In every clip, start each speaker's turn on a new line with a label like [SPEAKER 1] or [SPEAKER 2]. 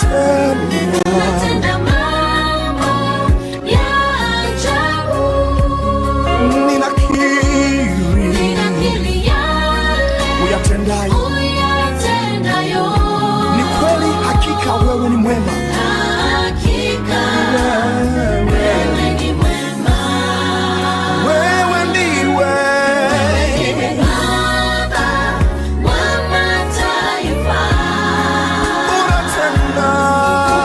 [SPEAKER 1] unatenda mambo ya ajabu. Ninakiri yale uyatendayo. Ni kweli, hakika wewe ni mwema. Hakika wewe ni mwema. Wewe ndiwe Baba wa mataifa.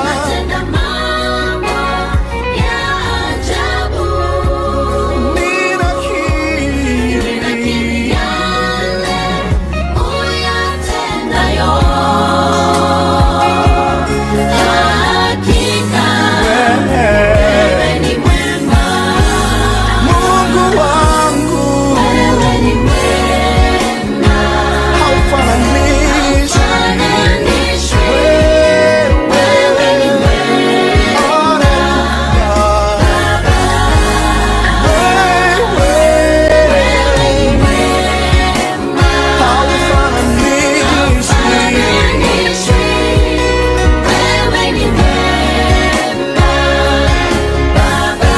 [SPEAKER 1] Unatenda mambo ya ajabu. Ninakiri yale uyatendayo. Hakika wewe ni mwema. Mungu wangu, wewe ni mwema. Haufananishwi. Wewe ni mwema. Wewe ni mwema. Haufananishwi. Wewe ni mwema, Baba.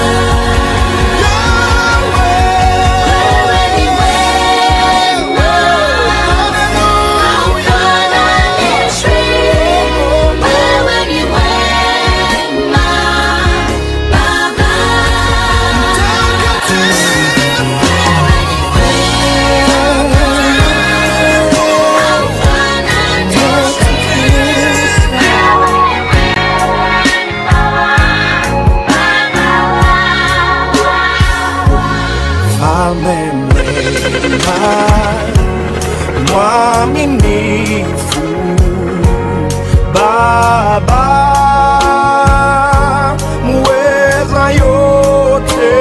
[SPEAKER 1] Wewe ni mwema. Haufananishwi. Wewe ni mwema, Baba.
[SPEAKER 2] Mfalme mwema, mwaminifu, Baba muweza yote,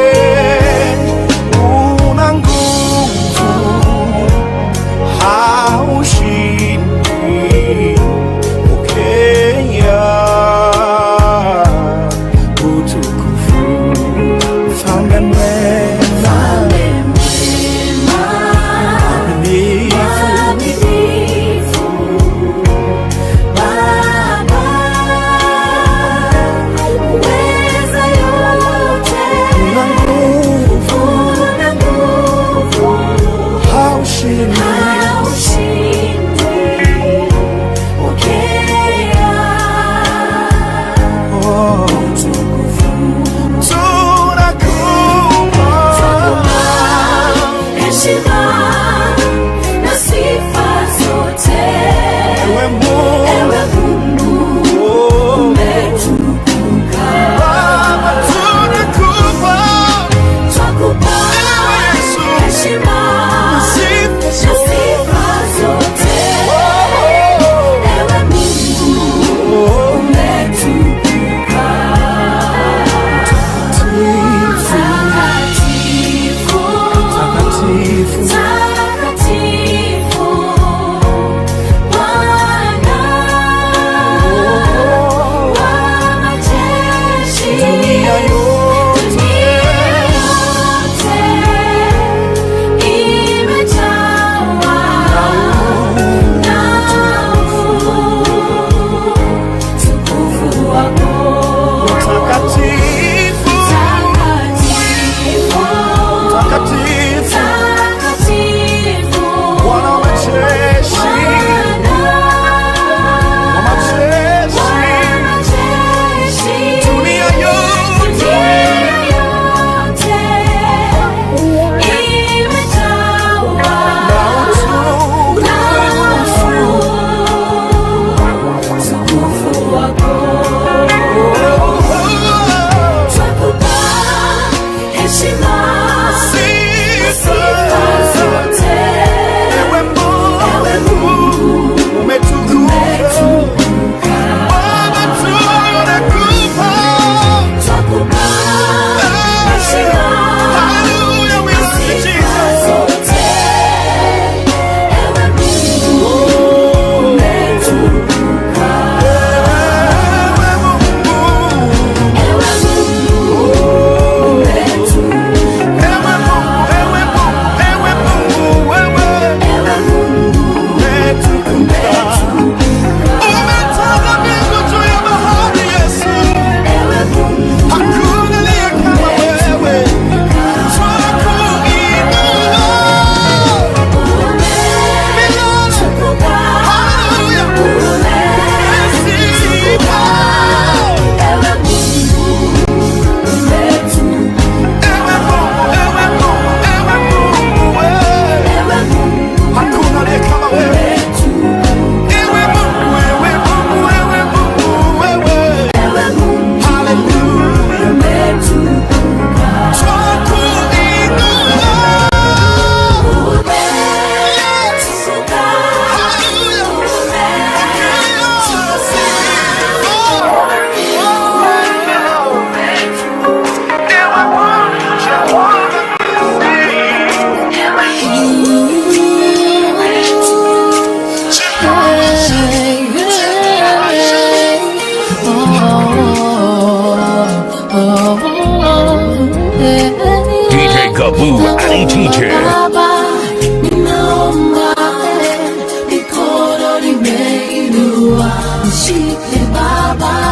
[SPEAKER 2] una nguvu, haushindwi. Pokea utukufu, Mfalme mwema,
[SPEAKER 1] Mwaminifu, Baba uweza yote, una nguvu,
[SPEAKER 2] haushindwi.
[SPEAKER 1] Pokea utukufu.
[SPEAKER 2] Tunakupa
[SPEAKER 1] Heshima na sifa zote.
[SPEAKER 2] ewe Mungu,
[SPEAKER 1] Umetukuka.
[SPEAKER 2] Baba, tunakupa
[SPEAKER 1] Twakupa heshima na sifa zote. Ewe Mungu, umetukuka.
[SPEAKER 2] takatifu,
[SPEAKER 1] Takatifu, Bwana wa majeshi.
[SPEAKER 2] dunia yote
[SPEAKER 1] Imejawa na utukufu wako.
[SPEAKER 2] takatifu,
[SPEAKER 1] Takatifu,
[SPEAKER 2] takatifu,
[SPEAKER 1] takatifu,
[SPEAKER 2] Bwana wa majeshi, wa majeshi, dunia yote
[SPEAKER 1] imejawa na utukufu wako. Twakupa heshima
[SPEAKER 3] 6TH.
[SPEAKER 1] Baba, ninaomba mikono nimeinua, nishike Baba,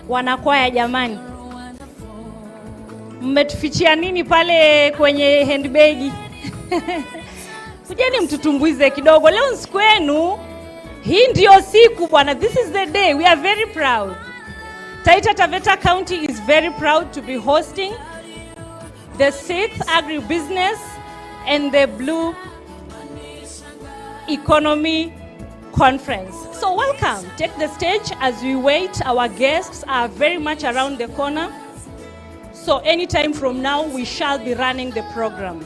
[SPEAKER 4] Wanakwaya jamani, mmetufichia nini pale kwenye handbag? Kujeni mtutumbuize kidogo, leo siku yenu. Hii ndio siku bwana, this is the day. We are very proud. Taita Taveta County is very proud to be hosting the 6th Agribusiness and the Blue Economy Conference. So welcome, take the stage as we wait. Our guests are very much around the corner. So anytime from now, we shall be running the program.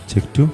[SPEAKER 5] Check two.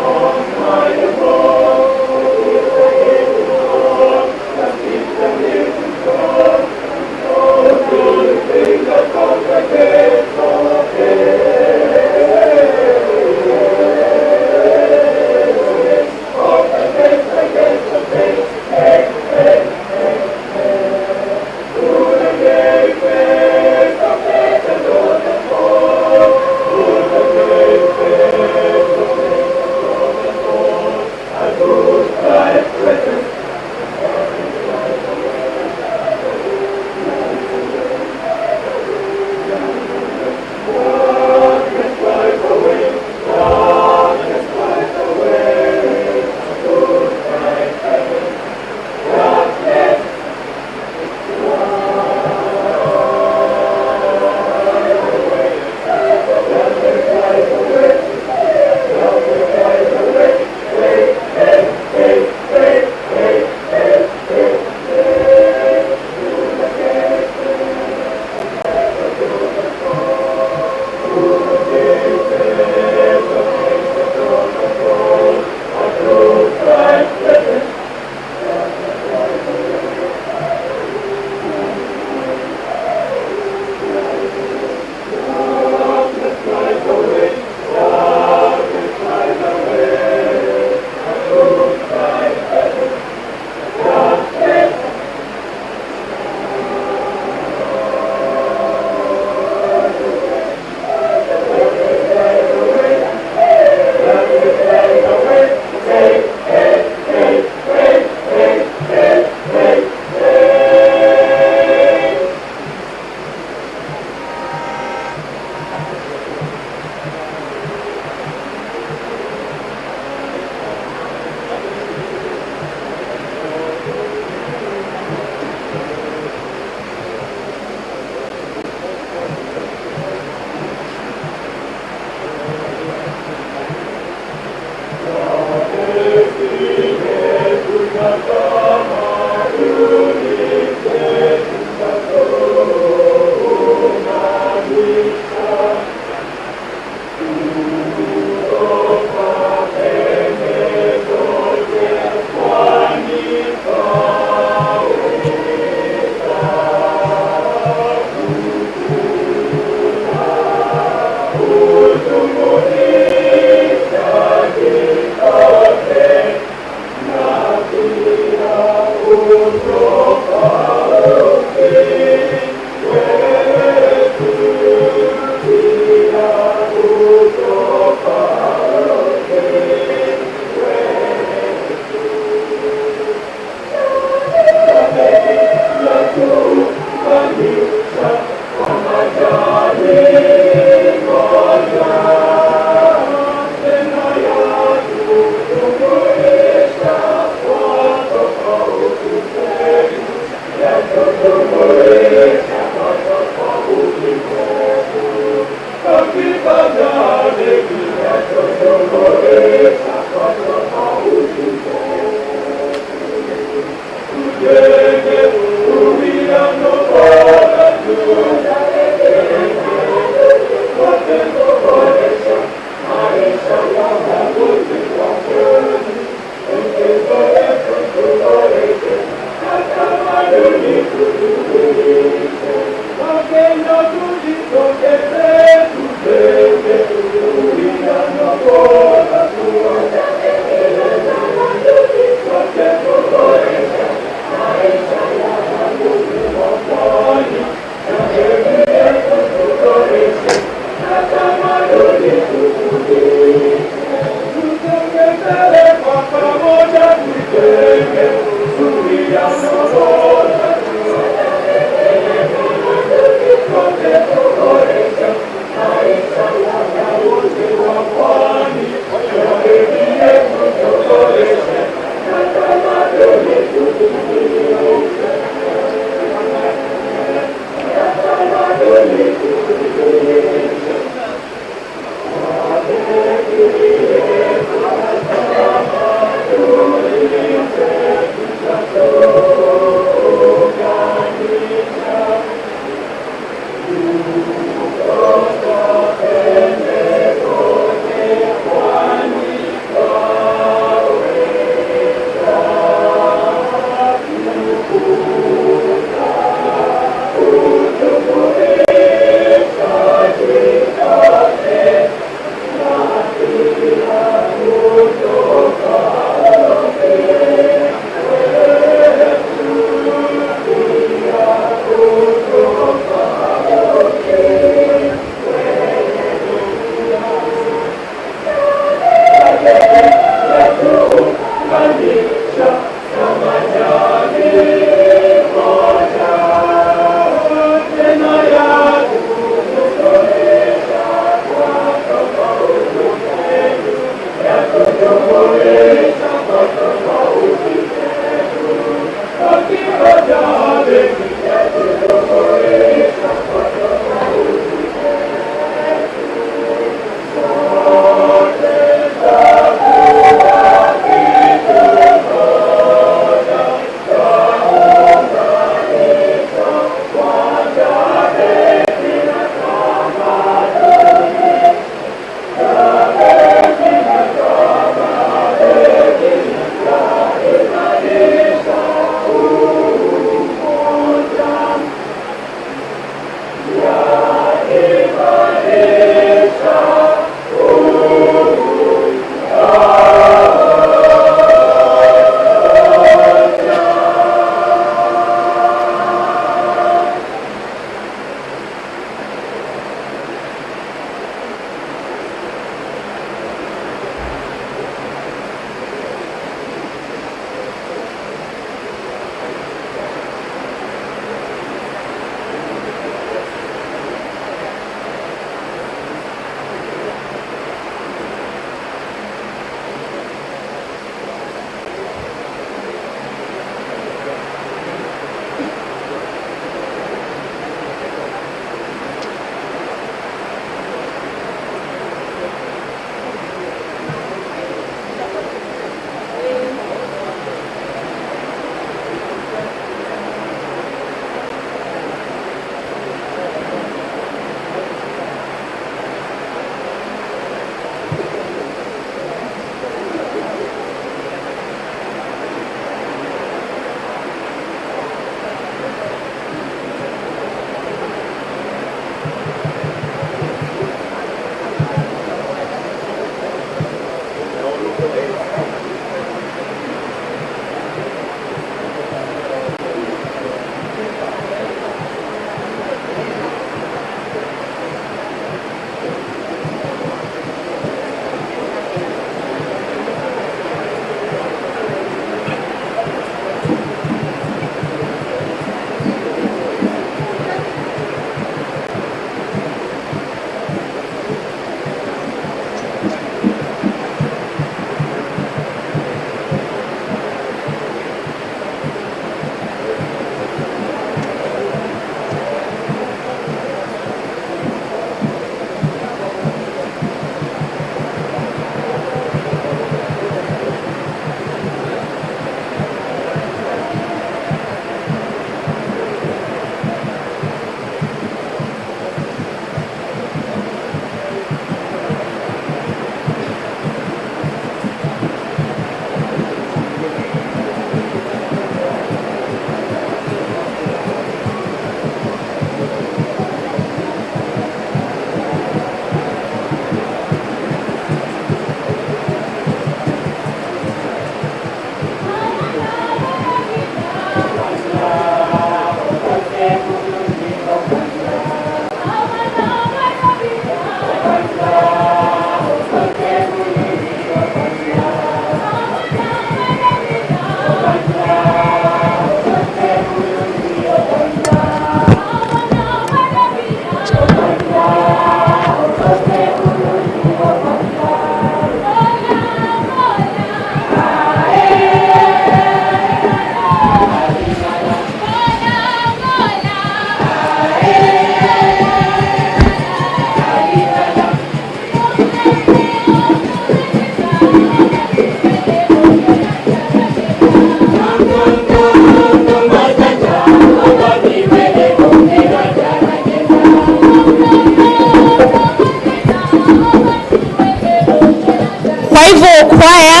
[SPEAKER 4] Kwa hivyo kwaya,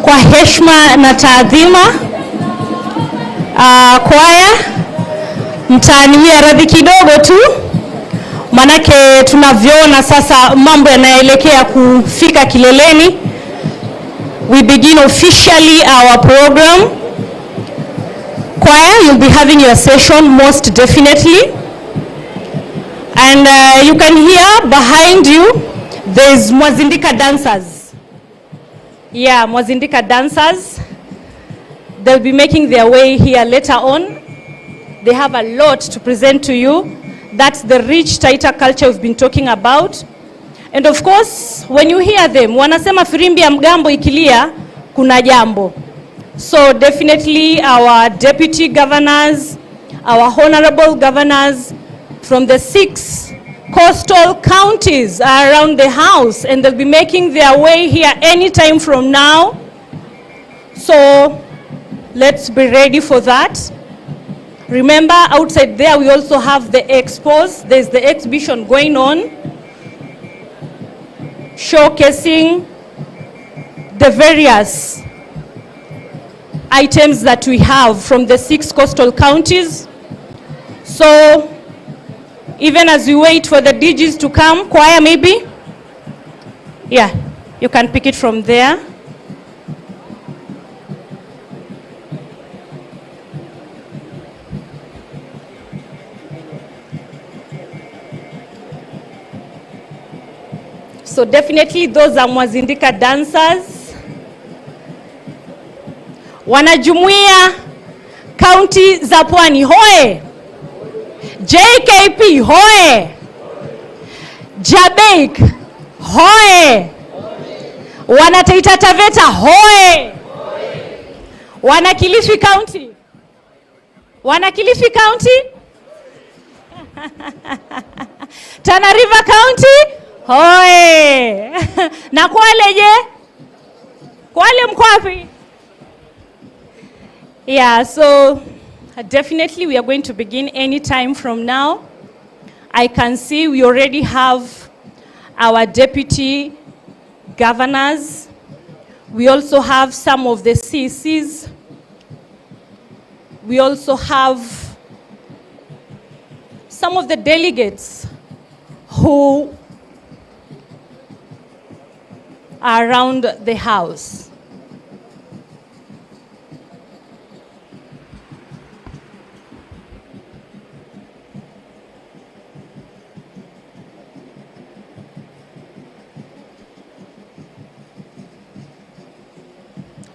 [SPEAKER 4] kwa heshima na taadhima, kwaya mtaniwia radhi kidogo tu, manake tunavyoona sasa mambo yanaelekea kufika kileleni. We begin officially our program. Choir, you'll be having your session most definitely. And you can hear behind you, there's Mwazindika dancers. Yeah, Mwazindika dancers. They'll be making their way here later on. They have a lot to present to you. That's the rich Taita culture we've been talking about. And of course, when you hear them, wanasema firimbi ya mgambo ikilia, kuna jambo. So definitely our deputy governors, our honorable governors from the 6 coastal counties are around the house, and they'll be making their way here anytime from now. So let's be ready for that. Remember, outside there we also have the expos. There's the exhibition going on, showcasing the various items that we have from the 6 coastal counties. So even as we wait for the DJs to come, choir maybe? Yeah, you can pick it from there. So definitely those are Mwazindika dancers. Wanajumuiya kaunti za Pwani hoye. JKP hoye. Jabeik hoye. Wana Taita Taveta hoye. Wana Kilifi County. Wana Kilifi County? Tana River County? Hoye. Na Kwale je? Kwale mko wapi? Yeah, so definitely we are going to begin any time from now. I can see we already have our deputy governors. We also have some of the CCs. We also have some of the delegates who are around the house.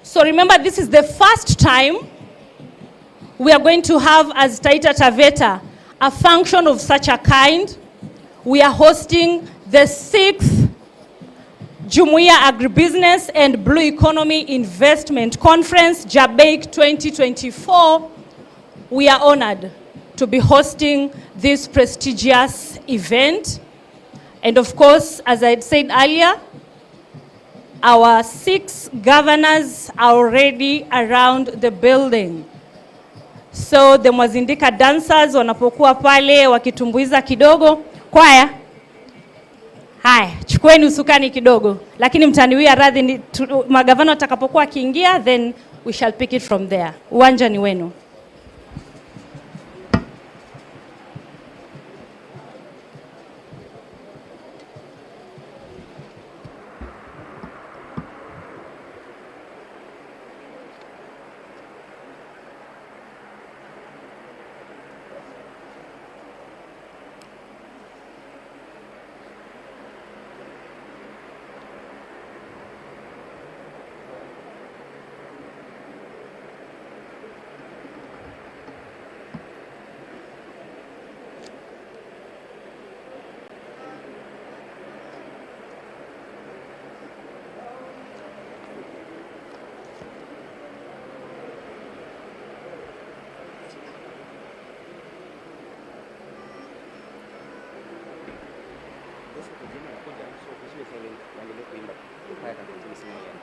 [SPEAKER 4] So remember, this is the first time we are going to have, as Taita Taveta, a function of such a kind. We are hosting the 6th Jumuiya Agribusiness and Blue Economy Investment Conference, Jabeik 2024. We are honored to be hosting this prestigious event. And of course, as I had said earlier, our 6 governors are already around the building. So the Mwazindika dancers wanapokuwa pale wakitumbuiza kidogo. Kwaya, haya, chukueni usukani kidogo. Lakini mtaniwia radhi magavana watakapokuwa kiingia, then we shall pick it from there. Uwanja ni wenu.
[SPEAKER 3] mzima anakuja, so kusudi niendelee kuimba haya katika kusimamia.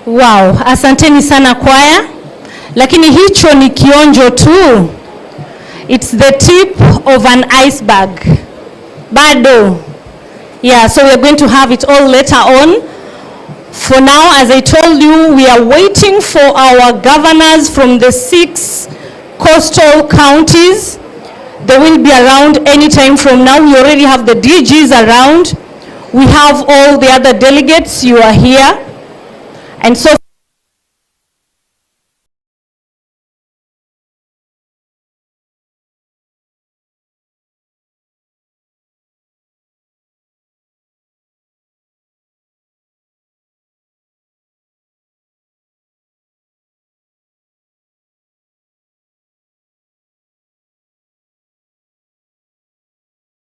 [SPEAKER 4] Wow, asanteni sana kwaya. Lakini hicho ni kionjo tu. It's the tip of an iceberg. Bado. Yeah, so we are going to have it all later on. For now, as I told you, we are waiting for our governors from the 6 coastal counties. They will be around any time from now. We already have the DGs around. We have all the other delegates. You are here. And so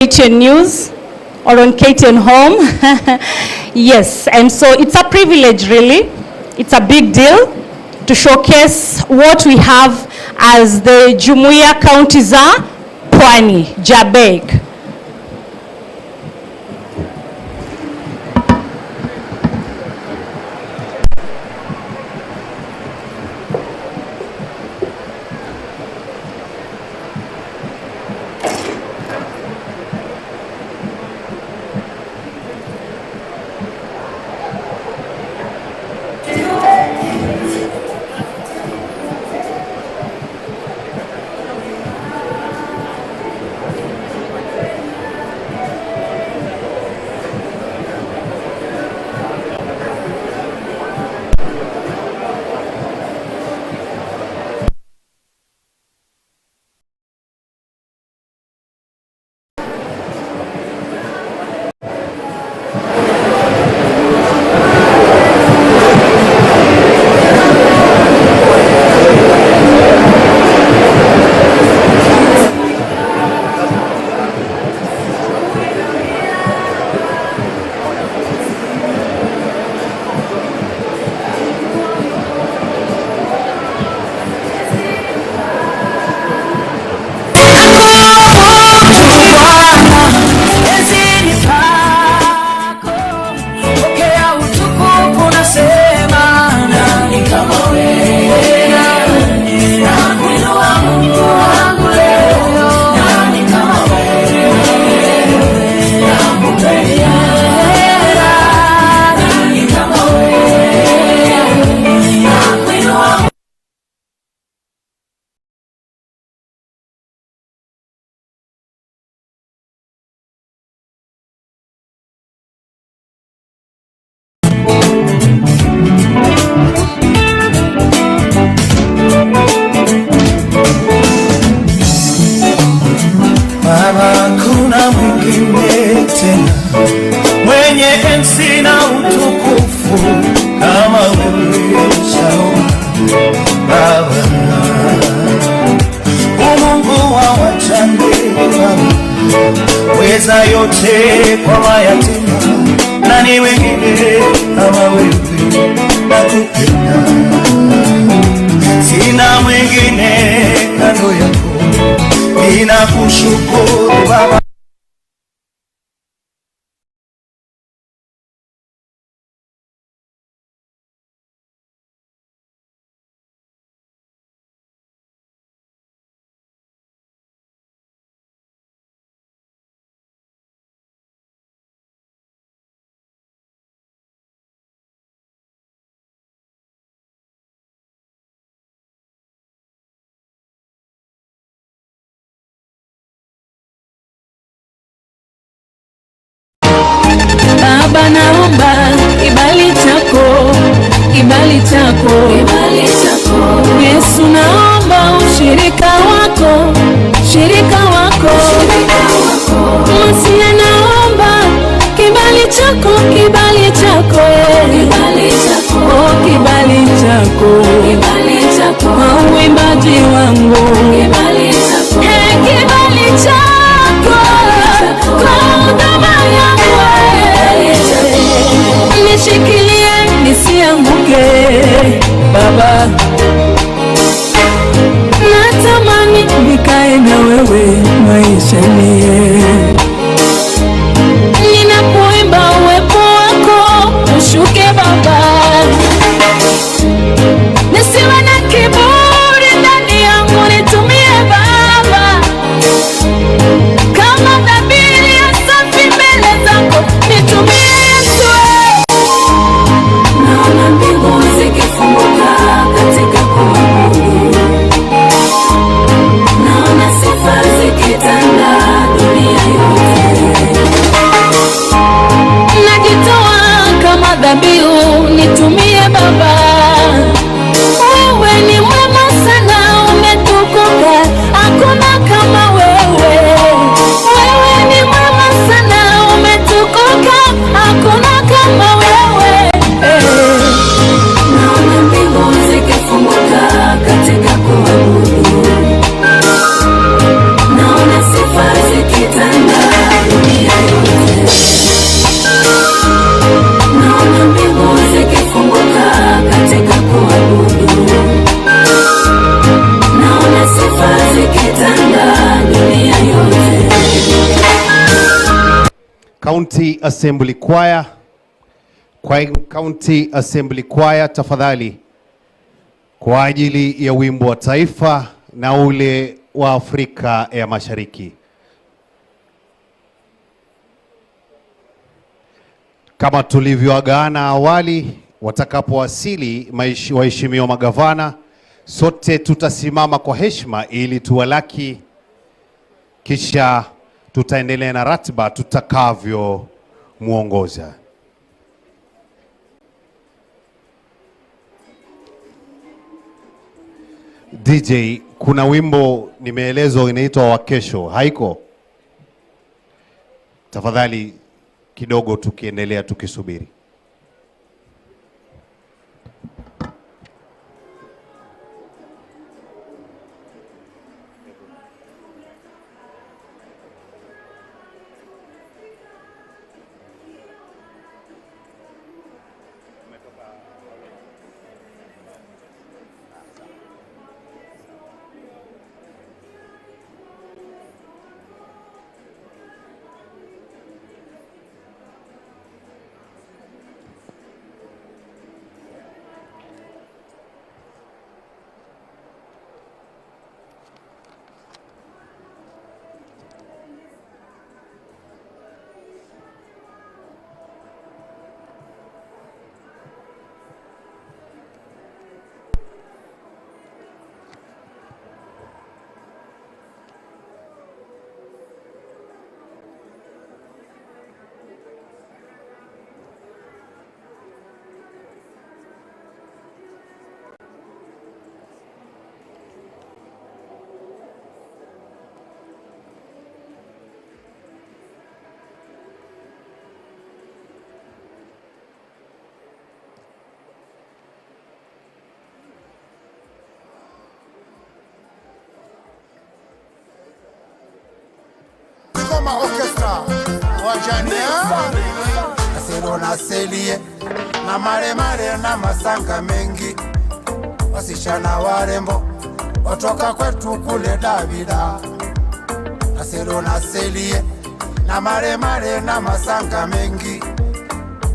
[SPEAKER 4] KTN News or on KTN Home. Yes, and so it's a privilege really. It's a big deal to showcase what we have as the Jumuiya County za Pwani, Jabeg.
[SPEAKER 2] mwenye enzi na utukufu kama wewe Baba, Mungu wa wajane Baba, weza yote kwa mayatima, nani wengine kama wewe, nakupenda, sina mwingine kando yako, ninakushukuru Baba.
[SPEAKER 1] Baba, naomba kibali chako, kibali chako, kibali chako. Yesu, naomba ushirika wako, shirika wako, Masia, naomba kibali chako, kibali chako, kibali chako, oh, kibali chako, kibali chako, kwa uimbaji wangu, kibali chako, kibali chako, kwa huduma yangu, nishikilie nisianguke Baba, natamani nikae na wewe maishani, ninapoimba uwepo wako ushuke Baba. mbiu nitumie Baba. Wewe ni mwema sana, umetukuka, hakuna kama wewe. Wewe ni mwema sana, umetukuka, hakuna kama wewe. Naona mbingu zikifunguka katika kuabudu, naona sifa zikitanda dunia yote. Naona mbingu zikifunguka katika kuabudu, naona sifa zikitanda dunia yote.
[SPEAKER 5] County Assembly Choir. County Assembly Choir, tafadhali kwa ajili ya wimbo wa taifa na ule wa Afrika ya Mashariki. Kama tulivyoagana awali, watakapowasili waheshimiwa magavana, sote tutasimama kwa heshima ili tuwalaki, kisha tutaendelea na ratiba tutakavyo muongoza. DJ, kuna wimbo nimeelezwa inaitwa wa kesho, haiko? Tafadhali kidogo tukiendelea tukisubiri.
[SPEAKER 2] Kama orchestra wajania asero na selie na mare na masanga mengi, wasichana warembo watoka kwetu kule Davida. Asero na selie na mare na masanga mengi,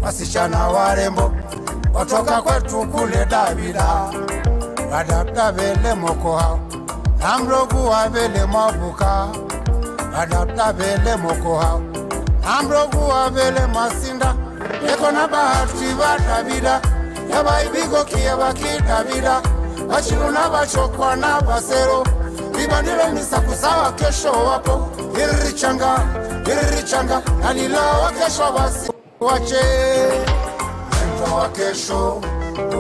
[SPEAKER 2] wasichana warembo watoka kwetu kule Davida. Adapta vele moko hao na mrogu wa vele mabuka. Adapta vele moko hao na mrogu wa vele masinda. Eko na bahati wa Davida, yaba ibigo kia baki Davida. Wachilu na bachokwa na basero, libanile nisa kusawa kesho wapo. Irichanga, nanila wa kesho basi wache. Mwendo wa kesho,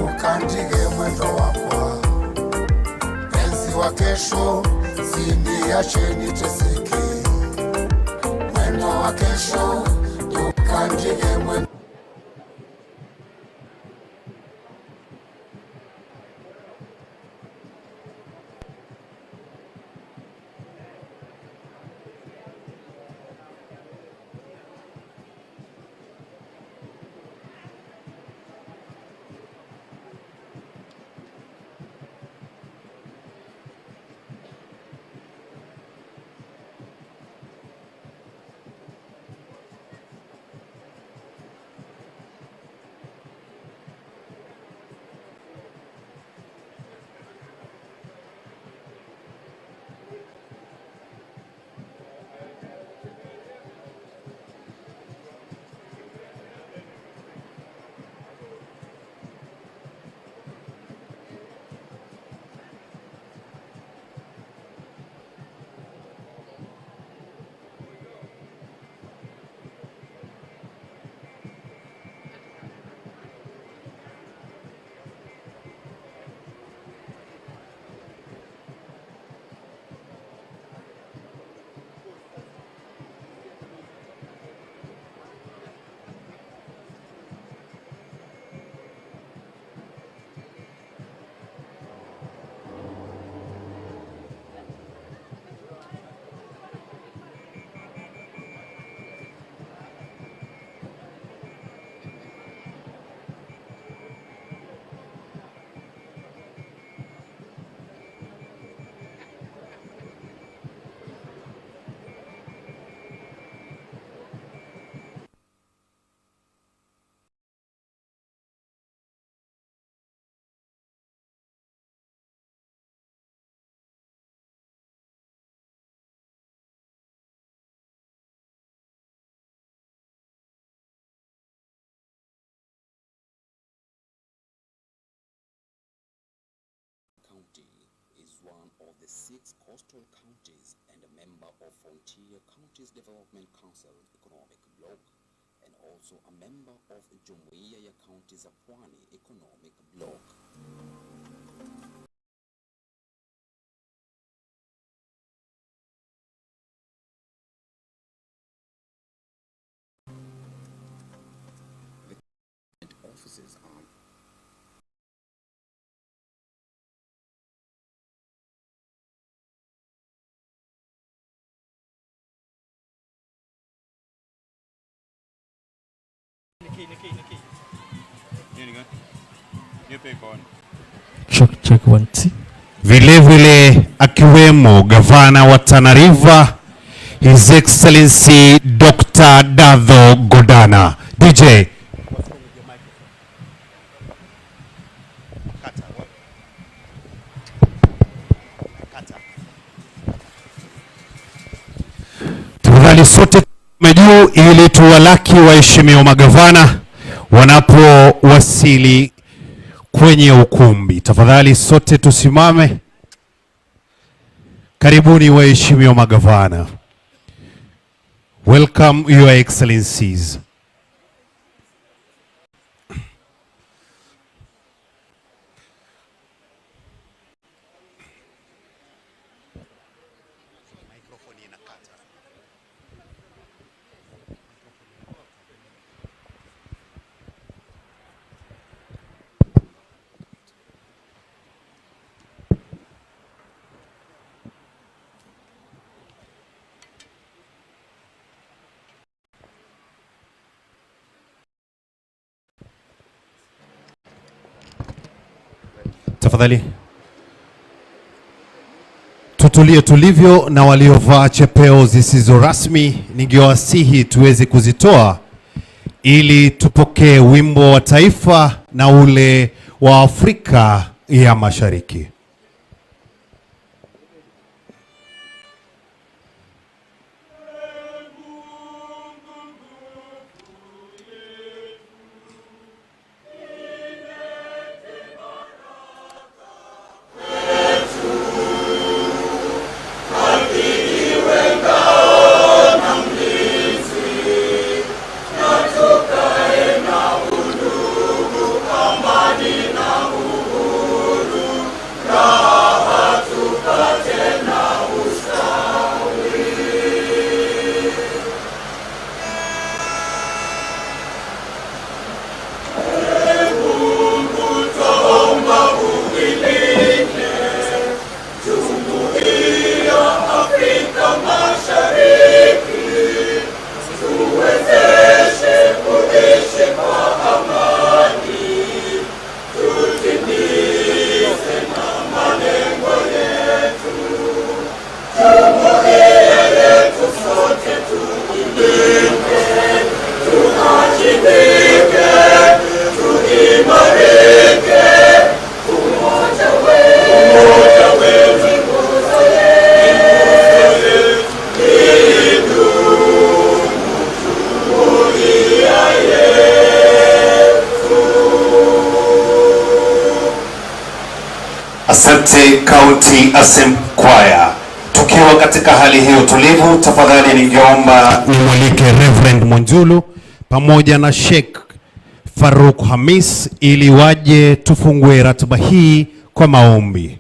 [SPEAKER 2] ukandige mwendo wakwa. Penzi wa kesho, sini ya cheni teseke. Mwendo wa kesho, ukandige mwendo.
[SPEAKER 6] the 6 coastal counties and a member of Frontier Counties Development Council Economic Bloc, and also a member of Jumuiya ya Counties za Pwani Economic Bloc. The offices are
[SPEAKER 7] check 1 2.
[SPEAKER 5] Vile akiwemo gavana wa Tana River His Excellency Dr. Dadho Godana. DJ tafadhali sote majuu ili tuwalaki waheshimiwa magavana wanapowasili kwenye ukumbi. Tafadhali sote tusimame. Karibuni waheshimiwa magavana. Welcome your excellencies. Tafadhali tutulie tulivyo, na waliovaa chepeo zisizo rasmi ningewasihi tuweze kuzitoa ili tupokee wimbo wa taifa na ule wa Afrika ya Mashariki. Asante County Assembly Choir. Tukiwa katika hali hiyo tulivu, tafadhali ningeomba nimwalike Reverend Monjulu pamoja na Sheikh Faruk Hamis ili waje tufungue ratiba hii kwa maombi.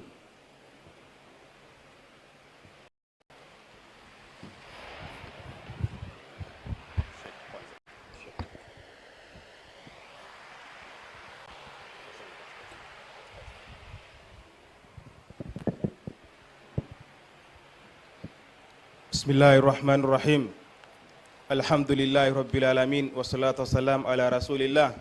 [SPEAKER 8] Bismillahirrahmanirrahim. Alhamdulillahi rabbil alamin wassalatu wassalamu ala rasulillah.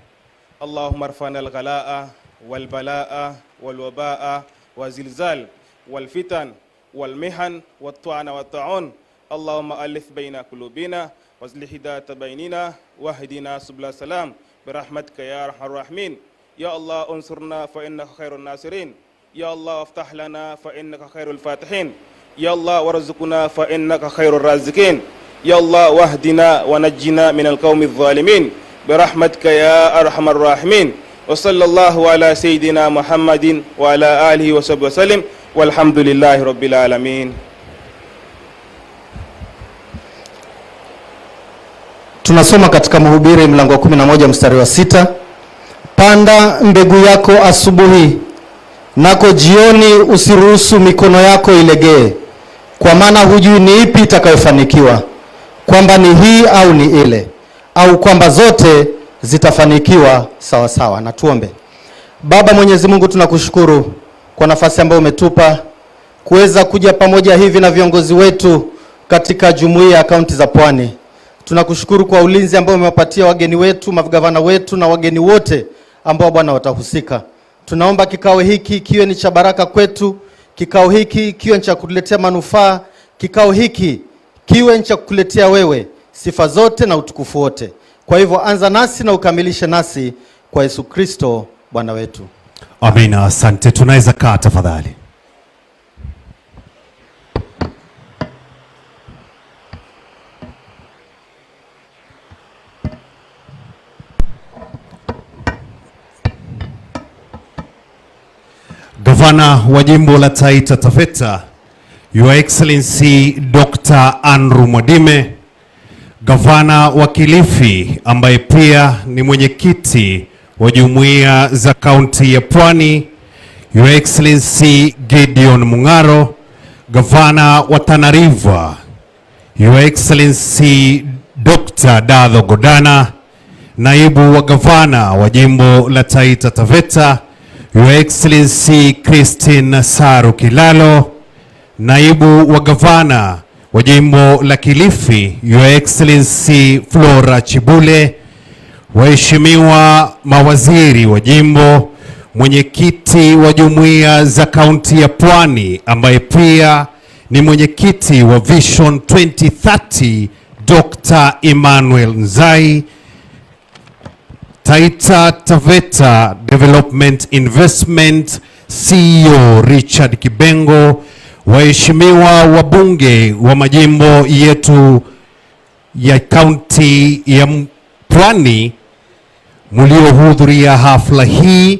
[SPEAKER 8] Allahumma arfa'na al-ghalaa wal balaa wal wabaa wa zilzal wal fitan wal mihan wat tu'ana wat ta'un. Allahumma alif baina qulubina waslih hidayata bainina wahdina subul salam birahmatika ya arhamar rahimin. Ya Allah unsurna fa innaka khairun nasirin. Ya Allah aftah lana fa innaka khairul fatihin. Ya Allah warzuqna fa innaka khairur raziqin. Ya Allah wahdina wa najjina minal qaumiz zalimin birahmatika ya arhamar rahimin. Wa sallallahu ala sayidina Muhammadin wa ala alihi wa sahbihi wasallim walhamdulillahi rabbil alamin.
[SPEAKER 9] Tunasoma katika Mhubiri mlango wa 11 mstari wa 6. Panda mbegu yako asubuhi, nako jioni usiruhusu mikono yako ilegee, kwa maana hujui ni ipi itakayofanikiwa, kwamba ni hii au ni ile, au kwamba zote zitafanikiwa sawa sawa. Na tuombe. Baba Mwenyezi Mungu, tunakushukuru kwa nafasi ambayo umetupa kuweza kuja pamoja hivi na viongozi wetu katika jumuiya ya kaunti za Pwani. Tunakushukuru kwa ulinzi ambao umewapatia wageni wetu, magavana wetu na wageni wote ambao Bwana watahusika. Tunaomba kikao hiki kiwe ni cha baraka kwetu, kikao hiki kiwe ni cha kutuletea manufaa, kikao hiki kiwe ni cha kukuletea wewe sifa zote na utukufu wote. Kwa hivyo anza nasi na ukamilishe nasi kwa Yesu Kristo Bwana wetu.
[SPEAKER 5] Amina. Asante. Tunaweza kaa tafadhali. Gavana wa jimbo la Taita Taveta, Your Excellency Dr. Andrew Mwadime, Gavana wa Kilifi ambaye pia ni mwenyekiti wa jumuiya za kaunti ya Pwani, Your Excellency Gideon Mungaro, Gavana wa Tana River, Your Excellency Dr. Dadho Godana, naibu wa gavana wa jimbo la Taita Taveta, Your Excellency Christine Saru Kilalo, naibu wa gavana wa jimbo la Kilifi, Your Excellency Flora Chibule, waheshimiwa mawaziri wa jimbo, mwenyekiti wa jumuiya za kaunti ya Pwani ambaye pia ni mwenyekiti wa Vision 2030 Dr. Emmanuel Nzai, Taita Taveta Development Investment CEO Richard Kibengo, waheshimiwa wabunge wa majimbo yetu ya kaunti ya Pwani mliohudhuria hafla hii,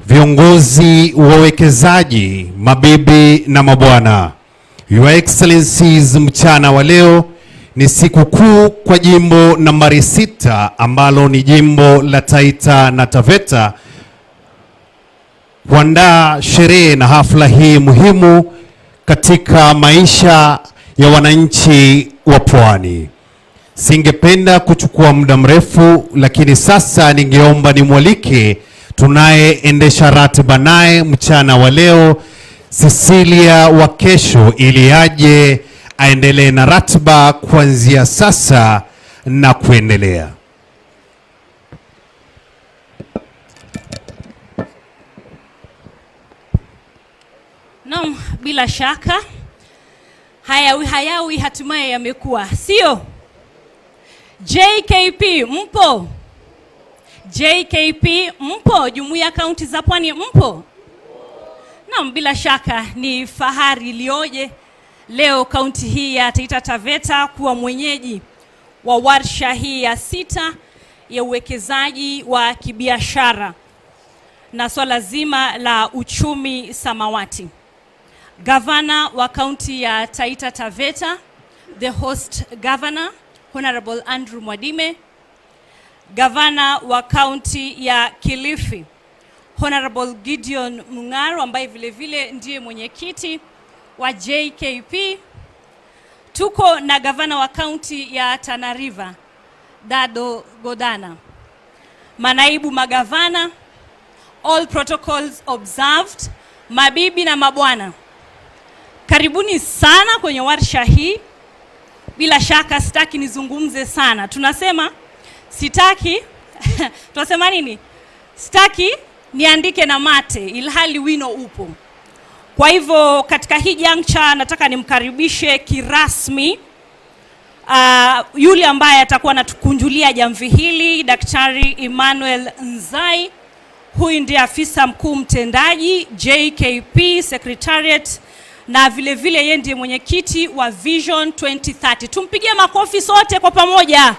[SPEAKER 5] viongozi wawekezaji, mabibi na mabwana, Your Excellencies, mchana wa leo ni siku kuu kwa jimbo nambari 6 ambalo ni jimbo la Taita na Taveta kuandaa sherehe na hafla hii muhimu katika maisha ya wananchi wa Pwani. Singependa kuchukua muda mrefu, lakini sasa ningeomba nimwalike tunayeendesha ratiba naye mchana wa leo, Cecilia wa kesho, ili aje aendelee na ratiba kuanzia sasa na kuendelea.
[SPEAKER 4] Naam, bila shaka hayawi hatimaye yamekuwa, sio? JKP mpo? JKP mpo? Jumuiya kaunti za Pwani mpo? Naam, bila shaka ni fahari ilioje leo kaunti hii ya Taita Taveta kuwa mwenyeji wa warsha hii ya 6 ya uwekezaji wa kibiashara na swala zima la uchumi samawati. Gavana wa kaunti ya Taita Taveta, the host governor, Honorable Andrew Mwadime, Gavana wa kaunti ya Kilifi, Honorable Gideon Mungaro ambaye vile vile ndiye mwenyekiti wa JKP. Tuko na gavana wa kaunti ya Tana River, Dadho Godana, manaibu magavana, all protocols observed, mabibi na mabwana. Karibuni sana kwenye warsha hii. Bila shaka sitaki nizungumze sana. Tunasema sitaki tunasema nini? Sitaki niandike na mate ilhali wino upo. Kwa hivyo katika hii juncture nataka nimkaribishe kirasmi yule ambaye atakuwa anatukunjulia jamvi hili, Daktari Emmanuel Nzai. Huyu ndiye afisa mkuu mtendaji JKP Secretariat, na vile vile yeye ndiye mwenyekiti wa Vision 2030. Tumpigie makofi sote kwa pamoja.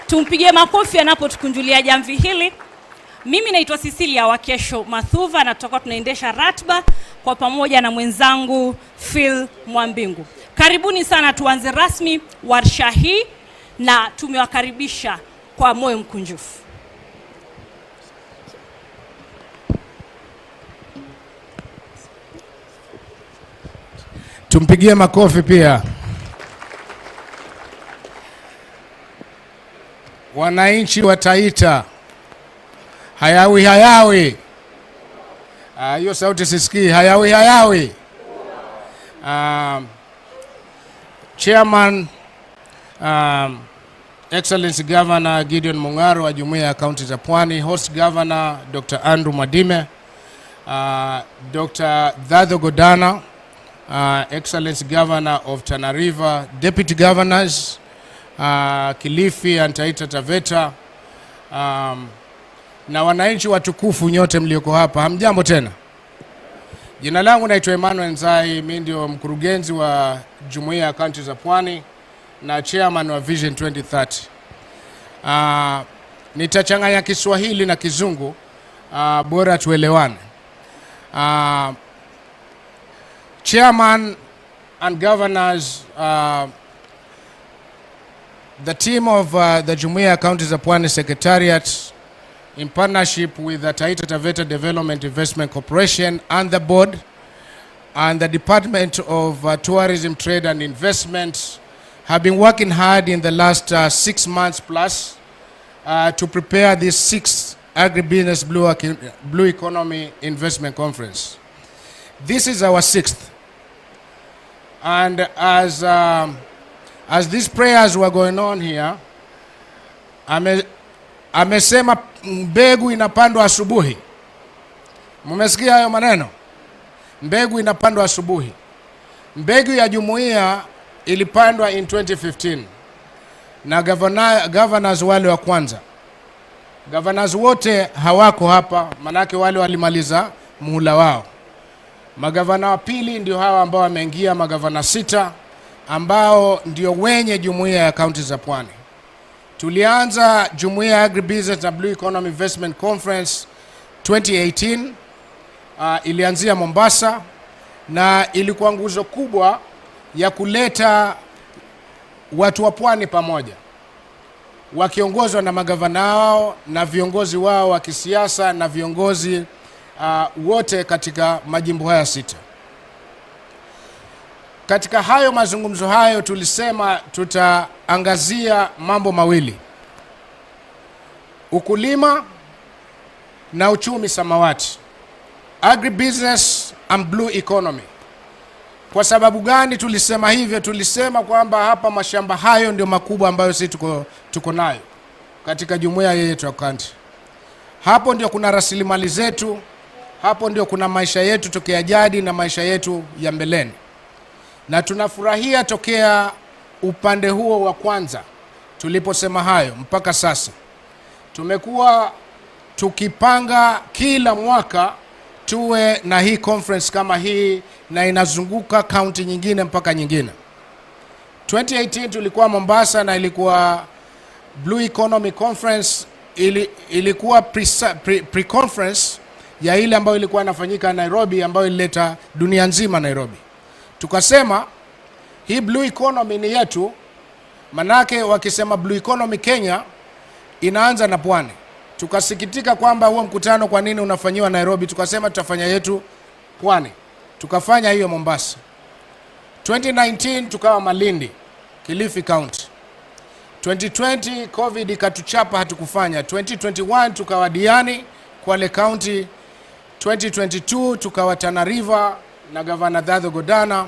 [SPEAKER 4] Tumpigie makofi anapotukunjulia jamvi hili. Mimi naitwa Cecilia Wakesho Mathuva na tutakuwa tunaendesha ratiba kwa pamoja na mwenzangu Phil Mwambingu. Karibuni sana, tuanze rasmi warsha hii na tumewakaribisha kwa moyo mkunjufu.
[SPEAKER 2] Tumpigie makofi pia. Wananchi wa Taita, hayawi hayawi. Hiyo sauti sisikii. Hayawi hayawi. Chairman, Excellency Governor Gideon Mung'aro wa Jumuiya ya Kaunti za Pwani, Host Governor Dr. Andrew Madime, Dr. Taita Godana, Excellency Governor of Tana River, Deputy Governors, Kilifi and Taita Taveta, na wananchi watukufu nyote mlioko hapa, hamjambo tena. Jina langu naitwa Emmanuel Nzai, mimi ndio mkurugenzi wa Jumuiya ya Kaunti za Pwani na chairman wa Vision 2030. Nitachanganya Kiswahili na Kizungu, bora tuelewane. Chairman and governors, the team of the Jumuiya ya Kaunti za Pwani Secretariat, in partnership with the Taita Taveta Development Investment Corporation and the board and the Department of Tourism, Trade and Investment, have been working hard in the last 6 months plus to prepare this 6th Agribusiness Blue Economy Investment Conference. This is our 6th. And as these prayers were going on here, amesema mbegu inapandwa asubuhi. Mmesikia hayo maneno? Mbegu inapandwa asubuhi. Mbegu ya jumuiya ilipandwa in 2015 na governors wale wa kwanza. Governors wote hawako hapa, manake wale walimaliza muhula wao. Magavana wa pili ndio hawa ambao wameingia, magavana 6 ambao ndio wenye Jumuiya ya Kaunti za Pwani. Tulianza Jumuiya ya Agribusiness na Blue Economy Investment Conference 2018, ilianzia Mombasa na ilikuwa nguzo kubwa ya kuleta watu wa pwani pamoja, wakiongozwa na magavana wao na viongozi wao wa kisiasa na viongozi wote katika majimbo haya 6. Katika hayo mazungumzo hayo tulisema tutaangazia mambo mawili: ukulima na uchumi samawati, agribusiness and blue economy. Kwa sababu gani tulisema hivyo? Tulisema kwamba hapa mashamba hayo ndio makubwa ambayo sisi tuko nayo katika jumuiya yetu ya kaunti. Hapo ndio kuna rasilimali zetu, hapo ndio kuna maisha yetu tokea jadi na maisha yetu ya mbeleni. Na tunafurahia tokea upande huo wa kwanza tuliposema hayo mpaka sasa. Tumekuwa tukipanga kila mwaka tuwe na hii conference kama hii, na inazunguka kaunti nyingine mpaka nyingine. 2018 tulikuwa Mombasa na ilikuwa Blue Economy Conference, ilikuwa pre-conference ya ile ambayo ilikuwa inafanyika Nairobi, ambayo ilileta dunia nzima Nairobi. Tukasema hii Blue Economy ni yetu, manake wakisema Blue Economy Kenya inaanza na pwani. Tukasikitika kwamba huo mkutano kwa nini unafanyiwa Nairobi, tukasema tutafanya yetu pwani. Tukafanya hiyo Mombasa. 2019 tukawa Malindi, Kilifi County. 2020 COVID ikatuchapa, hatukufanya. 2021 tukawa Diani, Kwale County. 2022 tukawa Tana River na Governor Taita Godana.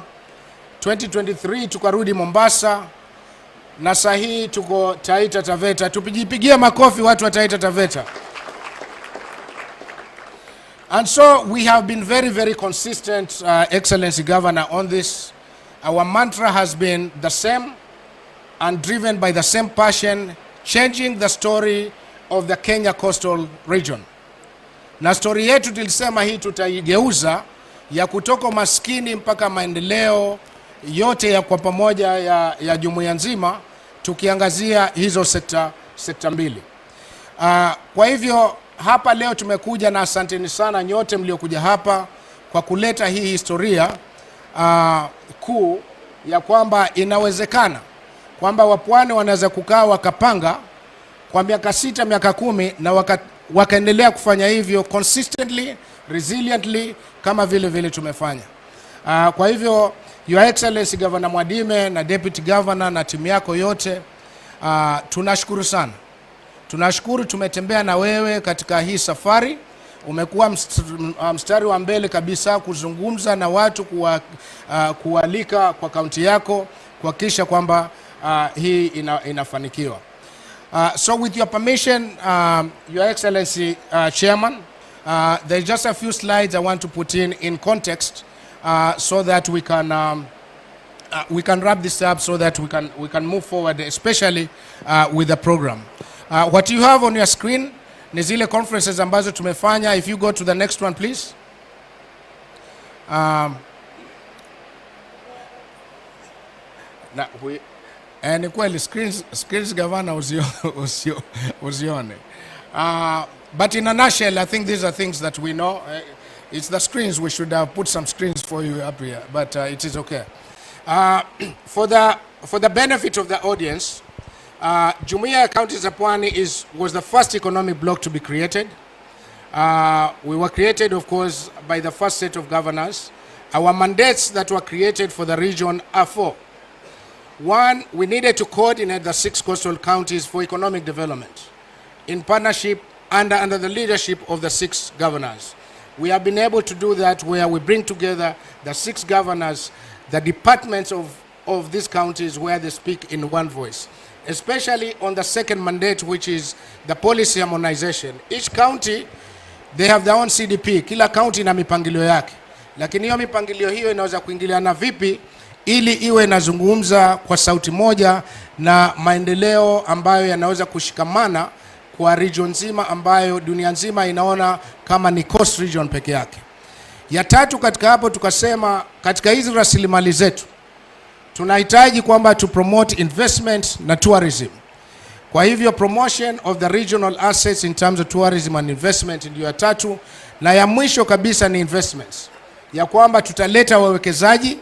[SPEAKER 2] 2023 tukarudi Mombasa, na sahi tuko Taita Taveta. Tupigipigie makofi watu wa Taita Taveta. And so we have been very, very consistent, Excellency Governor, on this. Our mantra has been the same and driven by the same passion, changing the story of the Kenya coastal region. Na story yetu tulisema hii tutaigeuza ya kutoka maskini mpaka maendeleo yote ya kwa pamoja ya jumuiya nzima, tukiangazia hizo sekta mbili. Kwa hivyo hapa leo tumekuja na asanteni sana nyote mliokuja hapa kwa kuleta hii historia kuu ya kwamba inawezekana kwamba wapwani wanaweza kukaa wakapanga kwa miaka 6, miaka 10 na wakaendelea kufanya hivyo consistently, resiliently kama vile tumefanya. Kwa hivyo Your Excellency Governor Mwadime na Deputy Governor na timu yako yote, tunashukuru sana. Tunashukuru tumetembea na wewe katika hii safari. Umekuwa mstari wa mbele kabisa kuzungumza na watu, kualika kwa kaunti yako kuhakikisha kwamba hii inafanikiwa. So with your permission, Your Excellency Chairman, there's just a few slides I want to put in context so that we can wrap this up so that we can move forward, especially with the program. What you have on your screen ni zile conferences ambazo tumefanya. If you go to the next one please. Ni kweli screens Governor uzione. But in a nutshell, I think these are things that we know. It's the screens. We should have put some screens for you up here, but it is okay. For the benefit of the audience, Jumuiya ya Counties za Pwani was the first economic bloc to be created. We were created, of course, by the first set of governors. Our mandates that were created for the region are 4. 1, we needed to coordinate the 6 coastal counties for economic development in partnership under the leadership of the 6 governors. We have been able to do that where we bring together the 6 governors, the departments of these counties where they speak in one voice, especially on the second mandate, which is the policy harmonization. Each county, they have their own CDP. Kila county ina mipangilio yake. Lakini hiyo mipangilio hiyo inaweza kuingiliana vipi ili iwe inazungumza kwa sauti moja na maendeleo ambayo yanaweza kushikamana kwa region nzima ambayo dunia nzima inaona kama ni coast region peke yake. Ya tatu katika hapo tukasema katika hizi rasilimali zetu tunahitaji kwamba to promote investment na tourism. Kwa hivyo promotion of the regional assets in terms of tourism and investment ndio ya tatu, na ya mwisho kabisa ni investments. Ya kwamba tutaleta wawekezaji,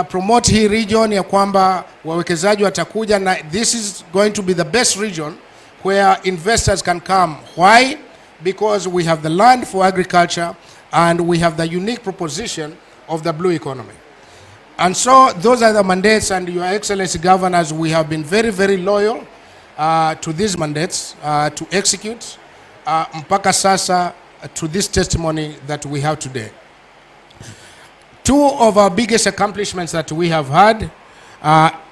[SPEAKER 2] promote hii region ya kwamba wawekezaji watakuja, na this is going to be the best region where investors can come. Why? Because we have the land for agriculture and we have the unique proposition of the blue economy. And so those are the mandates, and Your Excellency Governors, we have been very, very loyal to these mandates to execute mpaka sasa to this testimony that we have today. 2 of our biggest accomplishments that we have had,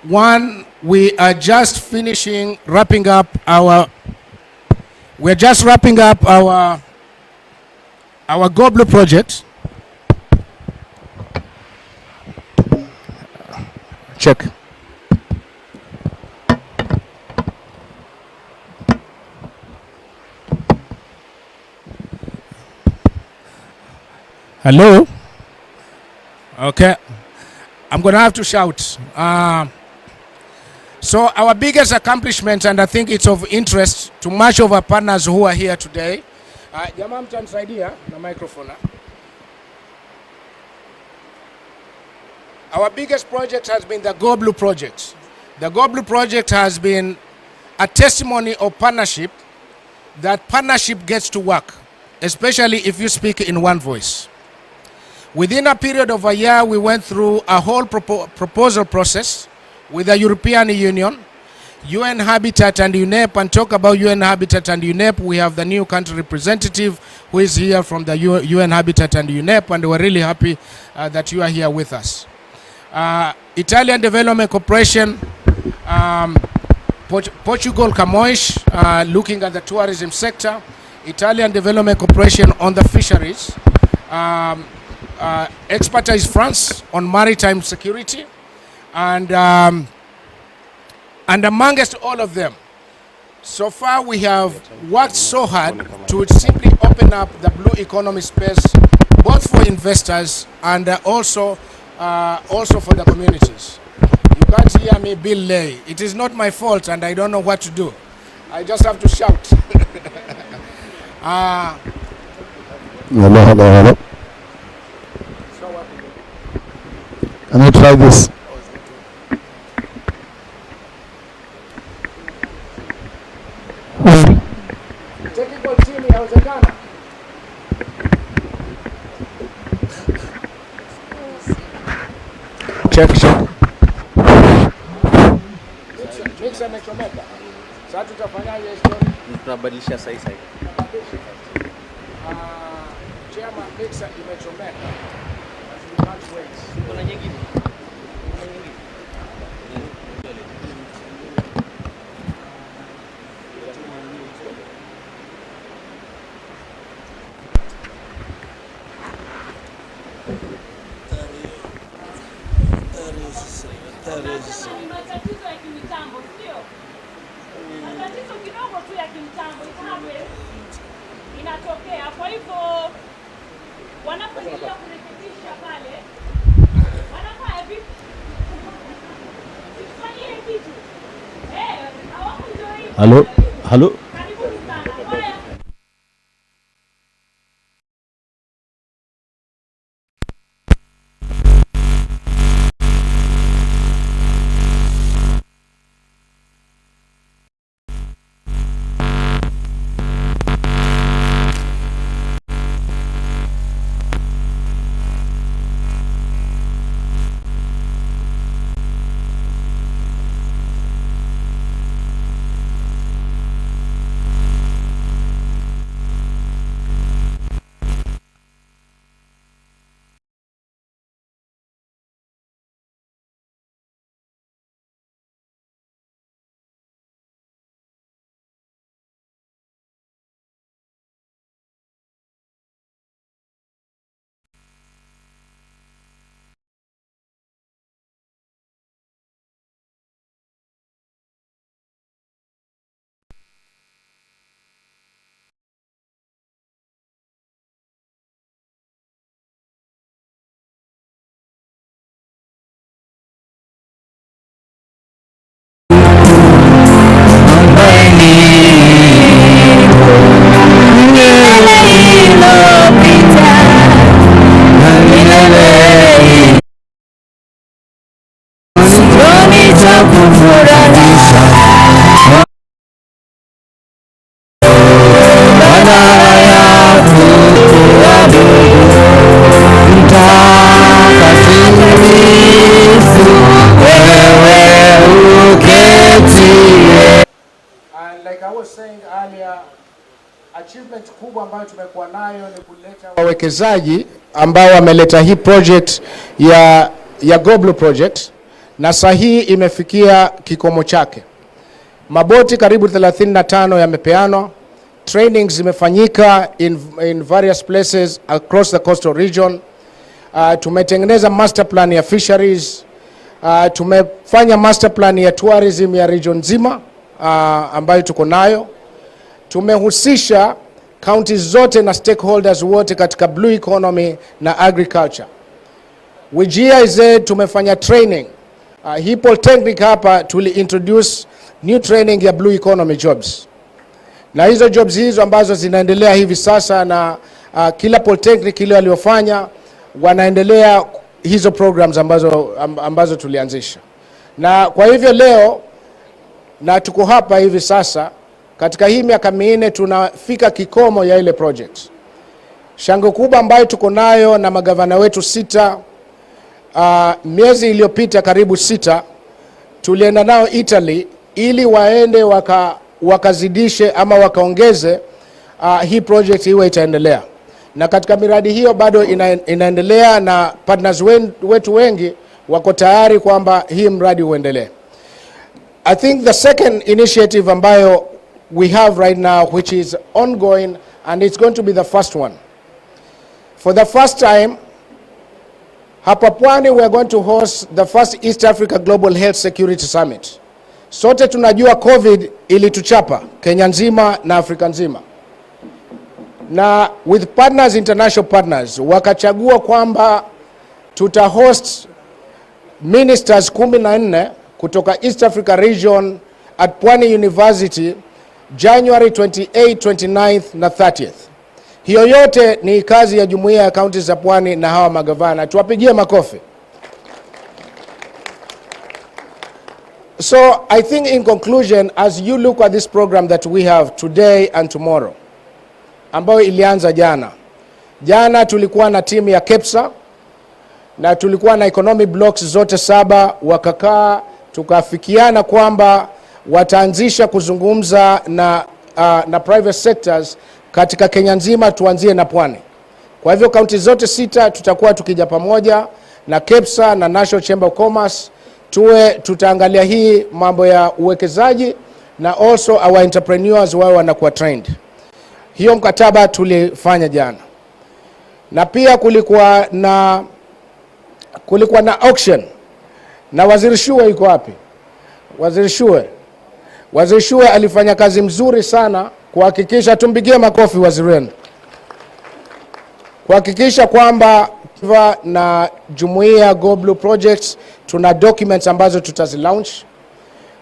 [SPEAKER 2] 1, we are just wrapping up our Goblo project. Check. Hello? Okay. I'm going to have to shout. So our biggest accomplishment, and I think it's of interest to much of our partners who are here today. Jamaa mtanisaidia na microphone. Our biggest project has been the Goblu project. The Goblu project has been a testimony of partnership, that partnership gets to work, especially if you speak in one voice. Within a period of a year, we went through a whole proposal process with the European Union, UN Habitat and UNEP. And talk about UN Habitat and UNEP, we have the new country representative who is here from the UN Habitat and UNEP, and we're really happy that you are here with us. Italian Development Corporation, Portugal Camões, looking at the tourism sector, Italian Development Corporation on the fisheries, Expertise France on maritime security, and amongst all of them, so far we have worked so hard to simply open up the blue economy space, both for investors and also for the communities. You can't hear me belay. It is not my fault and I don't know what to do. I just have to shout.
[SPEAKER 10] Hello. Can I try this?
[SPEAKER 2] Technical team yawezekana. Check. Mixer imechomeka. Sasa tutafanyaje story?
[SPEAKER 3] Tunabadilisha sasa.
[SPEAKER 2] Chairman, mixer imechomeka.
[SPEAKER 3] Kuna nyingine.
[SPEAKER 4] Matatizo ya kimitambo, sio? Matatizo kidogo tu ya kimtambo inatokea. Kwa hivyo wanapoendelea kurekebisha pale, wanafanya vipi? Sifanyie kitu.
[SPEAKER 7] Hello.
[SPEAKER 4] Karibuni sana. Haya.
[SPEAKER 2] Achievement kubwa ambayo tumekuwa nayo ni kuleta wawekezaji ambao wameleta hii project ya global project, na sahihi imefikia kikomo chake. Maboti karibu 35 yamepeanwa, trainings zimefanyika in various places across the coastal region. Tumetengeneza master plan ya fisheries, tumefanya master plan ya tourism ya region nzima ambayo tuko nayo. Tumehusisha counties zote na stakeholders wote katika blue economy na agriculture. With GIZ tumefanya training. Hii polytechnic hapa tuli introduce new training ya blue economy jobs. Na hizo jobs hizo ambazo zinaendelea hivi sasa, na kila polytechnic ile waliofanya wanaendelea hizo programs ambazo tulianzisha. Na kwa hivyo leo na tuko hapa hivi sasa, katika hii miaka 4 tunafika kikomo ya ile project. Shangwe kubwa ambayo tuko nayo na magavana wetu 6, miezi iliyopita karibu 6, tulienda nao Italy ili waende wakazidishe ama wakaongeze hii project iwe itaendelea. Na katika miradi hiyo bado inaendelea, na partners wetu wengi wako tayari kwamba hii mradi uendelee. I think the second initiative ambayo we have right now, which is ongoing, and it's going to be the first one. For the first time, hapa Pwani we are going to host the first East Africa Global Health Security Summit. Sote tunajua COVID ilituchapa Kenya nzima na Afrika nzima. Na with partners, international partners, wakachagua kwamba tutahost ministers 14 kutoka East Africa region at Pwani University
[SPEAKER 11] January 28, 29 na 30th. Hiyo yote ni kazi ya Jumuiya ya Kaunti za Pwani na hawa magavana. Tuwapigie makofi. So I think in conclusion, as you look at this program that we have today and tomorrow, ambayo ilianza jana. Jana tulikuwa na timu ya KEPSA na tulikuwa na economic blocks zote 7, wakakaa tukafikiana kwamba wataanzisha kuzungumza na private sectors katika Kenya nzima, tuanzie na Pwani. Kwa hivyo kaunti zote 6 tutakuwa tukija pamoja na KEPSA na National Chamber of Commerce, tutaangalia hii mambo ya uwekezaji na also our entrepreneurs wao wanakuwa trained. Hiyo mkataba tulifanya jana. Na pia kulikuwa na auction. Na Waziri Shue yuko wapi? Waziri Shue alifanya kazi mzuri sana kuhakikisha, tumpigie makofi waziri wenu, kuhakikisha kwamba na Jumuiya Go Blue Projects tuna documents ambazo tutazilaunch,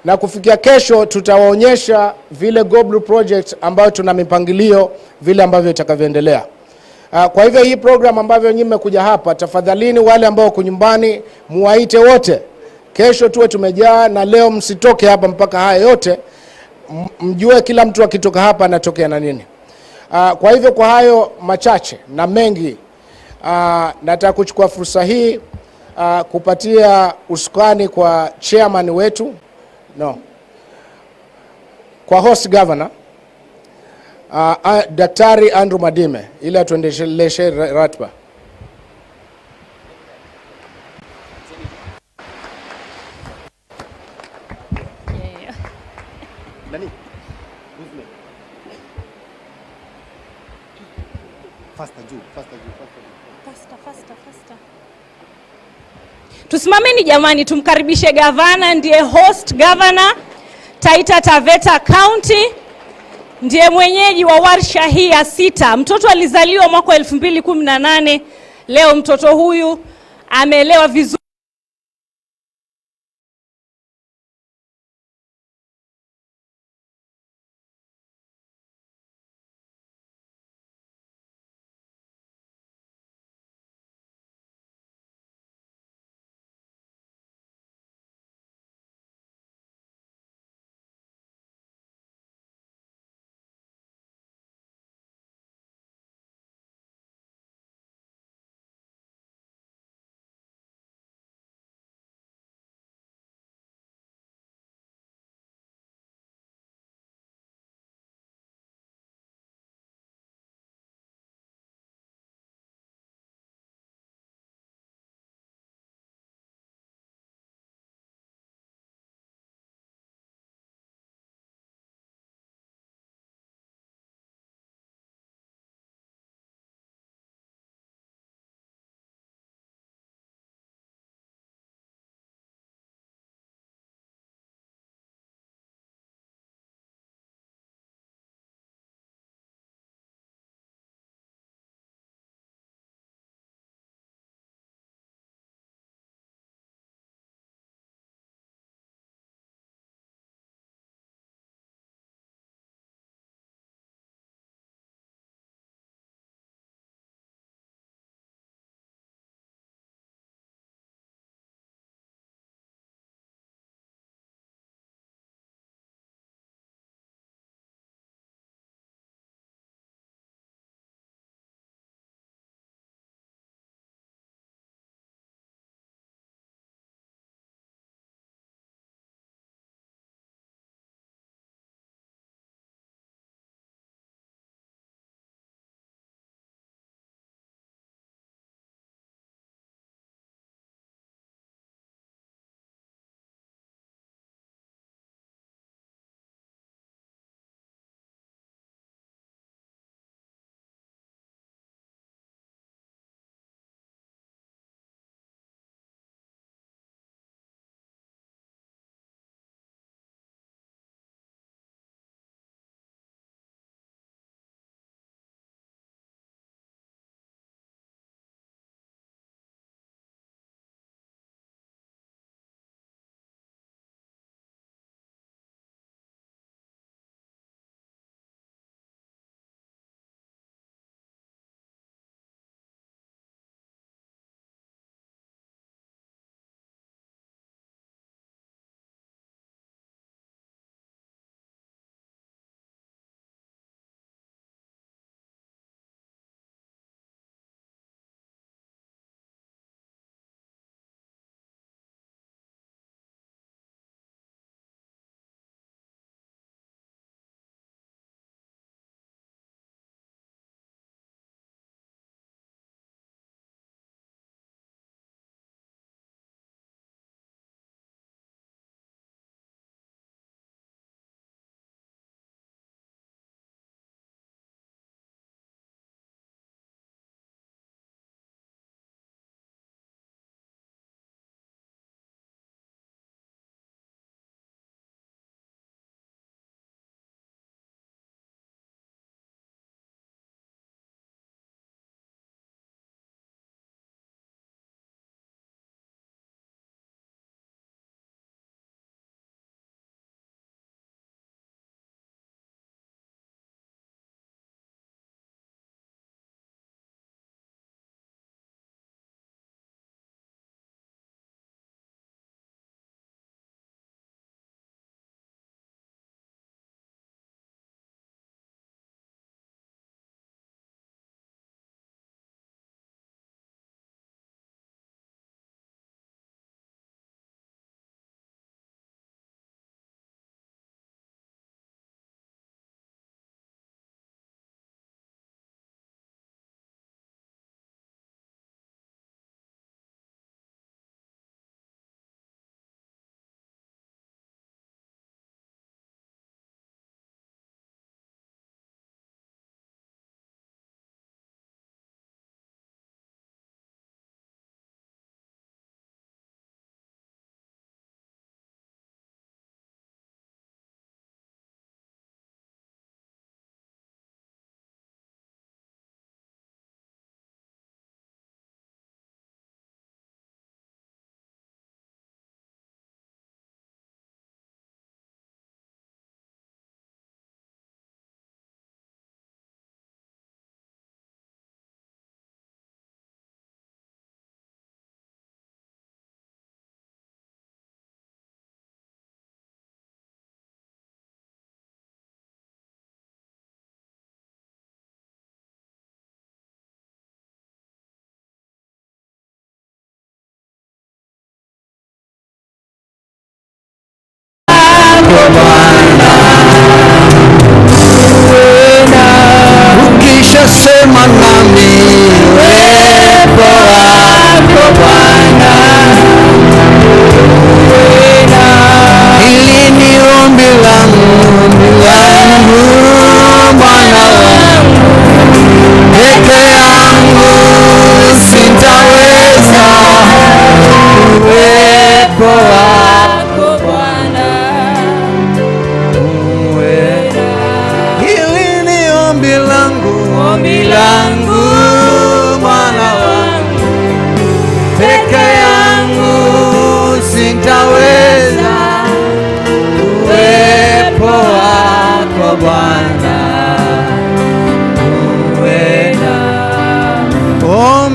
[SPEAKER 11] na kufikia kesho tutawaonyesha vile Go Blue Projects ambayo tuna mipangilio vile ambavyo itakavyoendelea. Kwa hivyo hii program ambavyo nyinyi mmekuja hapa, tafadhalini wale ambao wako nyumbani muwaite wote. Kesho tuwe tumejaa, na leo msitoke hapa mpaka haya yote mjue kila mtu akitoka hapa anatokea na nini. Kwa hivyo kwa hayo machache na mengi, nataka kuchukua fursa hii kupatia usukani kwa chairman wetu, kwa host governor, Daktari Andrew Madime, ili atuendeleshe ratiba.
[SPEAKER 4] Tusimameni jamani, tumkaribishe gavana, ndiye host governor Taita Taveta County, ndiye mwenyeji wa warsha hii ya 6. Mtoto alizaliwa mwaka 2018, leo mtoto huyu ameelewa vizuri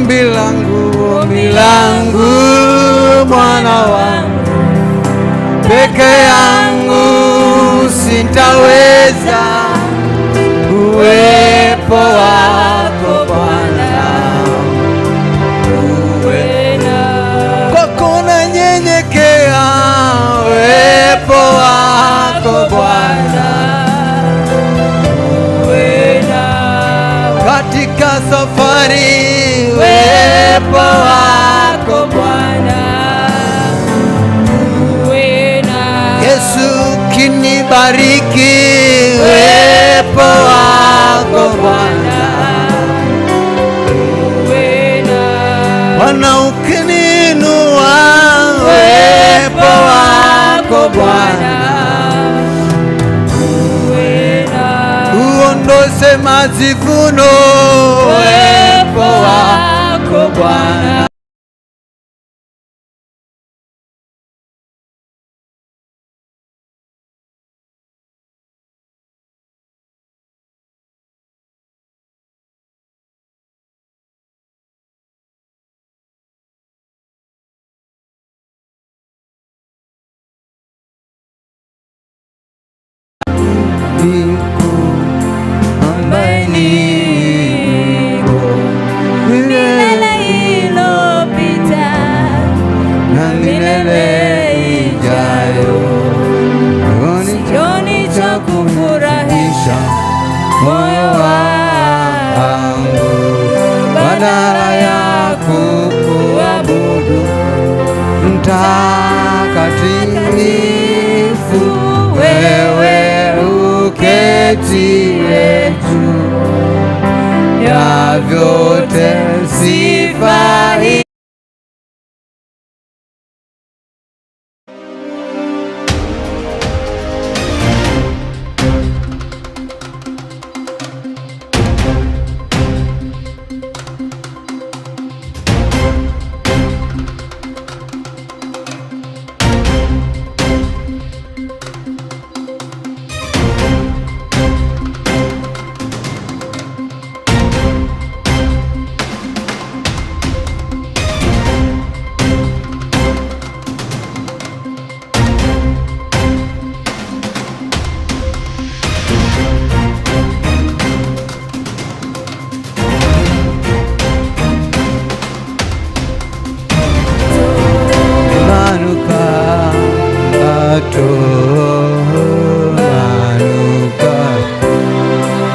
[SPEAKER 12] ombi langu Bwana wangu, peke yangu sitaweza, uwepo wako Bwana, kwako nanyenyekea, uwepo wako Bwana, katika safari, uwepo wako Bwana, Yesu kinibariki, uwepo wako Bwana, Bwana ukininua, uwepo wako Bwana, uondoshe majivuno, uwepo wako Bwana. Milele ilopita na milele ijayo, sioni cha kufurahisha moyo wangu badala ya kukuabudu mtakatifu, wewe uketie juu ya vyote, sifa hii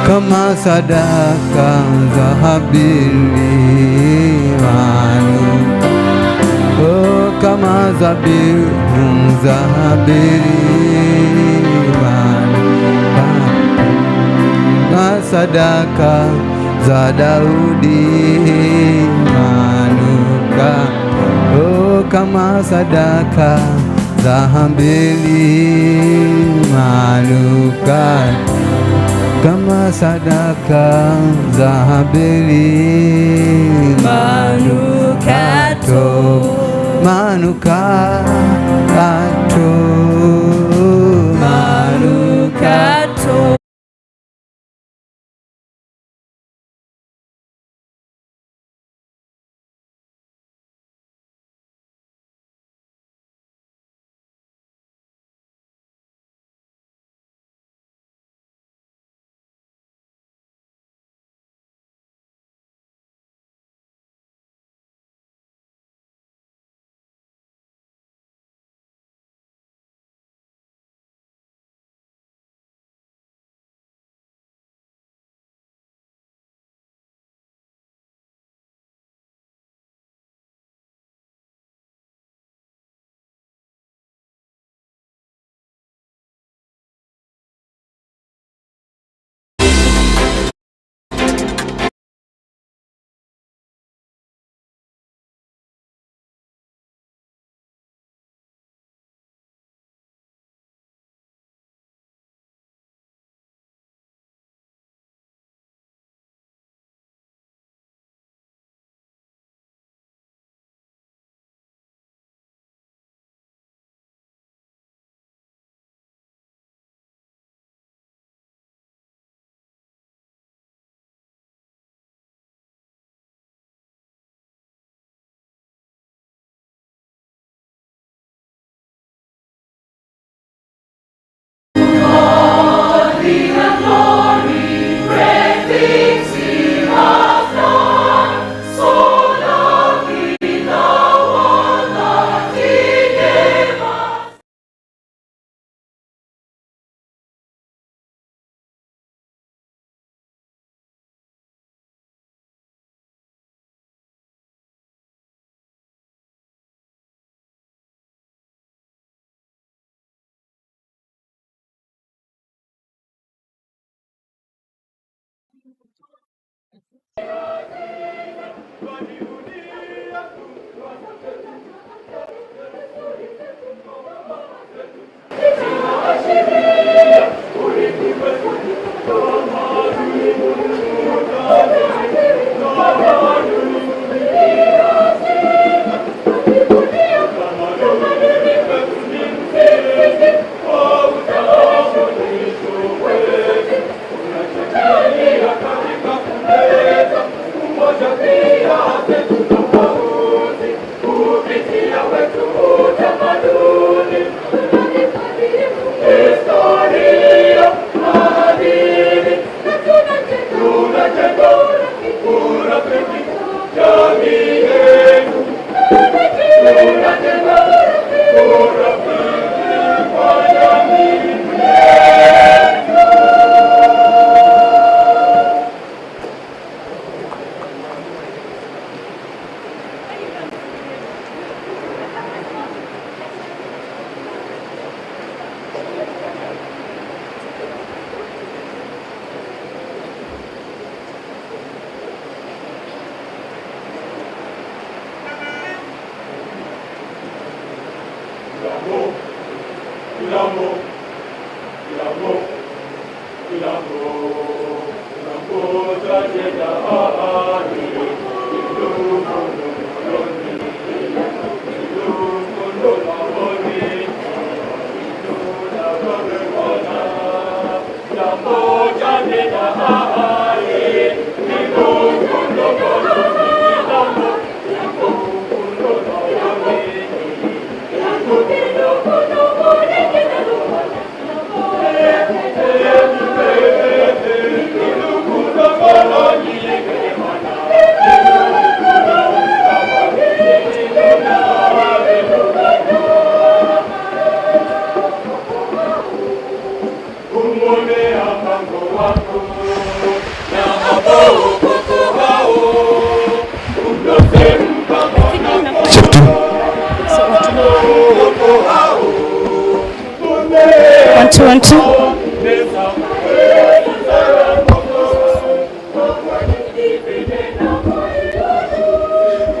[SPEAKER 12] kama sadaka za Habili, kama zabihu za Habili, kama sadaka za Daudi, kama sadaka za Habili, kama sadaka za Habili, manukato.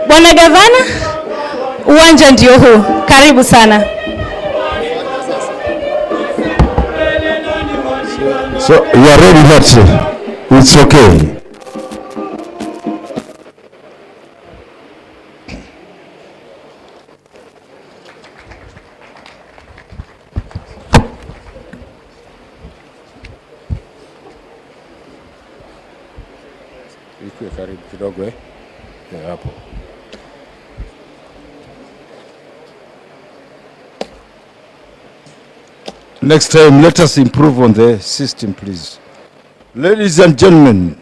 [SPEAKER 4] Bwana Gavana, uwanja ndio huu. Karibu sana.
[SPEAKER 10] So you are ready, that's it. It's okay.
[SPEAKER 11] Ikuwe karibu kidogo hapo.
[SPEAKER 10] Next time, let us improve on the system, please. Ladies and gentlemen.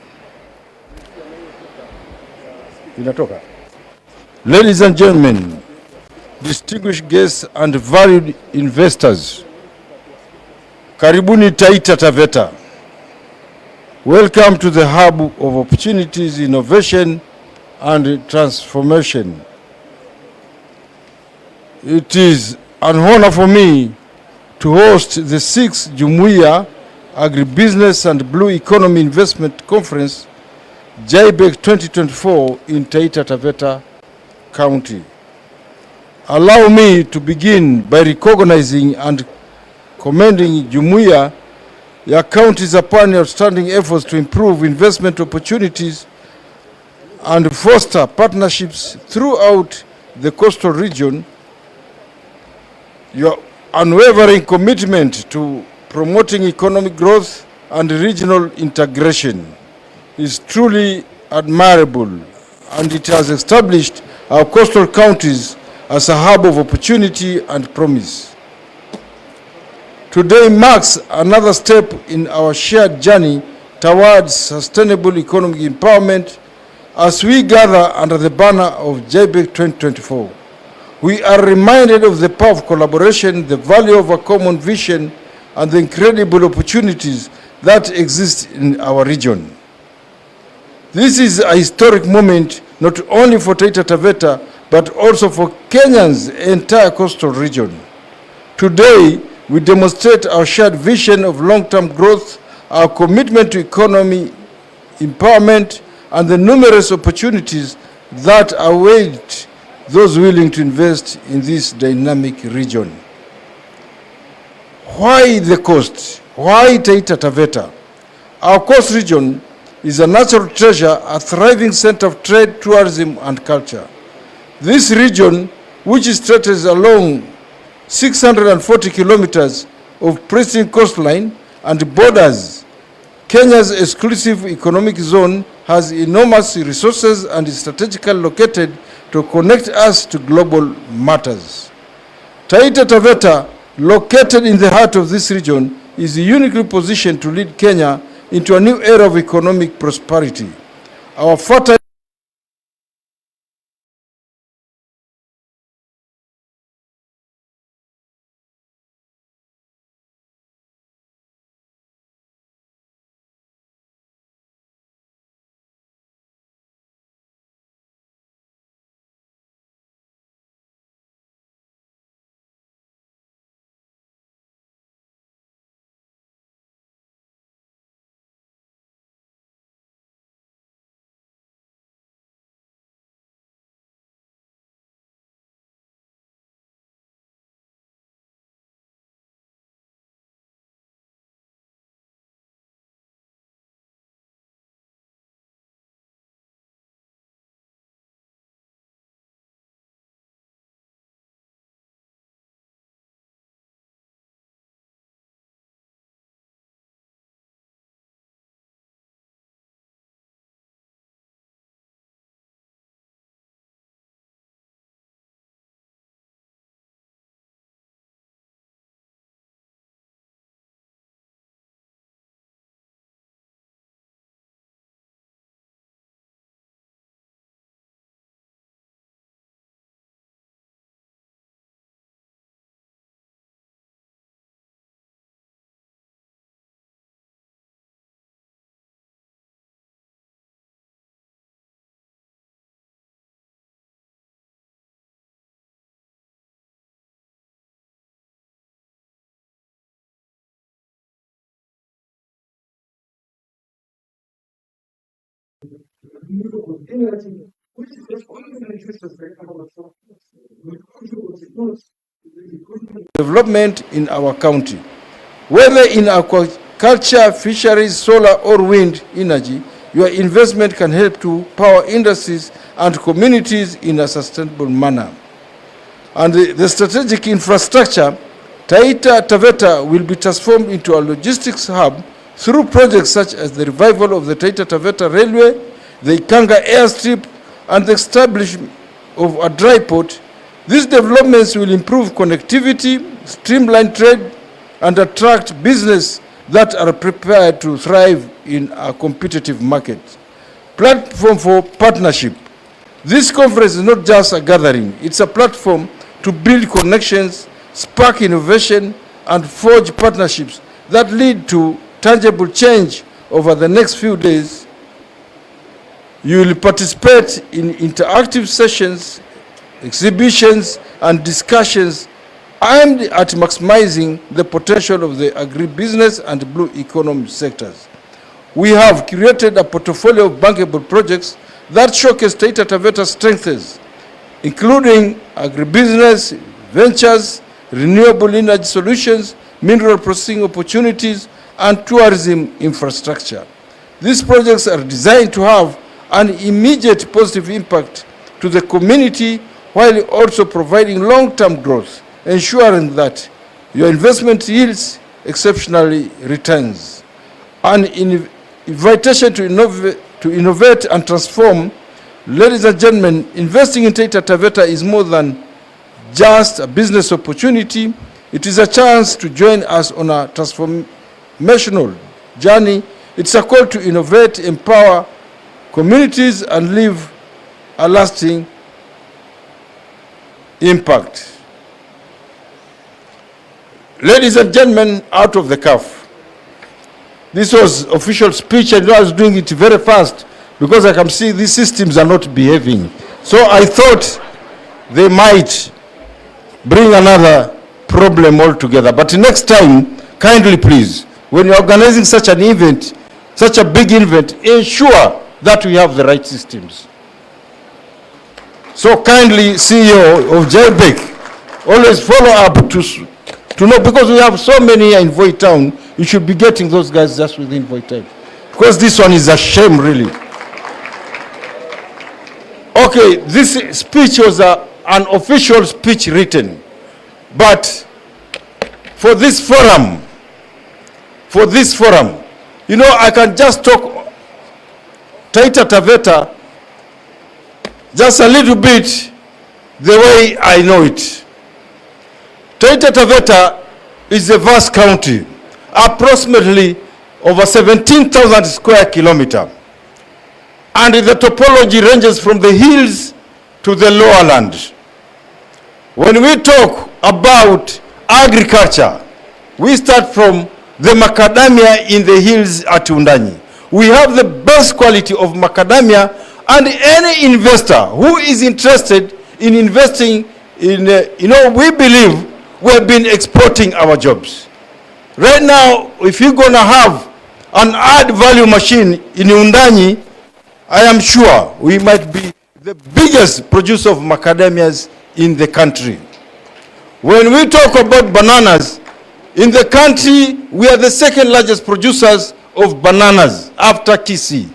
[SPEAKER 10] Ladies and gentlemen, distinguished guests and valued investors, karibuni Taita Taveta. Welcome to the hub of opportunities, innovation, and transformation. It is an honor for me to host the 6th JUMUIYA Agribusiness and Blue Economy Investment Conference, JBEC 2024 in Taita Taveta County. Allow me to begin by recognizing and commending JUMUIYA counties upon outstanding efforts to improve investment opportunities and foster partnerships throughout the coastal region. Your unwavering commitment to promoting economic growth and regional integration is truly admirable, and it has established our coastal counties as a hub of opportunity and promise. Today marks another step in our shared journey towards sustainable economic empowerment as we gather under the banner of JBEC 2024. We are reminded of the power of collaboration, the value of a common vision, and the incredible opportunities that exist in our region. This is a historic moment not only for Taita Taveta, but also for Kenya's entire coastal region. Today, we demonstrate our shared vision of long-term growth, our commitment to economy empowerment, and the numerous opportunities that await those willing to invest in this dynamic region. Why the coast? Why Taita Taveta? Our coast region is a natural treasure, a thriving center of trade, tourism, and culture. This region, which stretches along 640 kilometers of pristine coastline and borders Kenya's exclusive economic zone, has enormous resources and is strategically located to connect us to global matters. Taita Taveta, located in the heart of this region, is uniquely positioned to lead Kenya into a new era of economic prosperity. Our fertile development in our county. Whether in aquaculture, fisheries, solar or wind energy, your investment can help to power industries and communities in a sustainable manner. And the strategic infrastructure, Taita Taveta will be transformed into a logistics hub through projects such as the revival of the Taita Taveta Railway, the Ikanga airstrip, and the establishment of a dry port. These developments will improve connectivity, streamline trade, and attract business that are prepared to thrive in a competitive market. Platform for partnership. This conference is not just a gathering, it's a platform to build connections, spark innovation, and forge partnerships that lead to tangible change over the next few days. You will participate in interactive sessions, exhibitions, and discussions aimed at maximizing the potential of the agribusiness and blue economy sectors. We have created a portfolio of bankable projects that showcase Taita Taveta's strengths, including agribusiness, ventures, renewable energy solutions, mineral processing opportunities, and tourism infrastructure. These projects are designed to have an immediate positive impact to the community while also providing long-term growth, ensuring that your investment yields exceptionally returns. An invitation to innovate and transform. Ladies and gentlemen, investing in Taita Taveta is more than just a business opportunity. It is a chance to join us on a transformational journey. It's a call to innovate, empower communities, and leave a lasting impact. Ladies and gentlemen, out of the cuff. This was official speech, and I was doing it very fast because I can see these systems are not behaving. So I thought they might bring another problem altogether. But next time, kindly please, when you're organizing such an event, such a big event, ensure that we have the right systems. So kindly, CEO of JBEC, always follow up to know, because we have so many here in Voi Town, you should be getting those guys just within Voi Town. Because this one is a shame, really. Okay, this speech was an official speech written, but for this forum, you know, I can just talk Taita Taveta just a little bit the way I know it. Taita Taveta is a vast county, approximately over 17,000 square kilometers. And the topology ranges from the hills to the lower land. When we talk about agriculture, we start from the macadamia in the hills at Undanyi. We have the best quality of macadamia, and any investor who is interested in investing in, we believe we have been exporting our jobs. Right now, if you're going to have an add value machine in Undanyi, I am sure we might be the biggest producer of macadamias in the country. When we talk about bananas, in the country, we are the second largest producers of bananas after Kisii.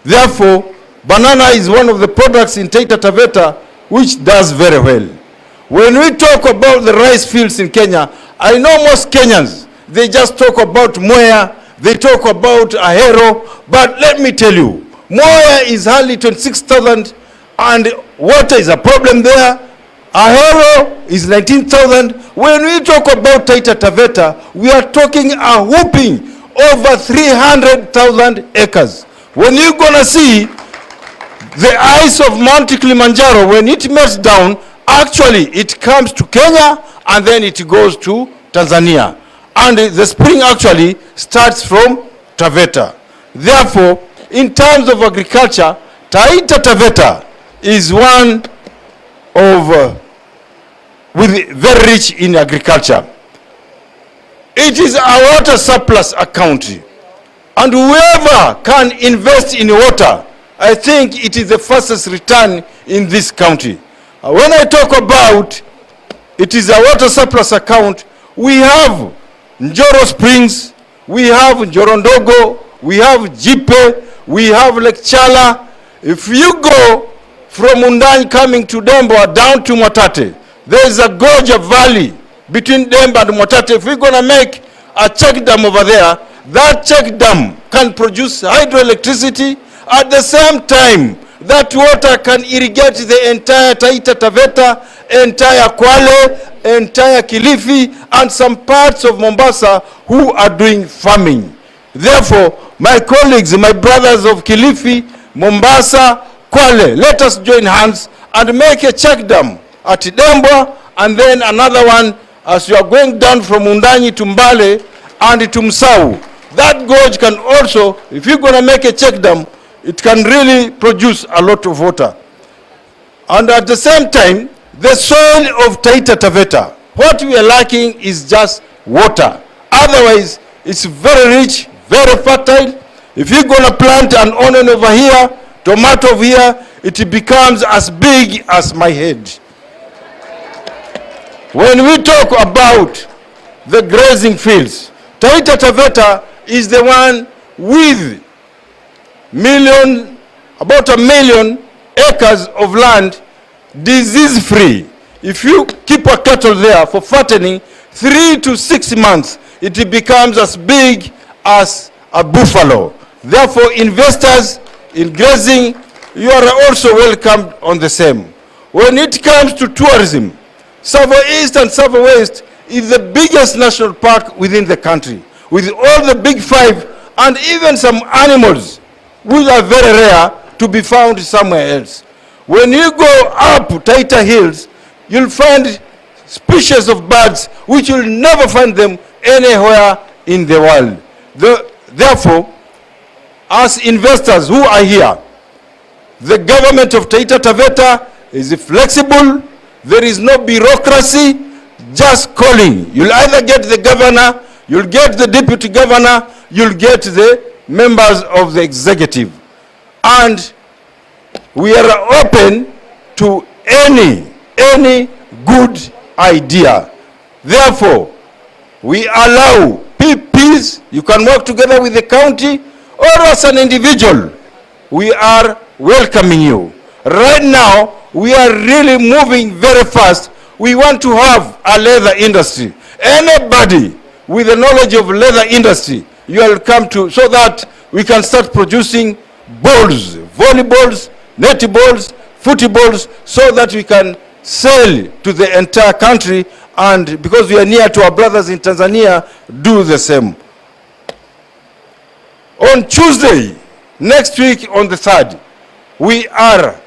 [SPEAKER 10] Therefore, banana is one of the products in Taita Taveta which does very well. When we talk about the rice fields in Kenya, I know most Kenyans, they just talk about Mwea, they talk about Ahero, but let me tell you, Mwea is hardly 26,000 and water is a problem there. Ahero is 19,000. When we talk about Taita Taveta, we are talking a whooping over 300,000 acres. When you're gonna see the ice of Mount Kilimanjaro, when it melts down, actually it comes to Kenya and then it goes to Tanzania. And the spring actually starts from Taveta. Therefore, in terms of agriculture, Taita Taveta is one of very rich in agriculture. It is a water surplus county, and whoever can invest in water, I think it is the fastest return in this county. When I talk about it is a water surplus account, we have Njoro Springs, we have Njorondogo, we have Jipe, we have Lake Chala. If you go from Undanyi coming to Dembo down to Mwatate, there is a gorge of valley between Dembo and Mwatate. If we're going to make a check dam over there, that check dam can produce hydroelectricity. At the same time, that water can irrigate the entire Taita Taveta, entire Kwale, entire Kilifi, and some parts of Mombasa who are doing farming. Therefore, my colleagues, my brothers of Kilifi, Mombasa, Kwale, let us join hands and make a check dam at Dembo, and then another one as you are going down from Undanyi to Mbale and to Msau. That gorge can also, if you're going to make a check dam, it can really produce a lot of water. And at the same time, the soil of Taita Taveta, what we are lacking is just water. Otherwise, it's very rich, very fertile. If you're going to plant an onion over here, tomato over here, it becomes as big as my head. When we talk about the grazing fields, Taita Taveta is the one with about 1 million acres of land disease-free. If you keep a cattle there for fattening, 3 to 6 months, it becomes as big as a buffalo. Therefore, investors in grazing, you are also welcomed on the same. When it comes to tourism, Savo East and Savo West is the biggest national park within the country, with all the big 5 and even some animals which are very rare to be found somewhere else. When you go up Taita Hills, you'll find species of birds which you'll never find them anywhere in the world. Therefore, as investors who are here, the government of Taita Taveta is flexible. There is no bureaucracy, just calling. You'll either get the governor, you'll get the deputy governor, you'll get the members of the executive. and we are open to any good idea. Therefore, we allow PPs, you can work together with the county or as an individual. We are welcoming you. Right now, we are really moving very fast. We want to have a leather industry. Anybody with the knowledge of leather industry, you will come to, so that we can start producing balls, volleyballs, netballs, footballs, so that we can sell to the entire country, and because we are near to our brothers in Tanzania, do the same. On Tuesday, next week on the 3rd, we are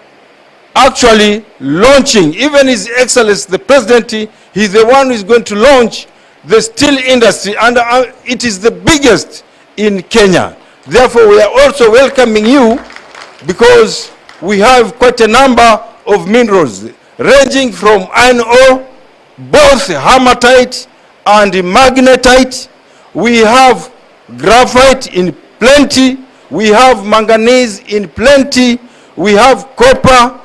[SPEAKER 10] actually launching, even His Excellency the President, he's the one who is going to launch the steel industry, and it is the biggest in Kenya. Therefore, we are also welcoming you, because we have quite a number of minerals, ranging from iron ore, both hematite and magnetite. We have graphite in plenty. We have manganese in plenty. We have copper.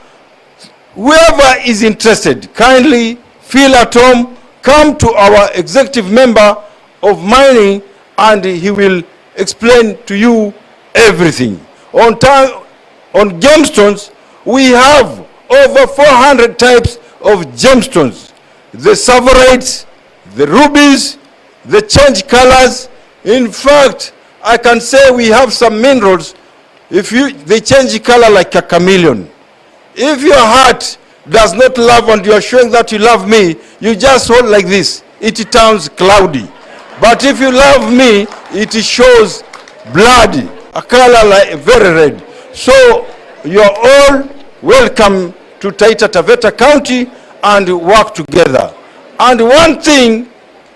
[SPEAKER 10] Whoever is interested, kindly feel at home. Come to our executive member of mining, and he will explain to you everything. On gemstones, we have over 400 types of gemstones. The savorites, the rubies, the change colors. In fact, I can say we have some minerals, they change color like a chameleon. If your heart does not love and you are showing that you love me, you just hold like this, it turns cloudy. But if you love me, it shows blood, a color like very red. So you are all welcome to Taita Taveta County and work together. And one thing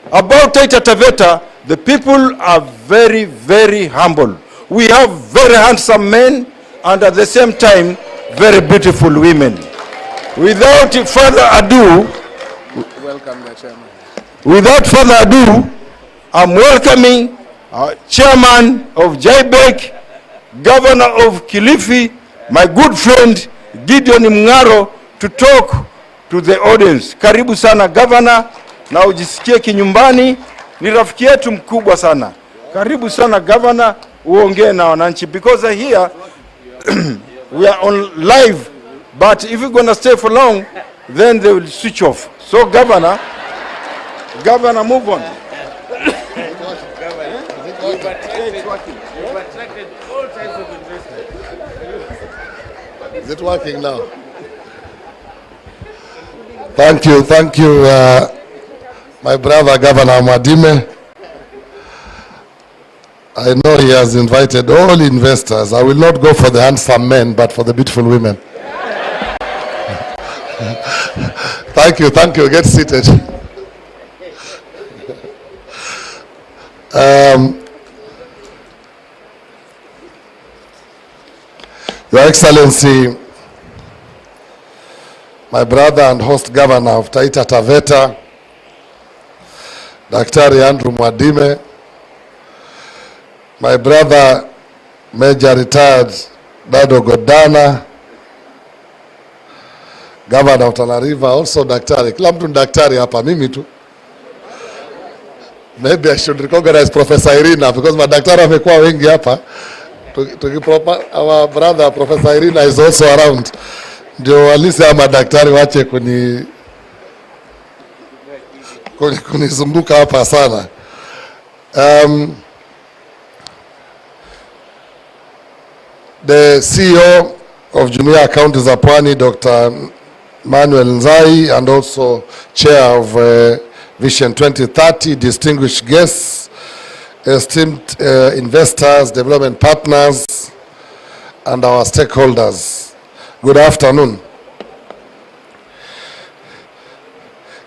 [SPEAKER 10] about Taita Taveta, the people are very, very humble. We have very handsome men and at the same time very beautiful women. Without further ado,
[SPEAKER 11] Welcome the chairman.
[SPEAKER 10] Without further ado, I'm welcoming our chairman of JBEC, governor of Kilifi, my good friend Gideon Mngaro, to talk to the audience. Karibu sana governor, na ujisikie kinyumbani, ni rafiki yetu mkubwa sana. Karibu sana governor, uongee na wananchi, because here we are on live, but if you're going to stay for long, then they will switch off. So governor, move on.
[SPEAKER 13] Is it working now? Thank you, my brother Governor Mwadime. I know he has invited all investors. I will not go for the handsome men, but for the beautiful women. Thank you. Get seated. Your Excellency, my brother and host governor of Taita Taveta, Daktari Andrew Mwadime, my brother Major Retired Dado Godana, governor of Tana River, also Daktari. Kila mtu ni daktari hapa, mimi tu. Maybe I should recognize Professor Irina, because madaktari wamekuwa wengi hapa. Our brother Professor Irina is also around. Ndio walisi ya madaktari wache kunizunguka hapa sana. The CEO of Jumuiya Counties of Pwani, Dr. Manuel Nzai, and also chair of Vision 2030, distinguished guests, esteemed investors, development partners, and our stakeholders. Good afternoon.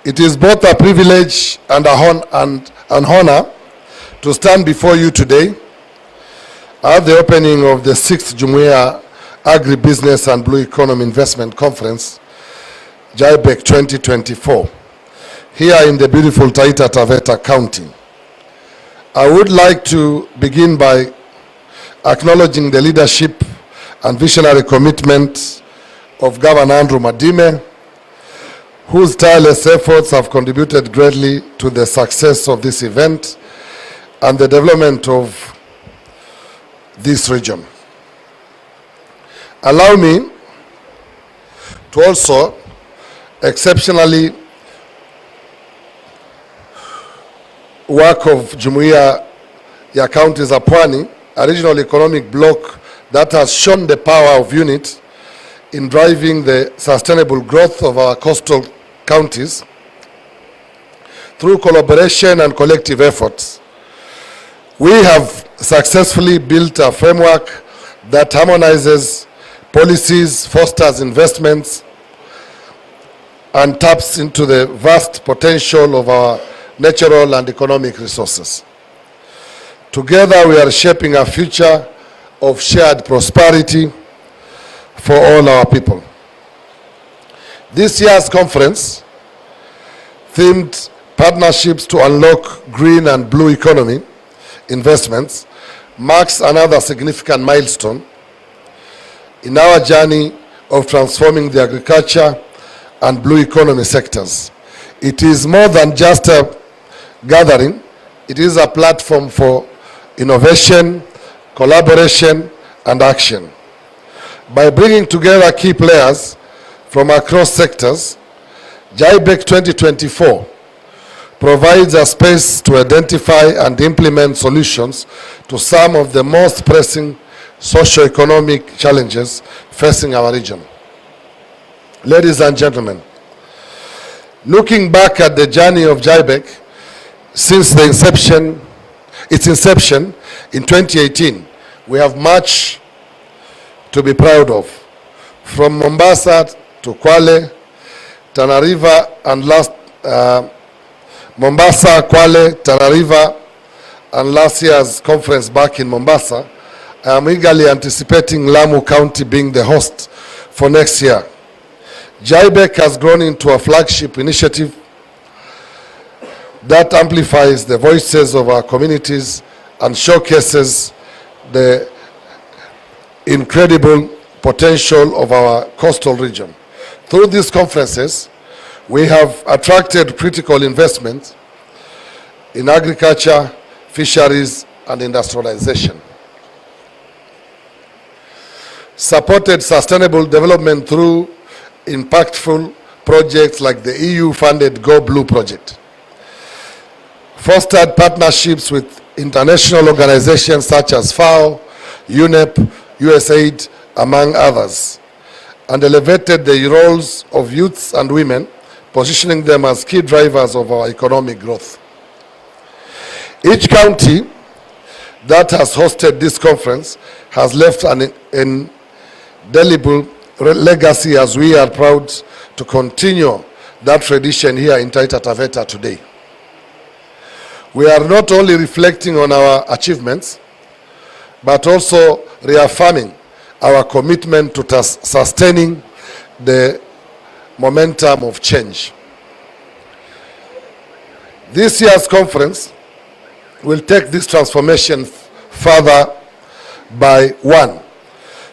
[SPEAKER 13] It is both a privilege and an honor to stand before you today at the opening of the 6th Jumuiya Agribusiness and Blue Economy Investment Conference, JBEC 2024, here in the beautiful Taita Taveta County. I would like to begin by acknowledging the leadership and visionary commitment of Governor Andrew Madime, whose tireless efforts have contributed greatly to the success of this event and the development of this region. Allow me to also exceptionally work of Jumuiya ya Counties za Pwani, a regional economic bloc that has shown the power of unit in driving the sustainable growth of our coastal counties through collaboration and collective efforts. We have successfully built a framework that harmonizes policies, fosters investments, and taps into the vast potential of our natural and economic resources. Together, we are shaping a future of shared prosperity for all our people. This year's conference, themed Partnerships to Unlock Green and Blue Economy Investments, marks another significant milestone in our journey of transforming the agriculture and blue economy sectors. It is more than just a gathering, it is a platform for innovation, collaboration, and action. By bringing together key players from across sectors, JIBEC 2024 provides a space to identify and implement solutions to some of the most pressing socio-economic challenges facing our region. Ladies and gentlemen, looking back at the journey of JIBEC since its inception in 2018, we have much to be proud of. From Mombasa to Kwale, Tana River, and Mombasa, Kwale, Tana River, and last year's conference back in Mombasa, I am eagerly anticipating Lamu County being the host for next year. JIBEC has grown into a flagship initiative that amplifies the voices of our communities and showcases the incredible potential of our coastal region. Through these conferences, we have attracted critical investment in agriculture, fisheries, and industrialization, supported sustainable development through impactful projects like the EU-funded Go Blue project, fostered partnerships with international organizations such as FAO, UNEP, USAID, among others, and elevated the roles of youths and women, positioning them as key drivers of our economic growth. Each county that has hosted this conference has left an indelible legacy, as we are proud to continue that tradition here in Taita Taveta today. We are not only reflecting on our achievements, but also reaffirming our commitment to sustaining the momentum of change. This year's conference will take this transformation further by 1,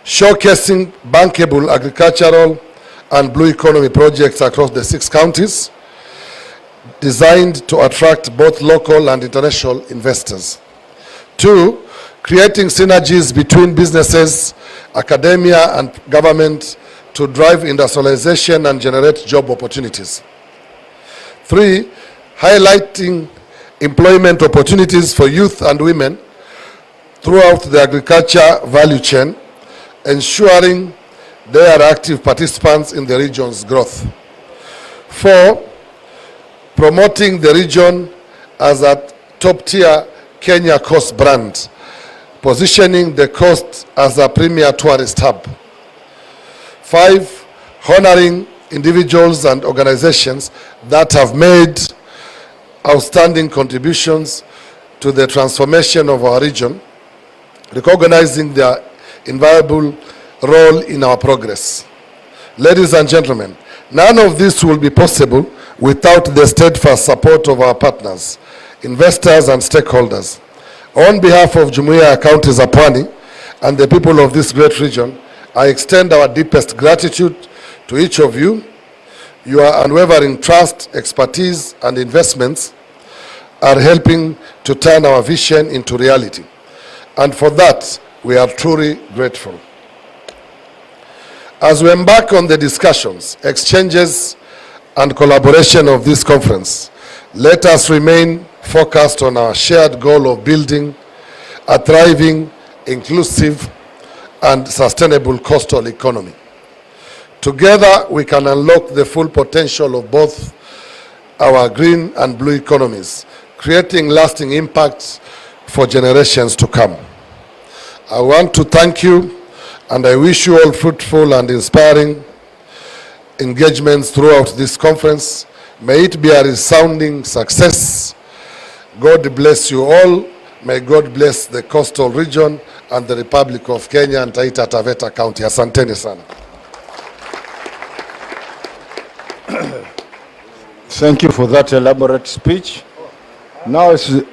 [SPEAKER 13] showcasing bankable agricultural and blue economy projects across the 6 counties, designed to attract both local and international investors. 2, creating synergies between businesses, academia, and government to drive industrialization and generate job opportunities. 3, highlighting employment opportunities for youth and women throughout the agriculture value chain, ensuring they are active participants in the region's growth. 4, promoting the region as a top-tier Kenya coast brand, positioning the coast as a premier tourist hub. 5, honoring individuals and organizations that have made outstanding contributions to the transformation of our region, recognizing their invaluable role in our progress. Ladies and gentlemen, none of this will be possible without the steadfast support of our partners, investors, and stakeholders. On behalf of Jumuiya ya Counties za Pwani and the people of this great region, I extend our deepest gratitude to each of you. Your unwavering trust, expertise, and investments are helping to turn our vision into reality. And for that, we are truly grateful. As we embark on the discussions, exchanges, and collaboration of this conference, let us remain focused on our shared goal of building a thriving, inclusive, and sustainable coastal economy. Together, we can unlock the full potential of both our green and blue economies, creating lasting impacts for generations to come. I want to thank you, and I wish you all fruitful and inspiring engagements throughout this conference. May it be a resounding success. God bless you all. May God bless the coastal region and the Republic of Kenya and Taita Taveta County. Asanteni sana.
[SPEAKER 10] Thank you for that elaborate speech. Now it's... I'm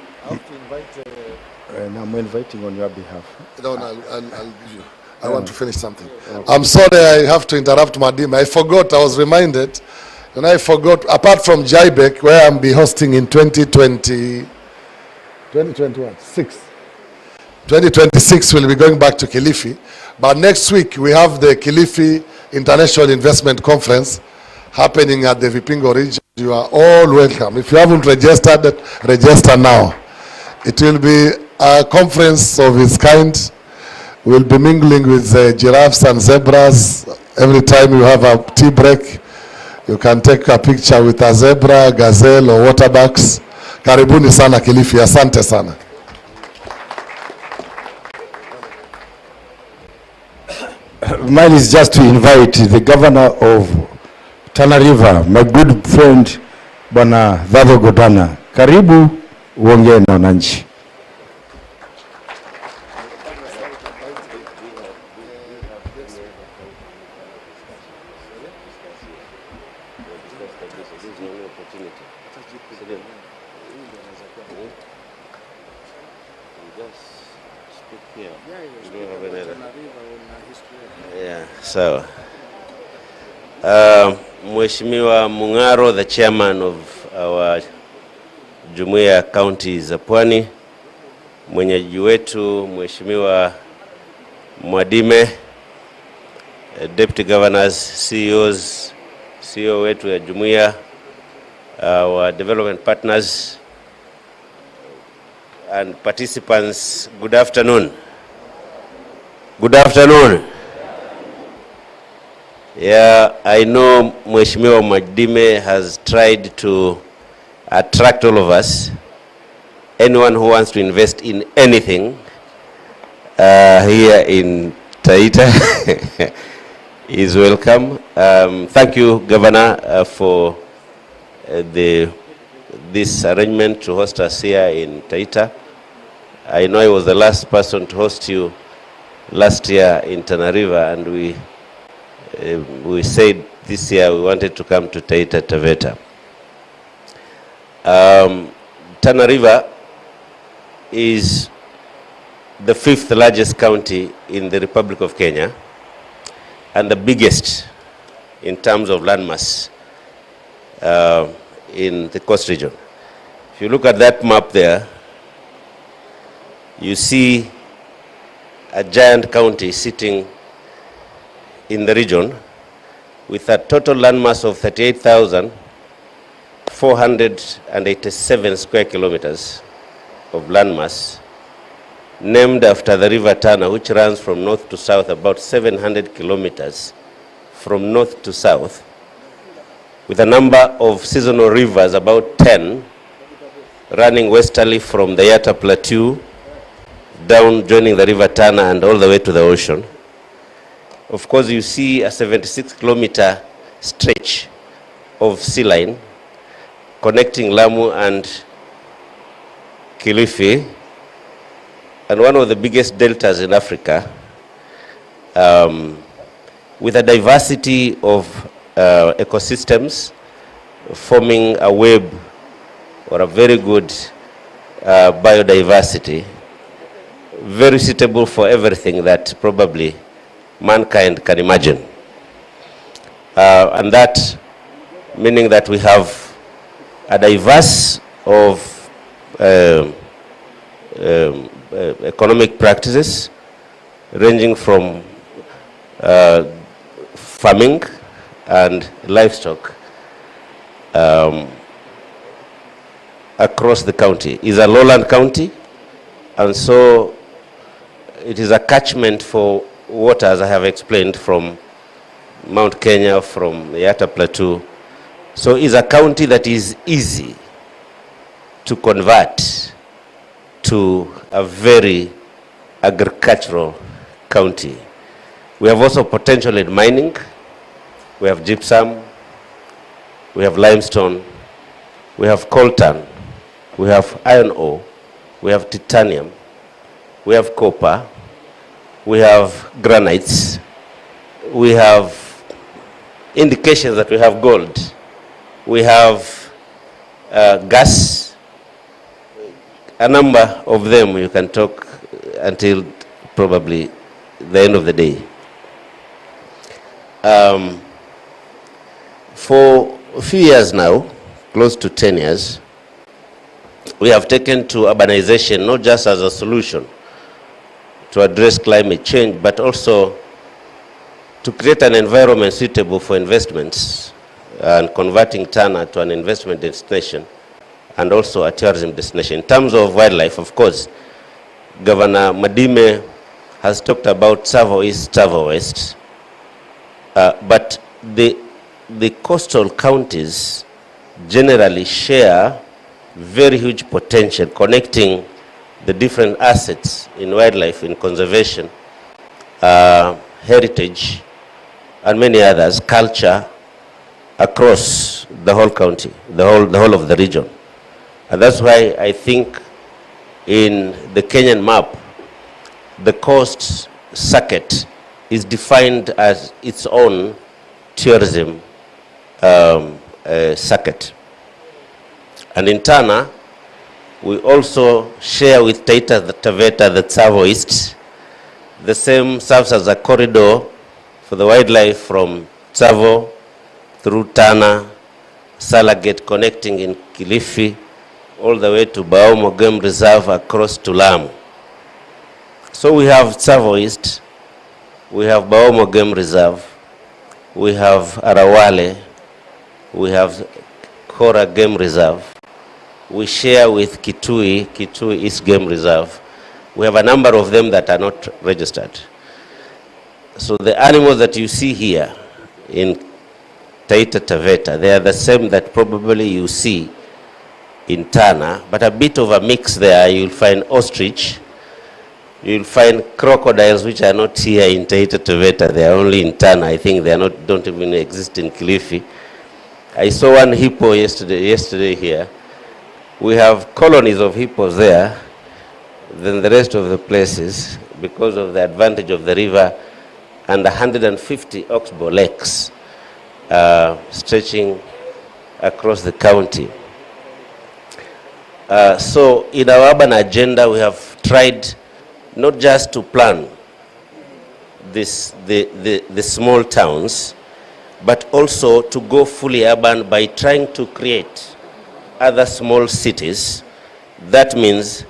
[SPEAKER 10] inviting on your behalf.
[SPEAKER 13] No, I'll give you. I want to finish something. I'm sorry I have to interrupt Madime. I forgot, I was reminded, and I forgot, apart from Jaibek, where I'll be hosting in 2026, we'll be going back to Kilifi. But next week, we have the Kilifi International Investment Conference happening at the Vipingo region. You are all welcome. If you haven't registered, register now. It will be a conference of its kind. We'll be mingling with giraffes and zebras. Every time you have a tea break, you can take a picture with a zebra, gazelle, or waterbucks. Karibuni sana Kilifi. Asante sana.
[SPEAKER 10] Mine is just to invite the governor of Tana River, my good friend, Bwana Dhadho Godana. Karibu uongee na wananchi.
[SPEAKER 14] So, Mheshimiwa Mungaro, the chairman of our Jumuiya County za Pwani, mwenyeji wetu Mheshimiwa Mwadime, deputy governors, CEOs, CEO wetu ya Jumuiya, our development partners and participants, good afternoon. Good afternoon. Yeah, I know Mheshimiwa Mwadime has tried to attract all of us. Anyone who wants to invest in anything here in Taita is welcome. Thank you, Governor, for this arrangement to host us here in Taita. I know I was the last person to host you last year in Tana River, and we said this year we wanted to come to Taita Taveta. Tana River is the 5th largest county in the Republic of Kenya and the biggest in terms of landmass in the coast region. If you look at that map there, you see a giant county sitting in the region with a total landmass of 38,487 square kilometers of landmass, named after the river Tana, which runs from north to south about 700 kilometers from north to south, with a number of seasonal rivers, about 10, running westerly from the Yatta Plateau down, joining the river Tana and all the way to the ocean. Of course, you see a 76-kilometer stretch of sea line connecting Lamu and Kilifi, and one of the biggest deltas in Africa, with a diversity of ecosystems forming a web or a very good biodiversity, very suitable for everything that probably mankind can imagine. And that meaning that we have a diverse of economic practices ranging from farming and livestock across the county. It's a lowland county, and so it is a catchment for water, as I have explained, from Mount Kenya, from the Yatta Plateau. So it's a county that is easy to convert to a very agricultural county. We have also potential in mining. We have gypsum, we have limestone, we have coltan, we have iron ore, we have titanium, we have copper, we have granites, we have indications that we have gold, we have gas, a number of them. You can talk until probably the end of the day. For a few years now, close to 10 years, we have taken to urbanization not just as a solution to address climate change, but also to create an environment suitable for investments and converting Tana to an investment destination and also a tourism destination. In terms of wildlife, of course, Governor Madime has talked about Tsavo East, Tsavo West, but the coastal counties generally share very huge potential connecting the different assets in wildlife, in conservation, heritage, and many others, culture, across the whole county, the whole of the region. And that's why I think in the Kenyan map, the coast circuit is defined as its own tourism circuit. And in Tana, we also share with Taita Taveta, the Tsavo East. The same serves as a corridor for the wildlife from Tsavo through Tana, Salagate, connecting in Kilifi, all the way to Baomo Game Reserve across to Lamu. So we have Tsavo East, we have Baomo Game Reserve, we have Arawale, we have Kora Game Reserve. We share with Kitui East Game Reserve. We have a number of them that are not registered. So the animals that you see here in Taita Taveta, they are the same that probably you see in Tana, but a bit of a mix there. You'll find ostrich, you'll find crocodiles, which are not here in Taita Taveta. They are only in Tana. I think they are not, don't even exist in Kilifi. I saw one hippo yesterday here. We have colonies of hippos there than the rest of the places because of the advantage of the river and 150 oxbow lakes stretching across the county. So in our urban agenda, we have tried not just to plan the small towns, but also to go fully urban by trying to create other small cities. That means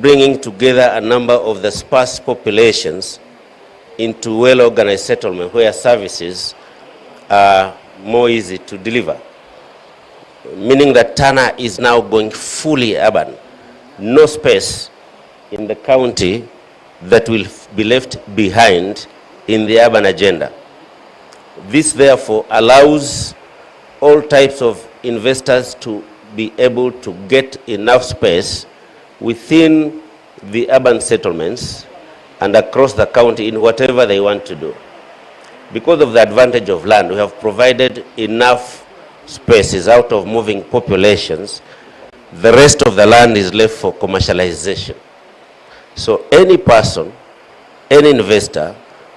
[SPEAKER 14] bringing together a number of the sparse populations into well-organized settlement where services are more easy to deliver. Meaning that Tana is now going fully urban. No space in the county that will be left behind in the urban agenda. This therefore allows all types of investors to be able to get enough space within the urban settlements and across the county in whatever they want to do. Because of the advantage of land, we have provided enough spaces out of moving populations. The rest of the land is left for commercialization. So any person, any investor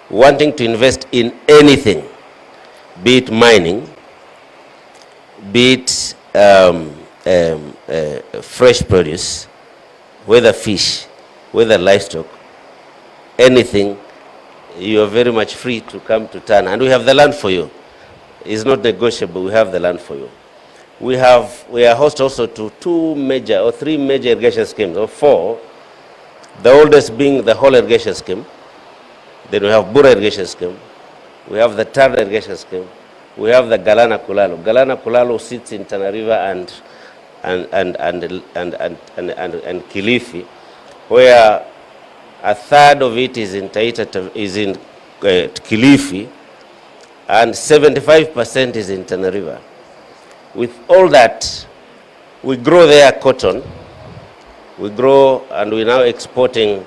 [SPEAKER 14] wanting to invest in anything, be it mining, be it fresh produce, whether fish, whether livestock, anything you are very much free to come to Tana, and we have the land for you. It's not negotiable. We have the land for you. We are host also to 2 major or 3 major irrigation schemes, or 4. The oldest being the whole irrigation scheme. Then we have Bura irrigation scheme. We have the Tarda irrigation scheme. We have the Galana Kulalo. Galana Kulalo sits in Tana River and Kilifi, where a third of it is in Kilifi, and 75% is in Tana River. With all that, we grow there cotton. We grow, and we're now exporting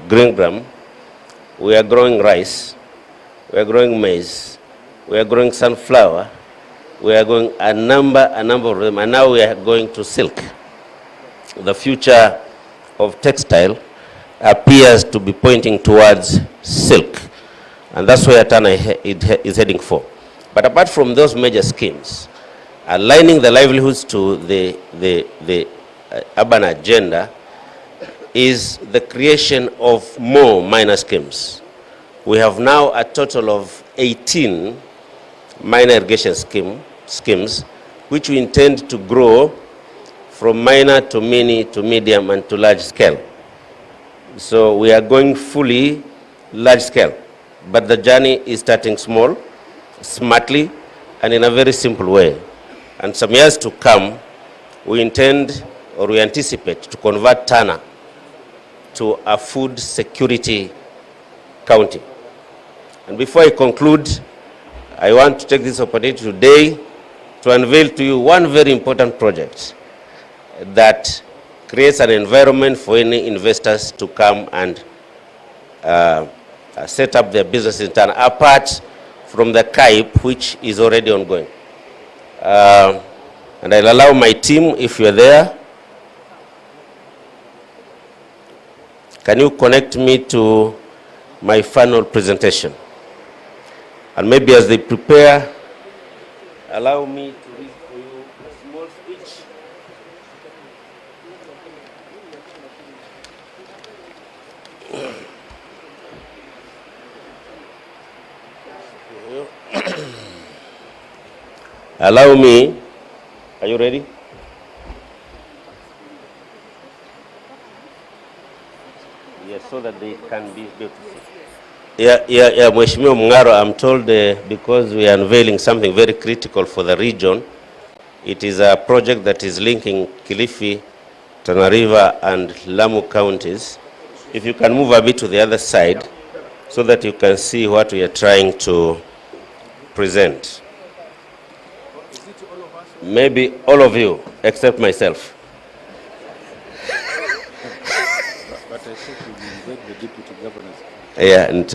[SPEAKER 14] green gram. We are growing rice. We are growing maize. We are growing sunflower. We are going a number of them, and now we are going to silk. The future of textile appears to be pointing towards silk, and that's where Tana is heading for. But apart from those major schemes, aligning the livelihoods to the urban agenda is the creation of more minor schemes. We have now a total of 18 minor irrigation schemes, which we intend to grow from minor to mini to medium and to large scale. So we are going fully large scale, but the journey is starting small, smartly, and in a very simple way. And some years to come, we intend, or we anticipate, to convert Tana to a food security county. And before I conclude, I want to take this opportunity today to unveil to you one very important project that creates an environment for any investors to come and set up their business in Tana, apart from the CAIP, which is already ongoing. And I'll allow my team, if you're there, can you connect me to my final presentation? And maybe as they prepare, allow me to read for you a small speech. Allow me, are you ready? Yes, so that they can be able to see. Yeah, Mheshimiwa Mungaro, I'm told because we are unveiling something very critical for the region. It is a project that is linking Kilifi, Tana River, and Lamu counties. If you can move a bit to the other side so that you can see what we are trying to present. Maybe all of you, except myself.
[SPEAKER 10] But I think we invite the deputy governors.
[SPEAKER 14] Yeah, and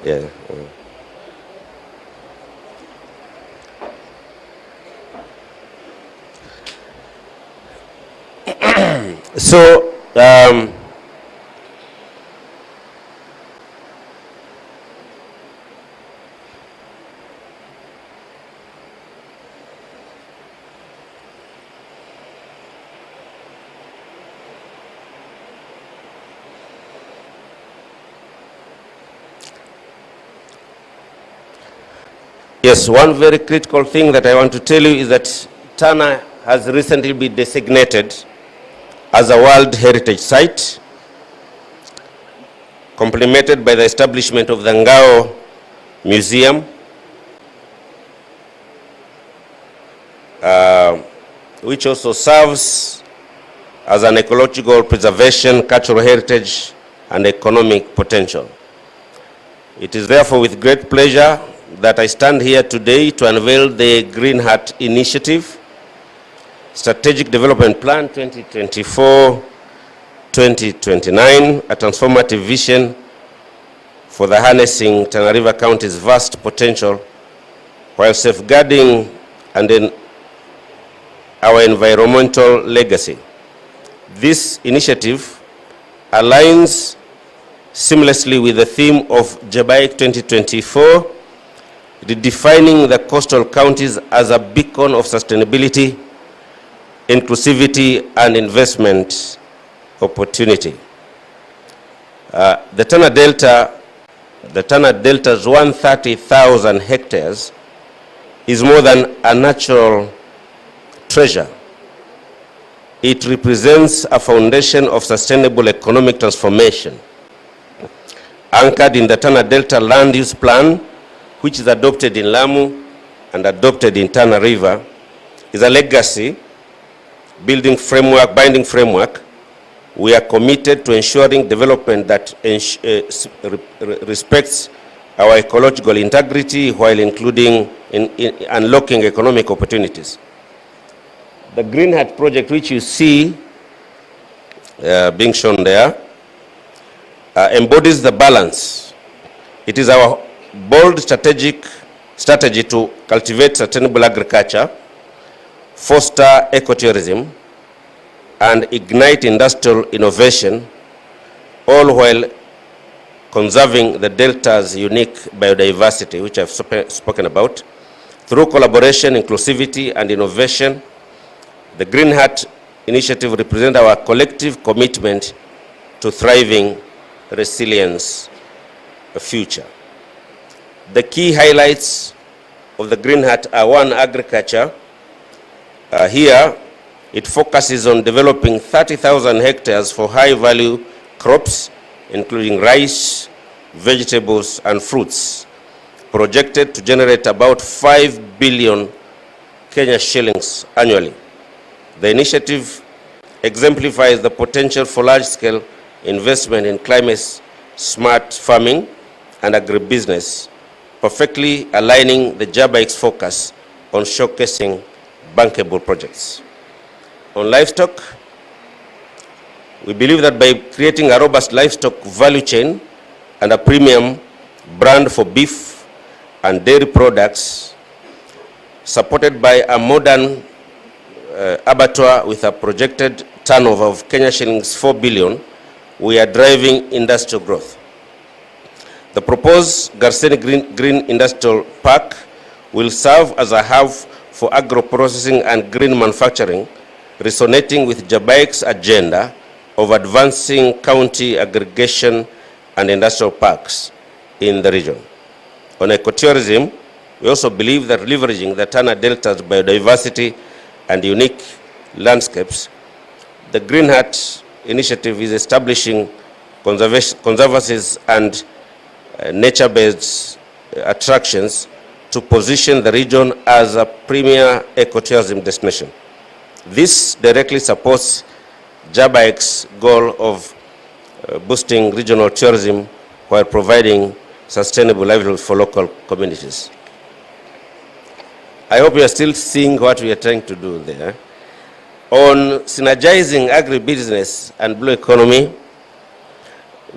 [SPEAKER 14] yeah. So, yes, one very critical thing that I want to tell you is that Tana has recently been designated as a World Heritage Site, complemented by the establishment of the Ngao Museum, which also serves as an ecological preservation, cultural heritage, and economic potential. It is therefore with great pleasure that I stand here today to unveil the Green Heart Initiative, Strategic Development Plan 2024-2029, a transformative vision for the harnessing Tana River County's vast potential while safeguarding and in our environmental legacy. This initiative aligns seamlessly with the theme of JBIC 2024, redefining the coastal counties as a beacon of sustainability, inclusivity, and investment opportunity. The Tana Delta's 130,000 hectares is more than a natural treasure. It represents a foundation of sustainable economic transformation, anchored in the Tana Delta Land Use Plan, which is adopted in Lamu and adopted in Tana River, is a legacy binding framework. We are committed to ensuring development that respects our ecological integrity while including unlocking economic opportunities. The Green Hat project, which you see being shown there, embodies the balance. It is our bold strategy to cultivate sustainable agriculture, foster ecotourism, and ignite industrial innovation, all while conserving the Delta's unique biodiversity, which I've spoken about. Through collaboration, inclusivity, and innovation, the Green Hat initiative represents our collective commitment to thriving, resilience, future. The key highlights of the Green Hat are: 1, agriculture. Here, it focuses on developing 30,000 hectares for high-value crops, including rice, vegetables, and fruits, projected to generate about 5 billion Kenya shillings annually. The initiative exemplifies the potential for large-scale investment in climate-smart farming and agribusiness, perfectly aligning the JABIC's focus on showcasing bankable projects. On livestock, we believe that by creating a robust livestock value chain and a premium brand for beef and dairy products, supported by a modern abattoir with a projected turnover of Kenya shillings 4 billion, we are driving industrial growth. The proposed Garseni Green Industrial Park will serve as a hub for agro-processing and green manufacturing, resonating with JABIC's agenda of advancing county aggregation and industrial parks in the region. On ecotourism, we also believe that leveraging the Tana Delta's biodiversity and unique landscapes, the Green Hat initiative is establishing conservancies and nature-based attractions to position the region as a premier ecotourism destination. This directly supports JABIC's goal of boosting regional tourism while providing sustainable livelihood for local communities. I hope you are still seeing what we are trying to do there. On synergizing agribusiness and blue economy,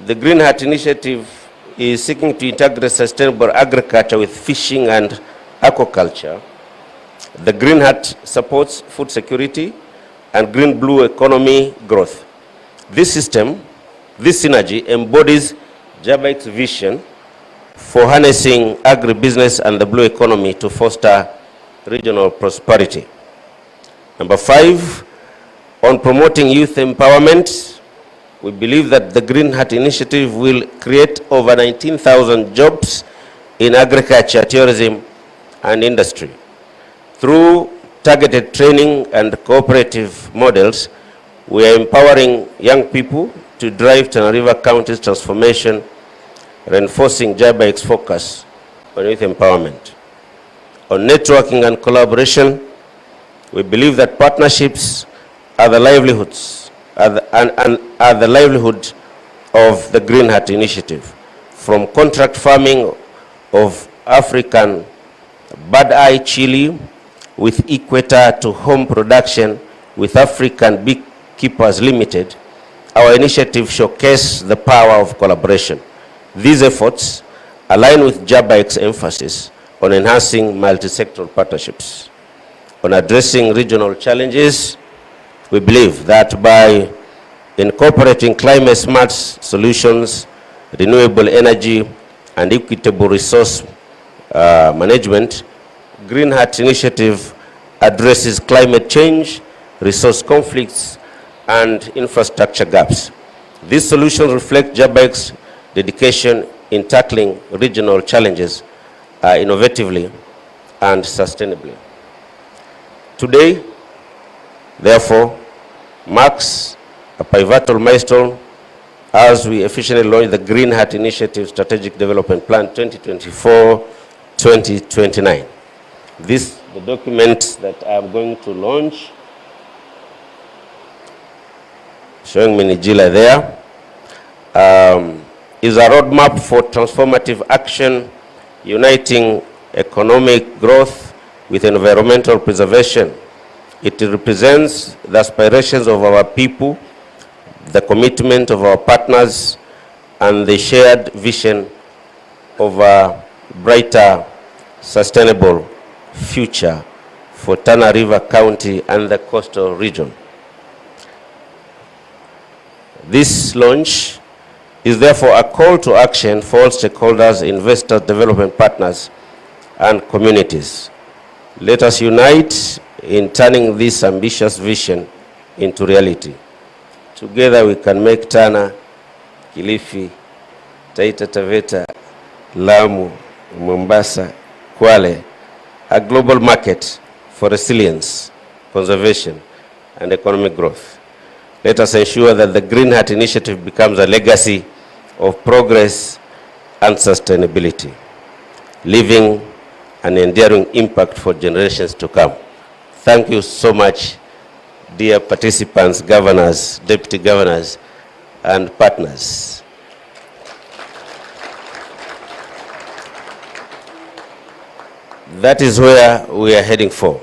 [SPEAKER 14] the Green Hat initiative is seeking to integrate sustainable agriculture with fishing and aquaculture. The Green Hat supports food security and green-blue economy growth. This synergy embodies JABIC's vision for harnessing agribusiness and the blue economy to foster regional prosperity. Number 5, on promoting youth empowerment, we believe that the Green Hat initiative will create over 19,000 jobs in agriculture, tourism, and industry. Through targeted training and cooperative models, we are empowering young people to drive Tana River County's transformation, reinforcing JABIC's focus on youth empowerment. On networking and collaboration, we believe that partnerships are the livelihoods are the livelihood of the Green Hat initiative. From contract farming of African bird-eye chili with Equator to home production with African Beekeepers Limited, our initiative showcases the power of collaboration. These efforts align with JABIC's emphasis on enhancing multi-sectoral partnerships. On addressing regional challenges, we believe that by incorporating climate-smart solutions, renewable energy, and equitable resource management, Green Hat initiative addresses climate change, resource conflicts, and infrastructure gaps. These solutions reflect JABEC's dedication in tackling regional challenges innovatively and sustainably. Today, therefore, marks a pivotal milestone as we officially launch the Green Heart Initiative Strategic Development Plan 2024-2029. This, the document that I'm going to launch, showing Minijila there, is a roadmap for transformative action, uniting economic growth with environmental preservation. It represents the aspirations of our people, the commitment of our partners, and the shared vision of a brighter, sustainable future for Tana River County and the coastal region. This launch is therefore a call to action for all stakeholders, investors, development partners, and communities. Let us unite in turning this ambitious vision into reality. Together we can make Tana, Kilifi, Taita Taveta, Lamu, Mombasa, Kwale a global market for resilience, conservation, and economic growth. Let us ensure that the Green Heart Initiative becomes a legacy of progress and sustainability, leaving an enduring impact for generations to come. Thank you so much, dear participants, governors, deputy governors, and partners. That is where we are heading for.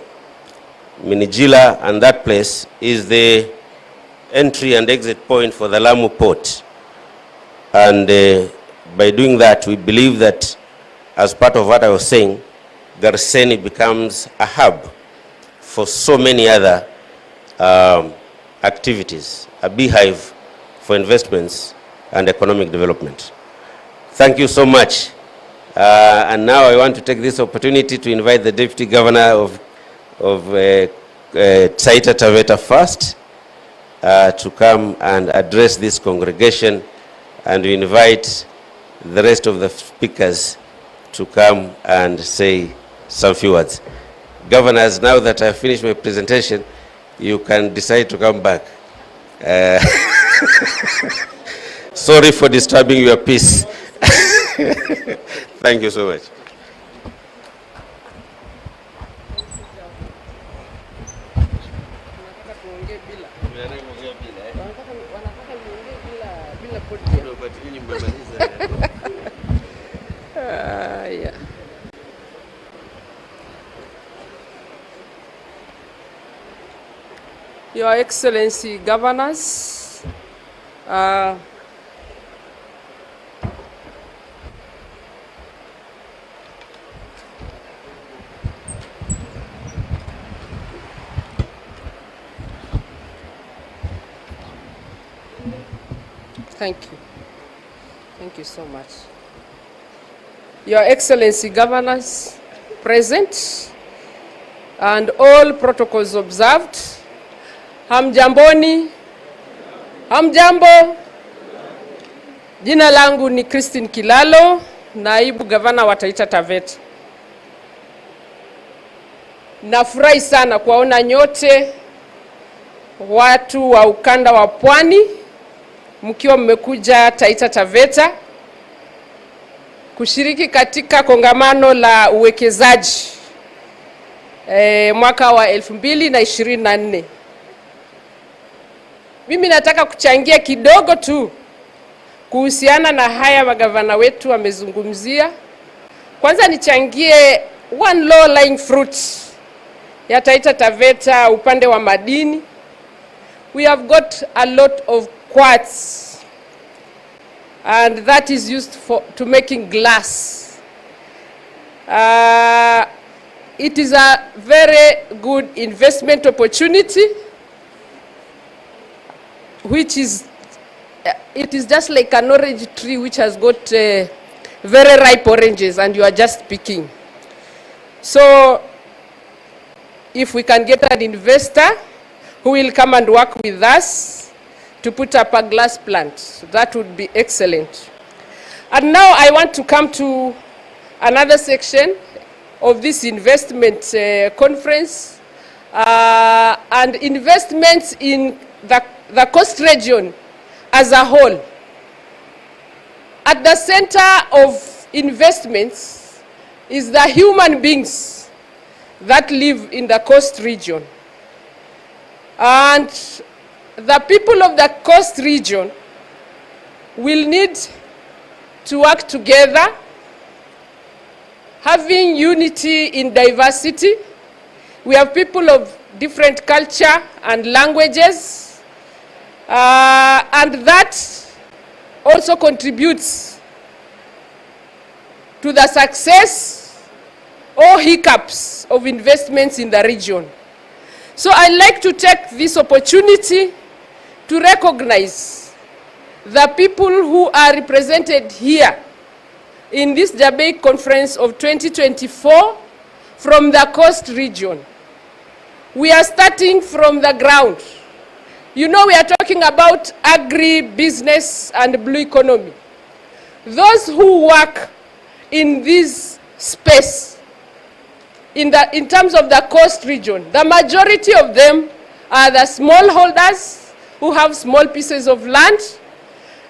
[SPEAKER 14] Minijila and that place is the entry and exit point for the Lamu port. And by doing that, we believe that, as part of what I was saying, Garseni becomes a hub for so many other activities, a beehive for investments and economic development. Thank you so much. And now I want to take this opportunity to invite the Deputy Governor of Taita Taveta first to come and address this congregation, and we invite the rest of the speakers to come and say some few words. Governors, now that I've finished my presentation, you can decide to come back. Sorry for disturbing your peace. Thank you so much.
[SPEAKER 15] Yeah. Your Excellency, governors, thank you. Thank you so much. Your Excellency, governors present, and all protocols observed. Hamjamboni. Hamjambo. Jina langu ni Christine Kilalo, naibu gavana wa Taita Taveta. Nafurahi sana kuwaona nyote watu wa ukanda wa Pwani mkiwa mmekuja Taita Taveta kushiriki katika kongamano la uwekezaji mwaka wa 2024. Mimi nataka kuchangia kidogo tu kuhusiana na haya magavana wetu wamezungumzia. Kwanza nichangie one low lying fruit ya Taita Taveta upande wa madini. We have got a lot of quartz, and that is used to making glass. It is a very good investment opportunity, which is, it is just like an orange tree which has got very ripe oranges, and you are just picking. So if we can get an investor who will come and work with us to put up a glass plant. That would be excellent. And now I want to come to another section of this investment conference, and investments in the coast region as a whole. At the center of investments is the human beings that live in the coast region. And the people of the coast region will need to work together, having unity in diversity. We have people of different culture and languages, and that also contributes to the success or hiccups of investments in the region. So I'd like to take this opportunity to recognize the people who are represented here in this Jamaica Conference of 2024 from the coast region. We are starting from the ground. You know, we are talking about agribusiness and blue economy. Those who work in this space, in terms of the coast region, the majority of them are the smallholders who have small pieces of land,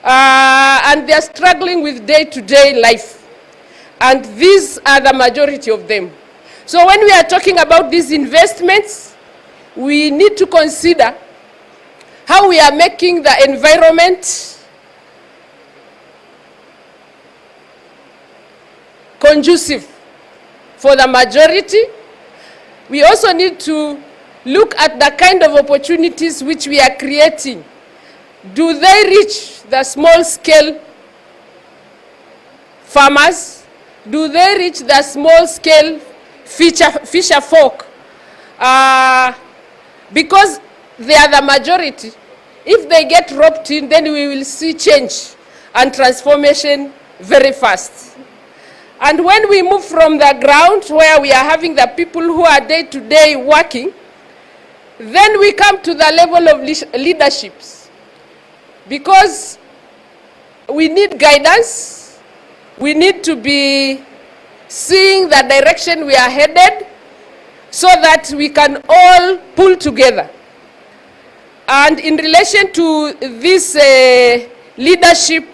[SPEAKER 15] and they are struggling with day-to-day life. And these are the majority of them. So when we are talking about these investments, we need to consider how we are making the environment conducive for the majority. We also need to look at the kind of opportunities which we are creating. Do they reach the small-scale farmers? Do they reach the small-scale fisher folk? Because they are the majority. If they get roped in, then we will see change and transformation very fast. And when we move from the ground, where we are having the people who are day-to-day working, then we come to the level of leaderships. Because we need guidance, we need to be seeing the direction we are headed so that we can all pull together. And in relation to this leadership,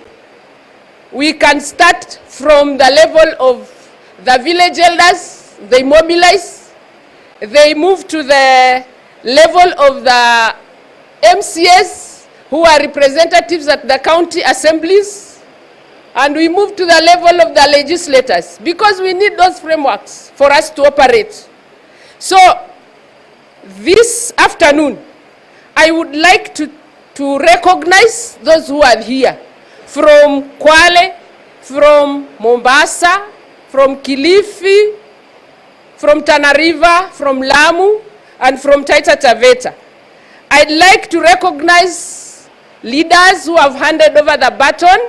[SPEAKER 15] we can start from the level of the village elders. They mobilize. They move to the level of the MCAs, who are representatives at the county assemblies. And we move to the level of the legislators, because we need those frameworks for us to operate. So this afternoon, I would like to recognize those who are here from Kwale, from Mombasa, from Kilifi, from Tana River, from Lamu, and from Taita Taveta. I'd like to recognize leaders who have handed over the baton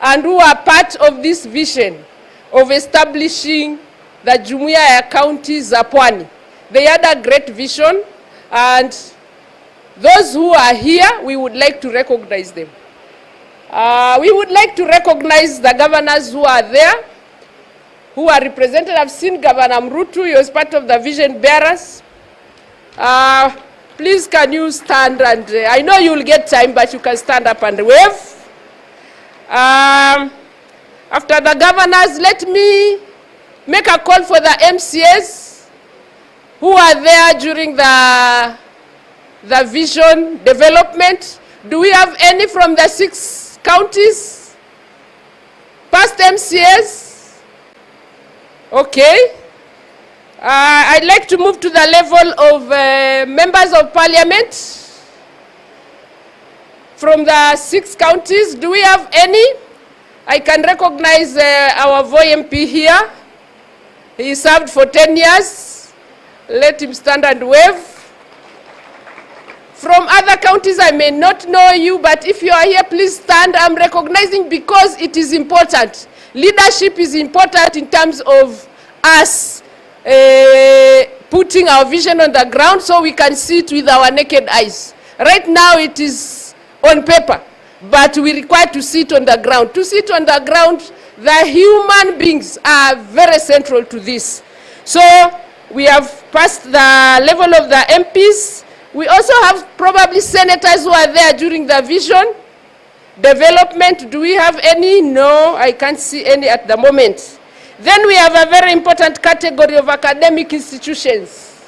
[SPEAKER 15] and who are part of this vision of establishing the Jumuiya ya Counties za Pwani. They had a great vision, and those who are here, we would like to recognize them. We would like to recognize the governors who are there, who are represented. I've seen Governor Mrutu, he was part of the vision bearers. Please can you stand, and I know you'll get time, but you can stand up and wave. After the governors, let me make a call for the MCAs who are there during the vision development. Do we have any from the 6 counties? Past MCAs? Okay. I'd like to move to the level of members of parliament from the 6 counties. Do we have any? I can recognize our Voi MP here. He served for 10 years. Let him stand and wave. From other counties, I may not know you, but if you are here, please stand. I'm recognizing because it is important. Leadership is important in terms of us putting our vision on the ground so we can see it with our naked eyes. Right now, it is on paper, but we require to sit on the ground. To sit on the ground, the human beings are very central to this. So we have passed the level of the MPs. We also have probably senators who are there during the vision. Development, do we have any? No, I can't see any at the moment. Then we have a very important category of academic institutions.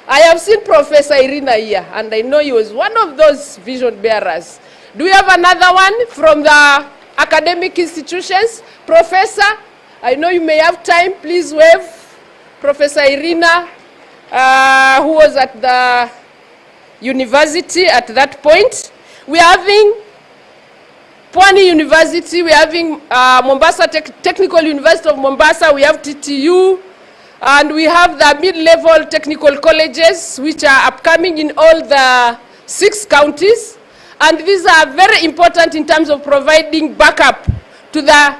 [SPEAKER 15] I have seen Professor Irina here, and I know he was one of those vision bearers. Do we have another one from the academic institutions? Professor, I know you may have time, please wave. Professor Irina, who was at the university at that point. We are having Pwani University, we are having Mombasa Technical University of Mombasa, we have TTU, and we have the mid-level technical colleges which are upcoming in all the 6 counties. And these are very important in terms of providing backup to the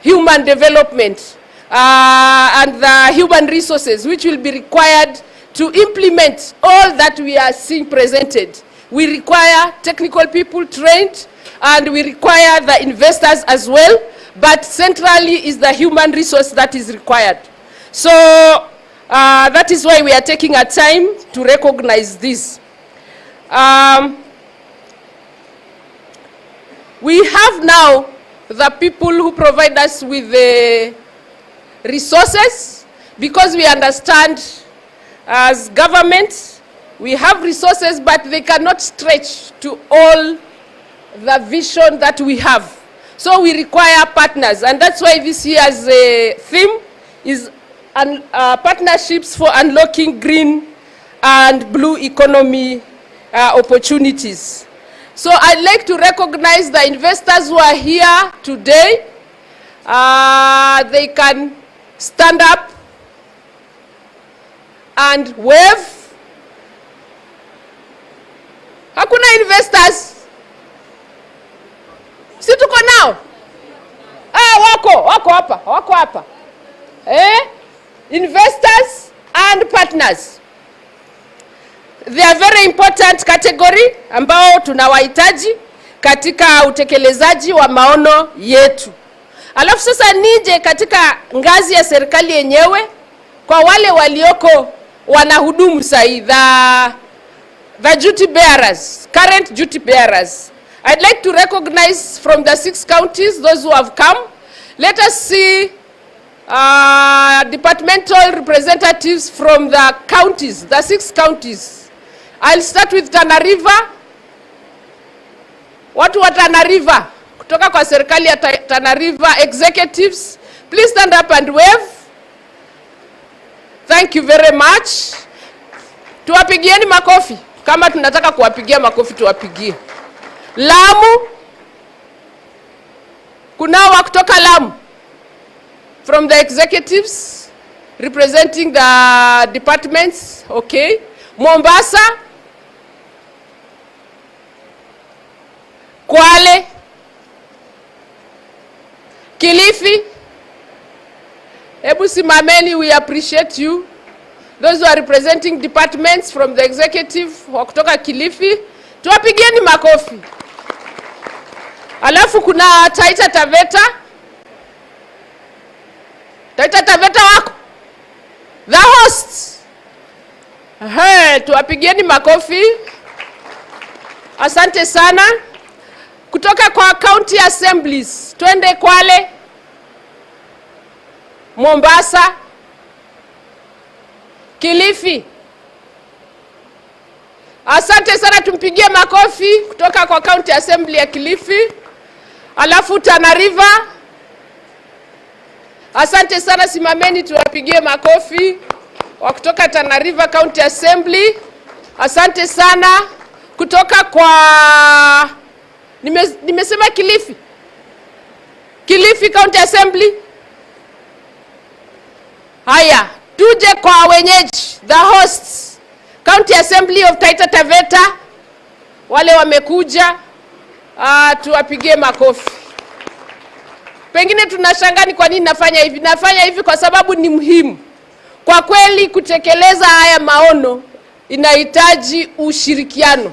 [SPEAKER 15] human development and the human resources which will be required to implement all that we are seeing presented. We require technical people trained, and we require the investors as well, but centrally is the human resource that is required. So that is why we are taking our time to recognize this. We have now the people who provide us with the resources, because we understand as government we have resources, but they cannot stretch to all the vision that we have. So we require partners, and that's why this year's theme is partnerships for unlocking green and blue economy opportunities. So I'd like to recognize the investors who are here today. They can stand up and wave. Hakuna investors? Si tuko nao? Wako hapa. Investors and partners. They are very important category ambao tunawahitaji katika utekelezaji wa maono yetu. Alafu sasa nije katika ngazi ya serikali yenyewe kwa wale walioko wanahudumu sahi, the duty bearers, current duty bearers. I'd like to recognize from the 6 counties those who have come. Let us see departmental representatives from the counties, the 6 counties. I'll start with Tana River. Watu wa Tana River, kutoka kwa serikali ya Tana River executives, please stand up and wave. Thank you very much. Tuwapigieni makofi. Kama tunataka kuwapigia makofi tuwapigie. Lamu, kunao wa kutoka Lamu from the executives representing the departments. Okay. Mombasa, Kwale, Kilifi. Hebu simameni, we appreciate you. Those who are representing departments from the executive wa kutoka Kilifi, tuwapigieni makofi. Alafu kuna Taita Taveta. Taita Taveta wako? The hosts. Tuwapigieni makofi. Asante sana. Kutoka kwa county assemblies, twende Kwale, Mombasa, Kilifi. Asante sana, tumpigie makofi kutoka kwa county assembly ya Kilifi. Alafu Tana River. Asante sana, simameni tuwapigie makofi wa kutoka Tana River County Assembly. Asante sana. Kutoka kwa nimesema Kilifi. Kilifi County Assembly. Haya, tuje kwa wenyeji, the hosts, County Assembly of Taita Taveta. Wale wamekuja, tuwapigie makofi. Pengine tunashangaa ni kwa nini nafanya hivi. Nafanya hivi kwa sababu ni muhimu. Kwa kweli kutekeleza haya maono inahitaji ushirikiano.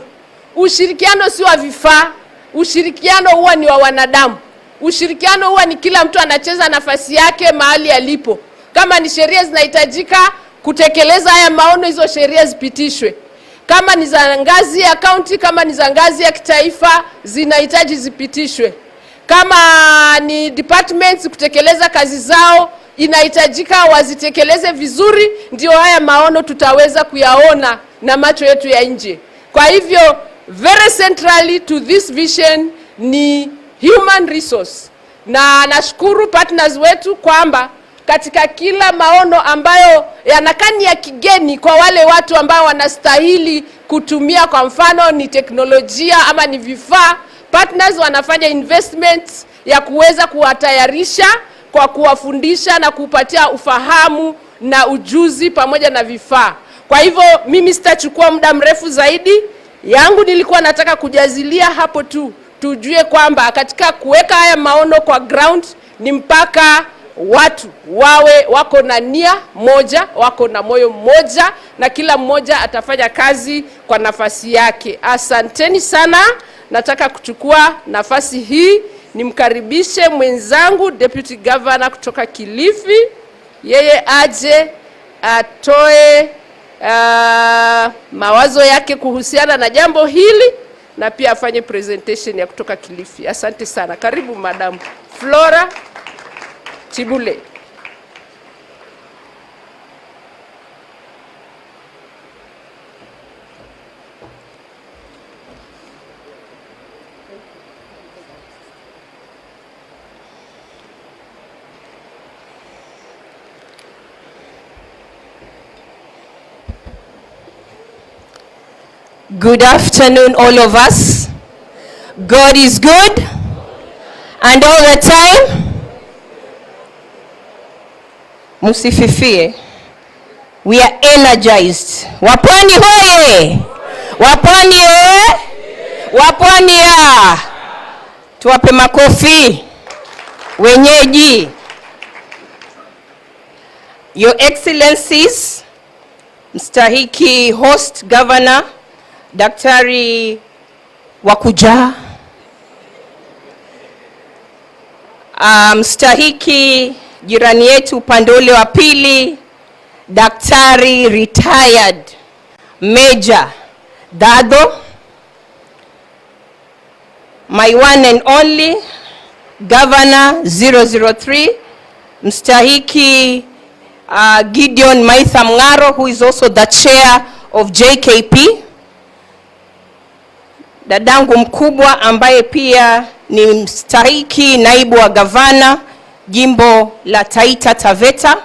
[SPEAKER 15] Ushirikiano si wa vifaa, ushirikiano huwa ni wa wanadamu. Ushirikiano huwa ni kila mtu anacheza nafasi yake mahali alipo. Kama ni sheria zinahitajika kutekeleza haya maono, hizo sheria zipitishwe. Kama ni za ngazi ya county, kama ni za ngazi ya kitaifa, zinahitaji zipitishwe. Kama ni departments kutekeleza kazi zao, inahitajika wazitekeleze vizuri, ndio haya maono tutaweza kuyaona na macho yetu ya nje. Kwa hivyo very centrally to this vision ni human resource, na nashukuru partners wetu kwamba katika kila maono ambayo yanakani ya kigeni kwa wale watu ambao wanastahili kutumia, kwa mfano ni teknolojia ama ni vifaa, partners wanafanya investments ya kuweza kuwatayarisha kwa kuwafundisha na kupatia ufahamu na ujuzi pamoja na vifaa. Kwa hivyo mimi sitachukua muda mrefu zaidi, yangu nilikuwa nataka kujazilia hapo tu, tujue kwamba katika kuweka haya maono kwa ground ni mpaka watu wawe wako na nia moja, wako na moyo mmoja, na kila mmoja atafanya kazi kwa nafasi yake. Asanteni sana. Nataka kuchukua nafasi hii nimkaribishe mwenzangu Deputy Governor kutoka Kilifi, yeye aje atoe mawazo yake kuhusiana na jambo hili na pia afanye presentation ya kutoka Kilifi. Asante sana. Karibu Madam Flora Chibule.
[SPEAKER 16] Good afternoon, all of us. God is good, and all the time. Musififie. We are energized. Wapwani hoye! Wapwani hoye! Wapwani ya! Tuwape makofi. Wenyeji. Your Excellencies, Mstahiki Host Governor, Daktari Wakuja, mstahiki jirani yetu upande ule wa pili, Daktari retired Major Dado, my one and only Governor 003, Mstahiki Gideon Maitha Mngaro, who is also the chair of JKP, dadangu mkubwa ambaye pia ni mstahiki naibu wa gavana jimbo la Taita Taveta,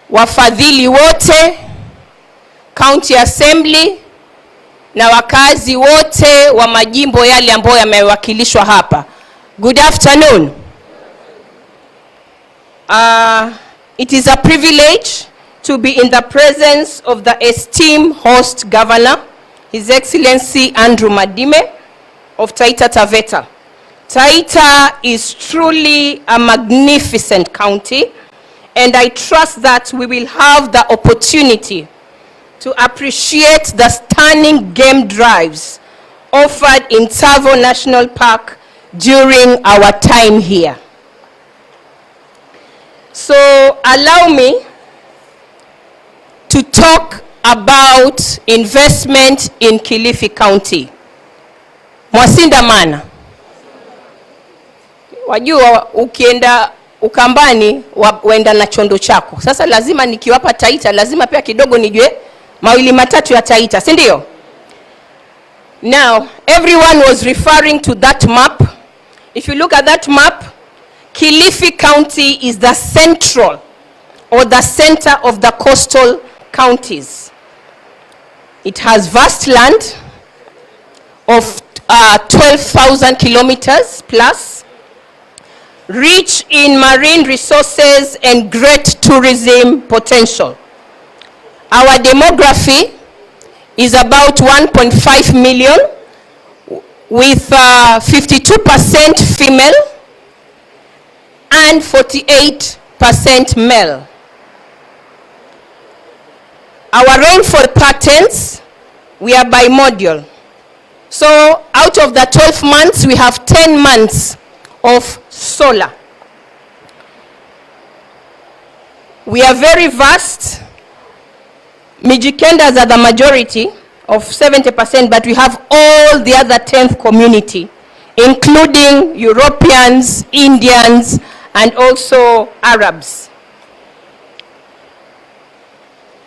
[SPEAKER 16] wafadhili wote, County Assembly na wakazi wote wa majimbo yale ambayo yamewakilishwa hapa. Good afternoon. It is a privilege to be in the presence of the esteemed host governor, His Excellency Andrew Madime of Taita Taveta. Taita is truly a magnificent county, and I trust that we will have the opportunity to appreciate the stunning game drives offered in Tsavo National Park during our time here. So allow me to talk about investment in Kilifi County. Mwasinda mana. Wajua ukienda Ukambani waenda na chondo chako. Sasa lazima nikiwapa Taita lazima pia kidogo nijue mawili matatu ya Taita, si ndio? Now, everyone was referring to that map. If you look at that map, Kilifi County is the central or the center of the coastal counties. It has vast land of 12,000 kilometers plus, rich in marine resources and great tourism potential. Our demography is about 1.5 million with 52% female and 48% male. Our rainfall patterns we are bimodal. So out of the 12 months, we have 10 months of solar. We are very vast. Mijikendas are the majority of 70%, but we have all the other 10th community, including Europeans, Indians, and also Arabs.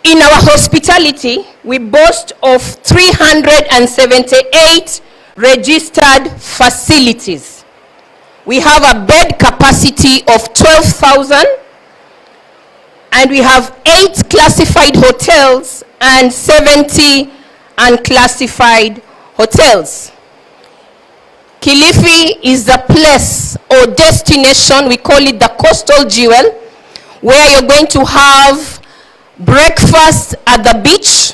[SPEAKER 16] In our hospitality, we boast of 378 registered facilities. We have a bed capacity of 12,000, and we have 8 classified hotels and 70 unclassified hotels. Kilifi is the place or destination, we call it the coastal jewel, where you're going to have breakfast at the beach,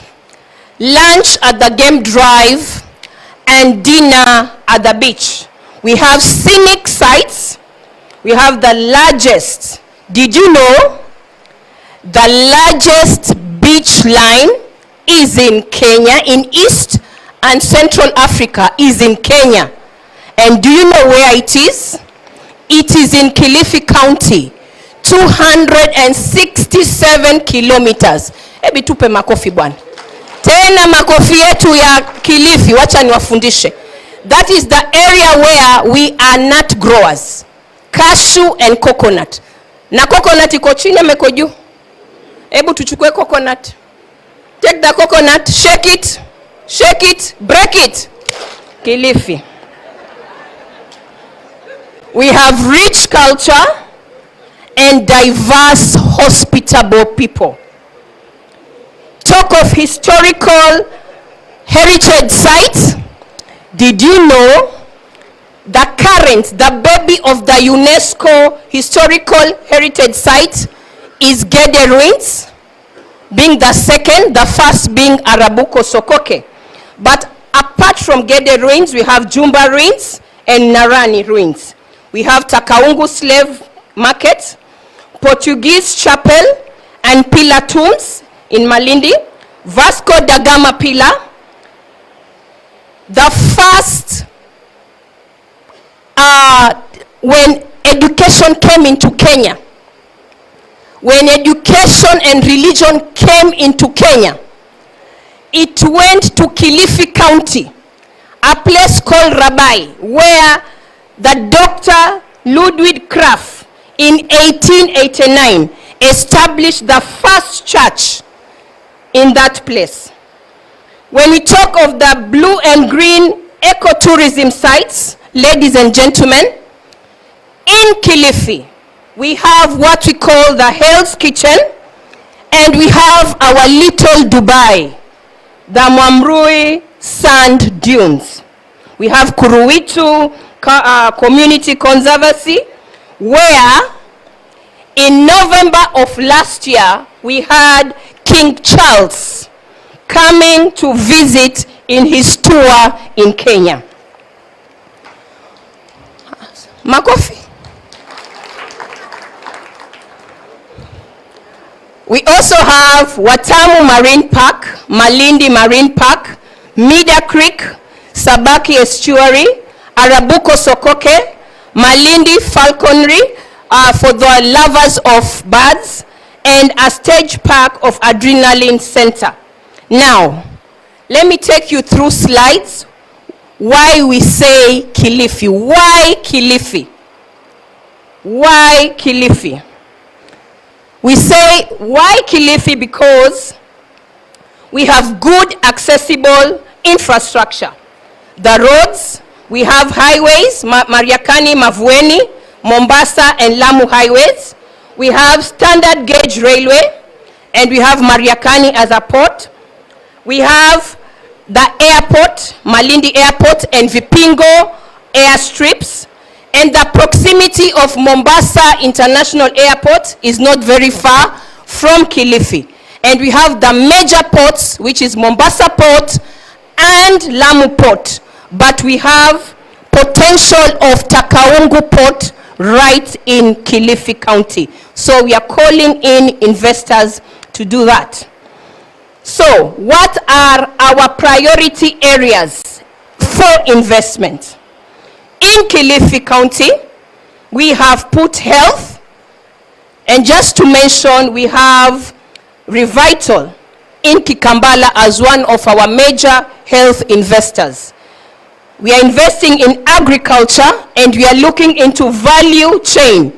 [SPEAKER 16] lunch at the game drive, and dinner at the beach. We have scenic sites. We have the largest, did you know, the largest beach line is in Kenya, in East and Central Africa is in Kenya. And do you know where it is? It is in Kilifi County, 267 kilometers. Hebu tupe makofi bwana. Tena makofi yetu ya Kilifi, wacha niwafundishe. That is the area where we are nut growers. Cashew and coconut. Na coconut iko chini meko juu. Hebu tuchukue coconut. Take the coconut, shake it, break it. Kilifi. We have rich culture and diverse, hospitable people. Talk of historical heritage sites. Did you know the baby of the UNESCO historical heritage site is Gede Ruins, being the second, the first being Arabuko Sokoke. But apart from Gede Ruins, we have Jumba Ruins and Narani Ruins. We have Takaungu Slave Market, Portuguese Chapel and Pillar Tombs in Malindi, Vasco da Gama Pillar, the first when education came into Kenya. When education and religion came into Kenya, it went to Kilifi County, a place called Rabai, where the Dr. Ludwig Kraft in 1889 established the first church in that place. When we talk of the blue and green ecotourism sites, ladies and gentlemen, in Kilifi, we have what we call the Hell's Kitchen, and we have our little Dubai, the Mwamrui Sand Dunes. We have Kuruwitu Community Conservancy, where in November of last year, we had King Charles coming to visit in his tour in Kenya. Makofi. We also have Watamu Marine Park, Malindi Marine Park, Media Creek, Sabaki Estuary, Arabuko Sokoke, Malindi Falconry for the lovers of birds, and a stage park of Adrenaline Center. Now, let me take you through slides why we say Kilifi. Why Kilifi? Why Kilifi? We say why Kilifi because we have good accessible infrastructure. The roads, we have highways, Mariakani, Mavueni, Mombasa and Lamu highways. We have standard gauge railway, and we have Mariakani as a port. We have the airport, Malindi Airport and Vipingo airstrips. And the proximity of Mombasa International Airport is not very far from Kilifi. And we have the major ports, which is Mombasa Port and Lamu Port. But we have potential of Takaungu Port right in Kilifi County. So we are calling in investors to do that. So, what are our priority areas for investment? In Kilifi County, we have put health, and just to mention, we have Revital in Kikambala as one of our major health investors. We are investing in agriculture, and we are looking into value chain.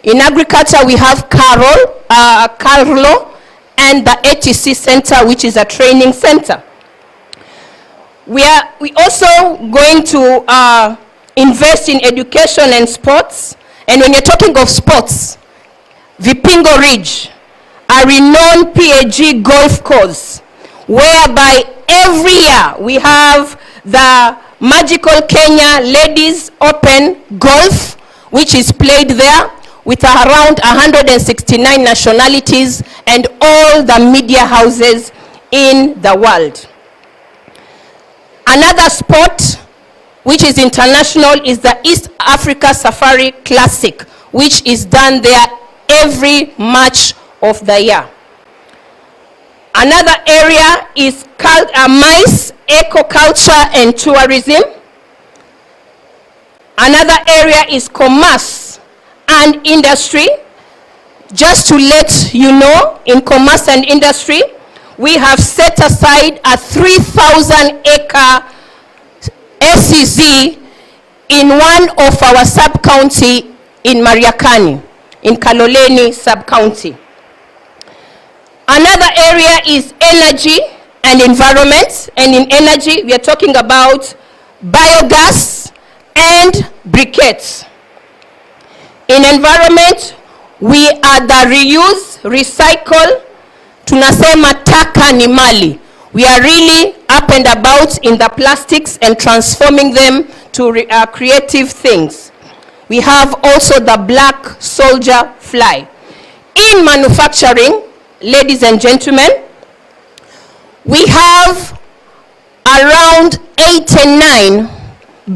[SPEAKER 16] In agriculture, we have Carlo, and the HEC Center, which is a training center. We also going to invest in education and sports. And when you're talking of sports, Vipingo Ridge, a renowned PAG golf course, whereby every year we have the Magical Kenya Ladies Open Golf, which is played there with around 169 nationalities and all the media houses in the world. Another sport which is international is the East Africa Safari Classic, which is done there every March of the year. Another area is maize, eco-culture and tourism. Another area is commerce and industry. Just to let you know, in commerce and industry, we have set aside a 3,000-acre SEZ in one of our sub-county in Mariakani, in Kaloleni sub-county. Another area is energy and environment, and in energy, we are talking about biogas and briquettes. In environment, we are the reuse, recycle, tunasema taka ni mali. We are really up and about in the plastics and transforming them to creative things. We have also the black soldier fly. In manufacturing, ladies and gentlemen, we have around 89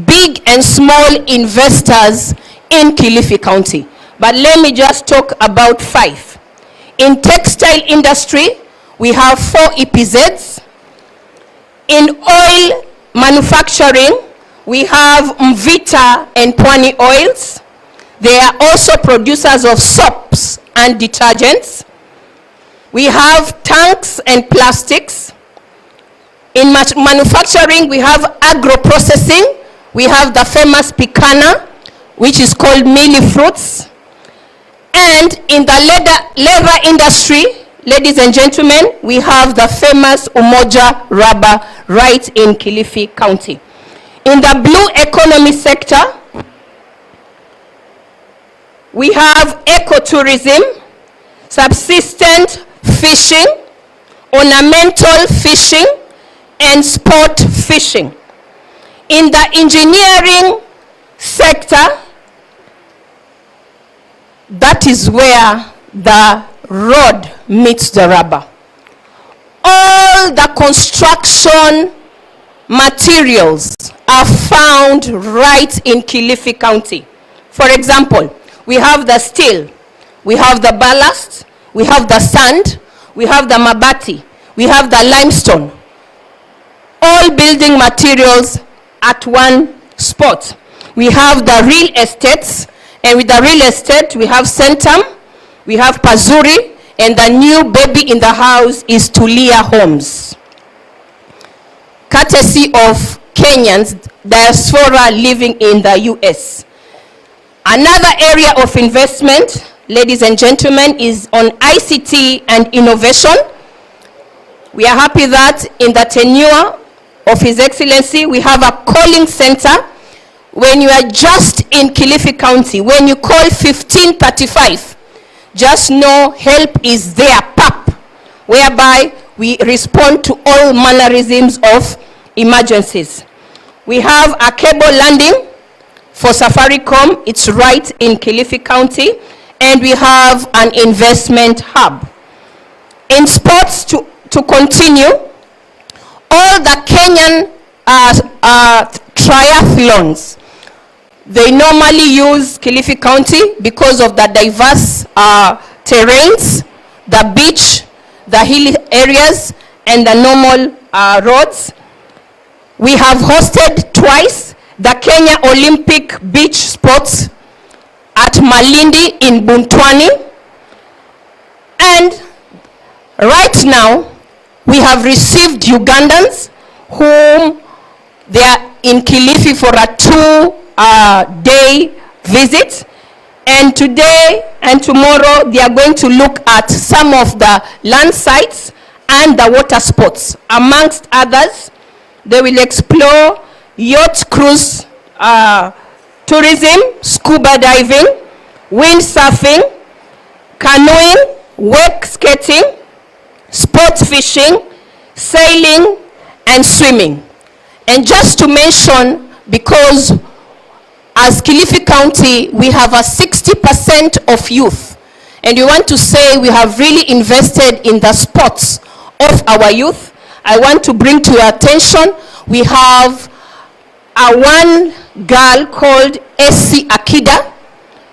[SPEAKER 16] big and small investors in Kilifi County. But let me just talk about 5. In textile industry, we have 4 EPZs. In oil manufacturing, we have Mvita and Pwani Oils. They are also producers of soaps and detergents. We have tanks and plastics. In manufacturing, we have agro-processing. We have the famous Picana, which is called Mili Fruits. And in the leather industry, ladies and gentlemen, we have the famous Umoja Rubber right in Kilifi County. In the blue economy sector, we have ecotourism, subsistent fishing, ornamental fishing, and sport fishing. In the engineering sector, that is where the road meets the rubber. All the construction materials are found right in Kilifi County. For example, we have the steel, we have the ballast, we have the sand, we have the mabati, we have the limestone. All building materials at one spot. We have the real estates, and with the real estate, we have Centum, we have Pazuri, and the new baby in the house is Tulia Homes, courtesy of Kenyans, diaspora living in the US. Another area of investment, ladies and gentlemen, is on ICT and innovation. We are happy that in the tenure of His Excellency, we have a calling center. When you are just in Kilifi County, when you call 1535, just know help is there, PAP, whereby we respond to all mannerisms of emergencies. We have a cable landing for Safaricom, it's right in Kilifi County, and we have an investment hub. In sports, to continue, all the Kenyan triathlons, they normally use Kilifi County because of the diverse terrains, the beach, the hilly areas, and the normal roads. We have hosted twice the Kenya Olympic Beach Sports at Malindi in Buntwani. And right now, we have received Ugandans whom they are in Kilifi for a 2-day visit. And today and tomorrow, they are going to look at some of the land sites and the water sports. Amongst others, they will explore yacht cruise tourism, scuba diving, windsurfing, canoeing, wake skating, sports fishing, sailing, and swimming. And just to mention, because as Kilifi County, we have a 60% of youth. And we want to say we have really invested in the sports of our youth. I want to bring to your attention, we have one girl called Essie Akida.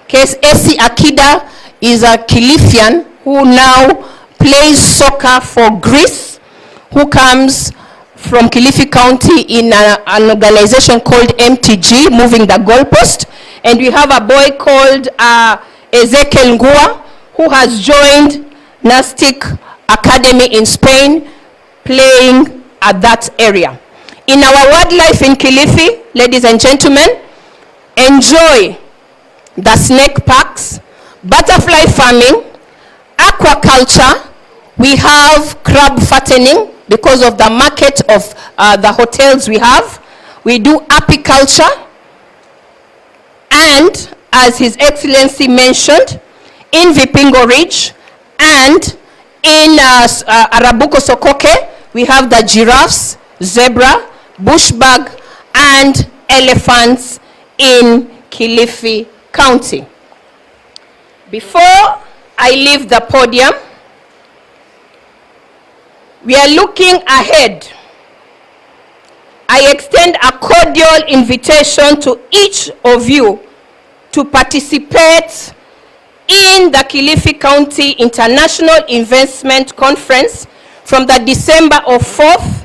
[SPEAKER 16] Essie Akida is a Kilifian who now plays soccer for Greece, who comes from Kilifi County in an organization called MTG, Moving the Goalpost. And we have a boy called Ezekiel Ngua, who has joined Nastic Academy in Spain, playing at that area. In our wildlife in Kilifi, ladies and gentlemen, enjoy the snake parks, butterfly farming, aquaculture. We have crab fattening because of the market of the hotels we have. We do apiculture. And as His Excellency mentioned, in Vipingo Ridge and in Arabuko Sokoke, we have the giraffes, zebra, bushbug, and elephants in Kilifi County. Before I leave the podium, we are looking ahead. I extend a cordial invitation to each of you to participate in the Kilifi County International Investment Conference from the December 4th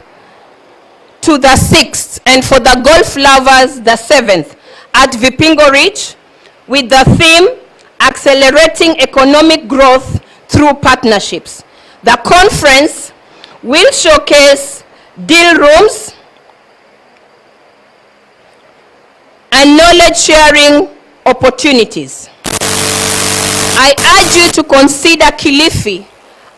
[SPEAKER 16] to the 6th, and for the golf lovers, the 7th, at Vipingo Ridge, with the theme, Accelerating Economic Growth Through Partnerships. The conference will showcase deal rooms and knowledge-sharing opportunities. I urge you to consider Kilifi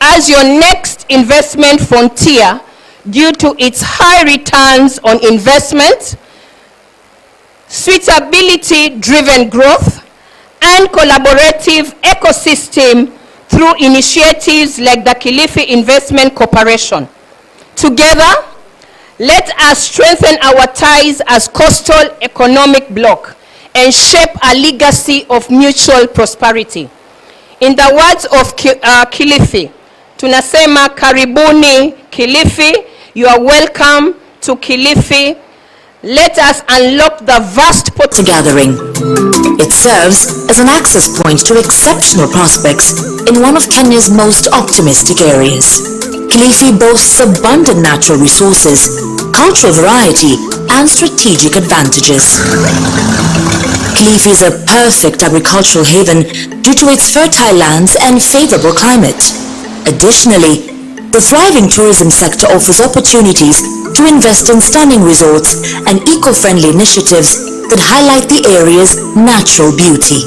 [SPEAKER 16] as your next investment frontier due to its high returns on investment, suitability-driven growth, and collaborative ecosystem through initiatives like the Kilifi Investment Corporation. Together, let us strengthen our ties as coastal economic bloc and shape a legacy of mutual prosperity. In the words of Kilifi, tunasema karibuni Kilifi, you are welcome to Kilifi. Let us unlock the vast potential.
[SPEAKER 17] Gathering. It serves as an access point to exceptional prospects in one of Kenya's most optimistic areas. Kilifi boasts abundant natural resources, cultural variety, and strategic advantages. Kilifi is a perfect agricultural haven due to its fertile lands and favorable climate. Additionally, the thriving tourism sector offers opportunities to invest in stunning resorts and eco-friendly initiatives that highlight the area's natural beauty.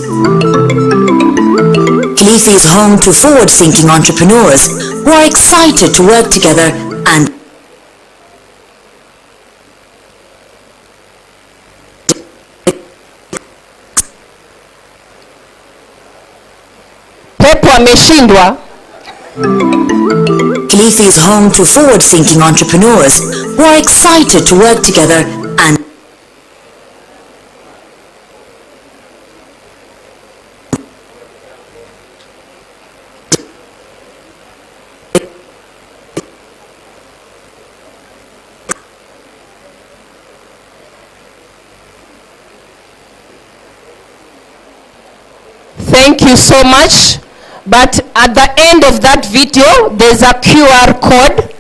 [SPEAKER 17] Kilifi is home to forward-thinking entrepreneurs who are excited to work together and
[SPEAKER 16] Pepo ameshindwa.
[SPEAKER 17] Kilifi is home to forward-thinking entrepreneurs who are excited to work together and
[SPEAKER 16] Thank you so much. But at the end of that video, there's a QR code,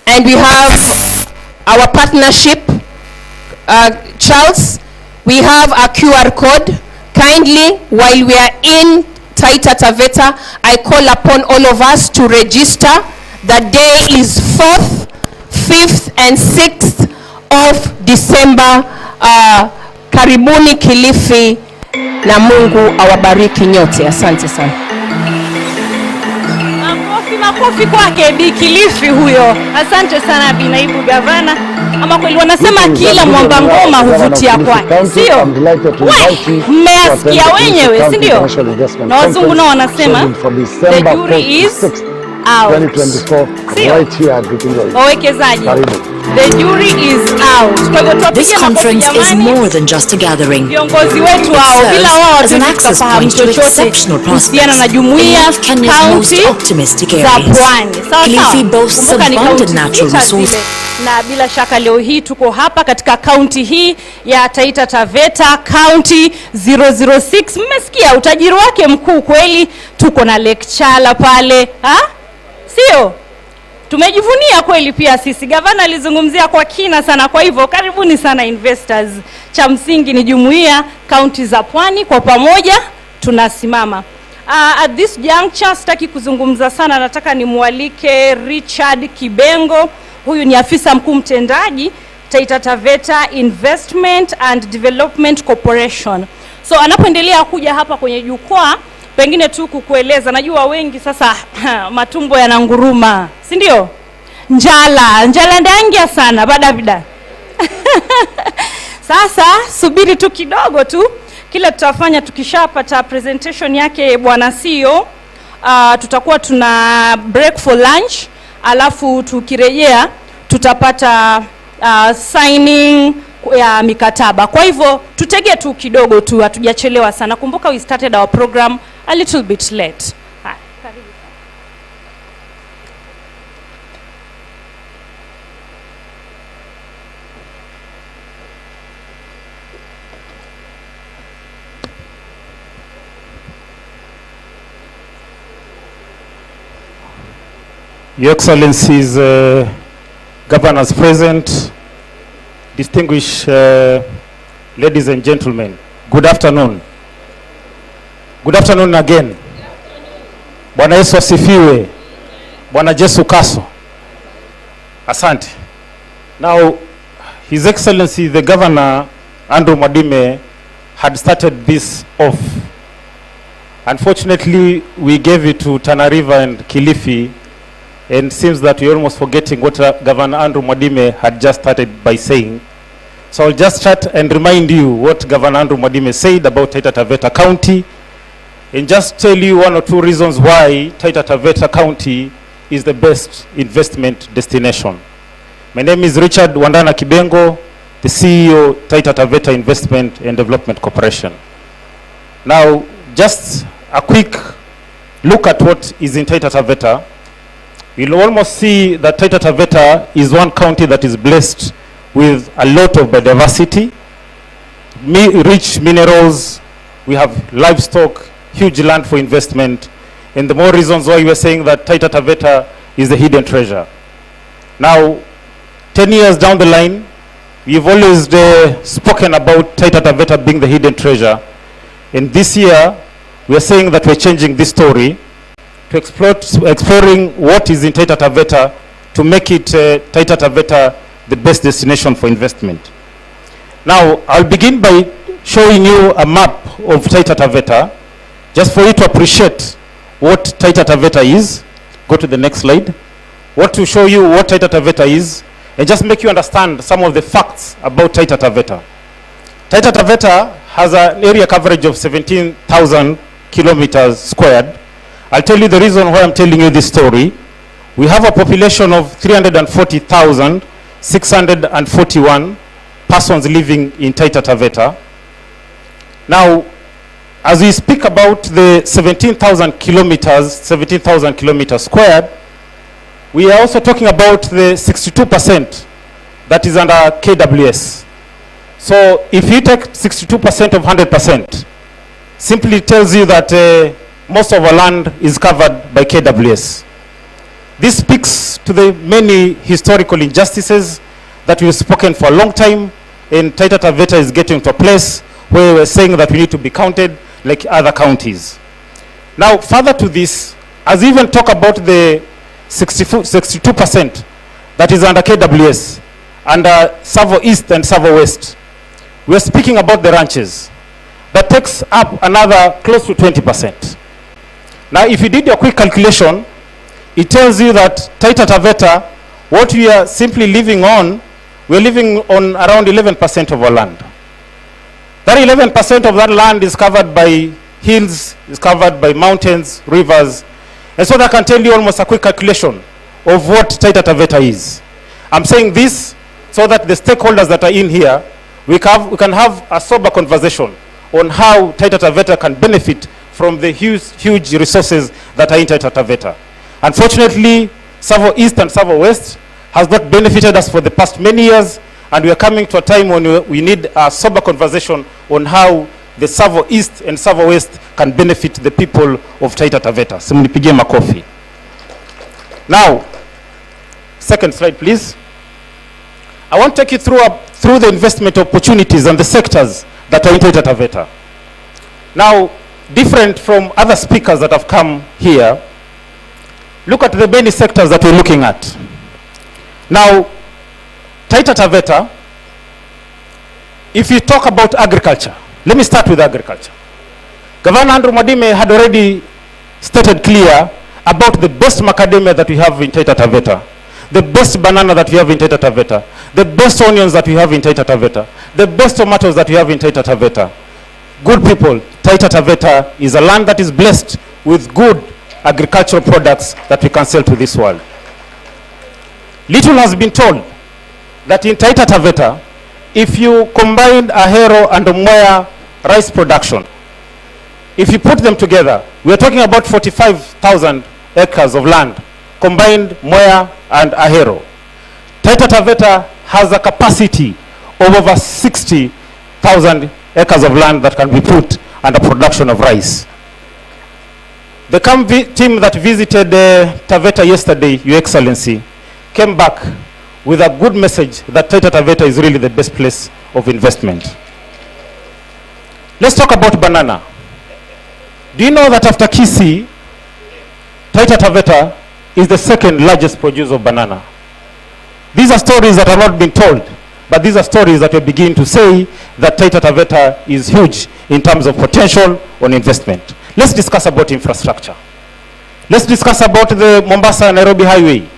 [SPEAKER 16] And we have our partnership. Charles, we have a QR code. Kindly, while we are in Taita Taveta, I call upon all of us to register. The day is 4th, 5th, and 6th of December. Karibuni Kilifi, na Mungu awabariki nyote. Asante sana.
[SPEAKER 4] Makofi kwake Bi Kilifi huyo. Asante sana Bi Naibu Gavana. Ama kweli wanasema kila mwamba ngoma huvutia kwake, sio? Mmeyasikia wenyewe, si ndio? Na wazungu nao wanasema the jury is out. Wawekezaji, the jury is out.
[SPEAKER 17] This conference is more than just a gathering.
[SPEAKER 4] Viongozi wetu hao bila wao tutafahamu chochote kuhusiana na jumuiya kaunti za Pwani.
[SPEAKER 17] Kilifi boasts abundant natural resources.
[SPEAKER 4] Na bila shaka leo hii tuko hapa katika kaunti hii ya Taita Taveta, kaunti 006. Mmesikia utajiri wake mkuu kweli. Tuko na Lake Chala pale, sio? Tumejivunia kweli pia sisi. Gavana alizungumzia kwa kina sana, kwa hivyo karibuni sana investors. Cha msingi ni jumuiya kaunti za Pwani, kwa pamoja tunasimama. At this juncture sitaki kuzungumza sana, nataka nimualike Richard Kibengo. Huyu ni afisa mkuu mtendaji Taita Taveta Investment and Development Corporation. So anapoendelea kuja hapa kwenye jukwaa, pengine tu kukueleza, najua wengi sasa matumbo yananguruma, si ndio? Njala ndangia sana badabida. Sasa subiri tu kidogo tu, kile tutafanya tukishapata presentation yake bwana CEO, tutakuwa tuna break for lunch, alafu tukirejea tutapata signing ya mikataba. Kwa hivyo tutege tu kidogo tu, hatujachelewa sana. Kumbuka we started our program a little bit late. Karibu.
[SPEAKER 8] Your Excellencies, governors present, distinguished ladies and gentlemen, good afternoon. Good afternoon again. Bwana Yesu asifiwe. Bwana Yesu kaso. Asante. Now, His Excellency the Governor Andrew Mwadime had started this off. Unfortunately, we gave it to Tana River and Kilifi, and it seems that we're almost forgetting what Governor Andrew Mwadime had just started by saying. So I'll just start and remind you what Governor Andrew Mwadime said about Taita Taveta County, and just tell you one or two reasons why Taita Taveta County is the best investment destination. My name is Richard Wandana Kibengo, the CEO Taita Taveta Investment and Development Corporation. Now, just a quick look at what is in Taita Taveta. You'll almost see that Taita Taveta is one county that is blessed with a lot of biodiversity, rich minerals, we have livestock, huge land for investment, and the more reasons why we're saying that Taita Taveta is the hidden treasure. Now, 10 years down the line, we've always spoken about Taita Taveta being the hidden treasure, and this year, we're saying that we're changing this story to exploring what is in Taita Taveta to make it Taita Taveta the best destination for investment. Now, I'll begin by showing you a map of Taita Taveta, just for you to appreciate what Taita Taveta is. Go to the next slide. What to show you what Taita Taveta is, and just make you understand some of the facts about Taita Taveta. Taita Taveta has an area coverage of 17,000 kilometers squared. I'll tell you the reason why I'm telling you this story. We have a population of 340,641 persons living in Taita Taveta. Now, as we speak about the 17,000 kilometers squared, we are also talking about the 62% that is under KWS. So if you take 62% of 100%, simply tells you that most of our land is covered by KWS. This speaks to the many historical injustices that we've spoken for a long time, and Taita Taveta is getting to a place where we're saying that we need to be counted like other counties. Now, further to this, as we even talk about the 62% that is under KWS, under Savo East and Savo West, we're speaking about the ranches. That takes up another close to 20%. Now, if you did your quick calculation, it tells you that Taita Taveta, what we are simply living on, we're living on around 11% of our land. That 11% of that land is covered by hills, is covered by mountains, rivers. And so that can tell you almost a quick calculation of what Taita Taveta is. I'm saying this so that the stakeholders that are in here, we can have a sober conversation on how Taita Taveta can benefit from the huge resources that are in Taita Taveta. Unfortunately, Savo East and Savo West has not benefited us for the past many years, and we are coming to a time when we need a sober conversation on how the Savo East and Savo West can benefit the people of Taita Taveta. Simnipigie makofi. Now, second slide, please. I want to take you through the investment opportunities and the sectors that are in Taita Taveta. Now, different from other speakers that have come here, look at the many sectors that we're looking at. Now, Taita Taveta, if you talk about agriculture, let me start with agriculture. Governor Andrew Mwadime had already stated clear about the best macadamia that we have in Taita Taveta, the best banana that we have in Taita Taveta, the best onions that we have in Taita Taveta, the best tomatoes that we have in Taita Taveta. Good people, Taita Taveta is a land that is blessed with good agricultural products that we can sell to this world. Little has been told that in Taita Taveta, if you combine Ahero and Jumuiya rice production, if you put them together, we are talking about 45,000 acres of land, combined Jumuiya and Ahero. Taita Taveta has a capacity of over 60,000 acres of land that can be put under production of rice. The team that visited Taveta yesterday, Your Excellency, came back with a good message that Taita Taveta is really the best place of investment. Let's talk about banana. Do you know that after Kisii, Taita Taveta is the second largest producer of banana? These are stories that have not been told, but these are stories that we begin to say that Taita Taveta is huge in terms of potential on investment. Let's discuss about infrastructure. Let's discuss about the Mombasa-Nairobi highway.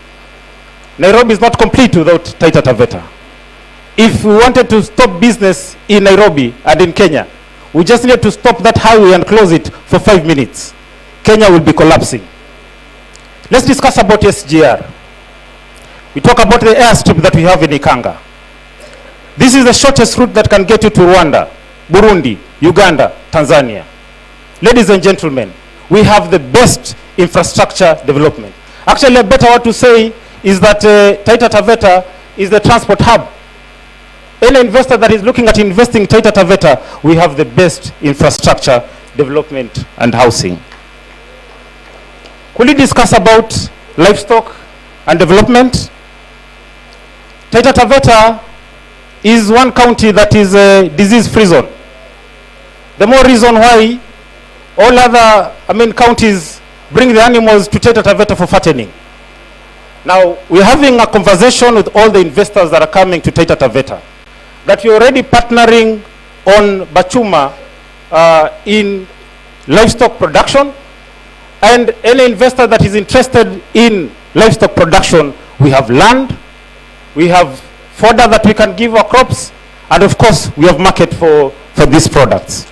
[SPEAKER 8] Nairobi is not complete without Taita Taveta. If we wanted to stop business in Nairobi and in Kenya, we just need to stop that highway and close it for 5 minutes. Kenya will be collapsing. Let's discuss about SGR. We talk about the airstrip that we have in Ikanga. This is the shortest route that can get you to Rwanda, Burundi, Uganda, Tanzania. Ladies and gentlemen, we have the best infrastructure development. Actually, a better word to say is that Taita Taveta is the transport hub. Any investor that is looking at investing in Taita Taveta, we have the best infrastructure development and housing. Could we discuss about livestock and development? Taita Taveta is one county that is a disease-free zone. The more reason why all other counties bring the animals to Taita Taveta for fattening. Now, we're having a conversation with all the investors that are coming to Taita Taveta, that we're already partnering on Bachuma in livestock production, and any investor that is interested in livestock production, we have land, we have fodder that we can give our crops, and of course, we have market for these products.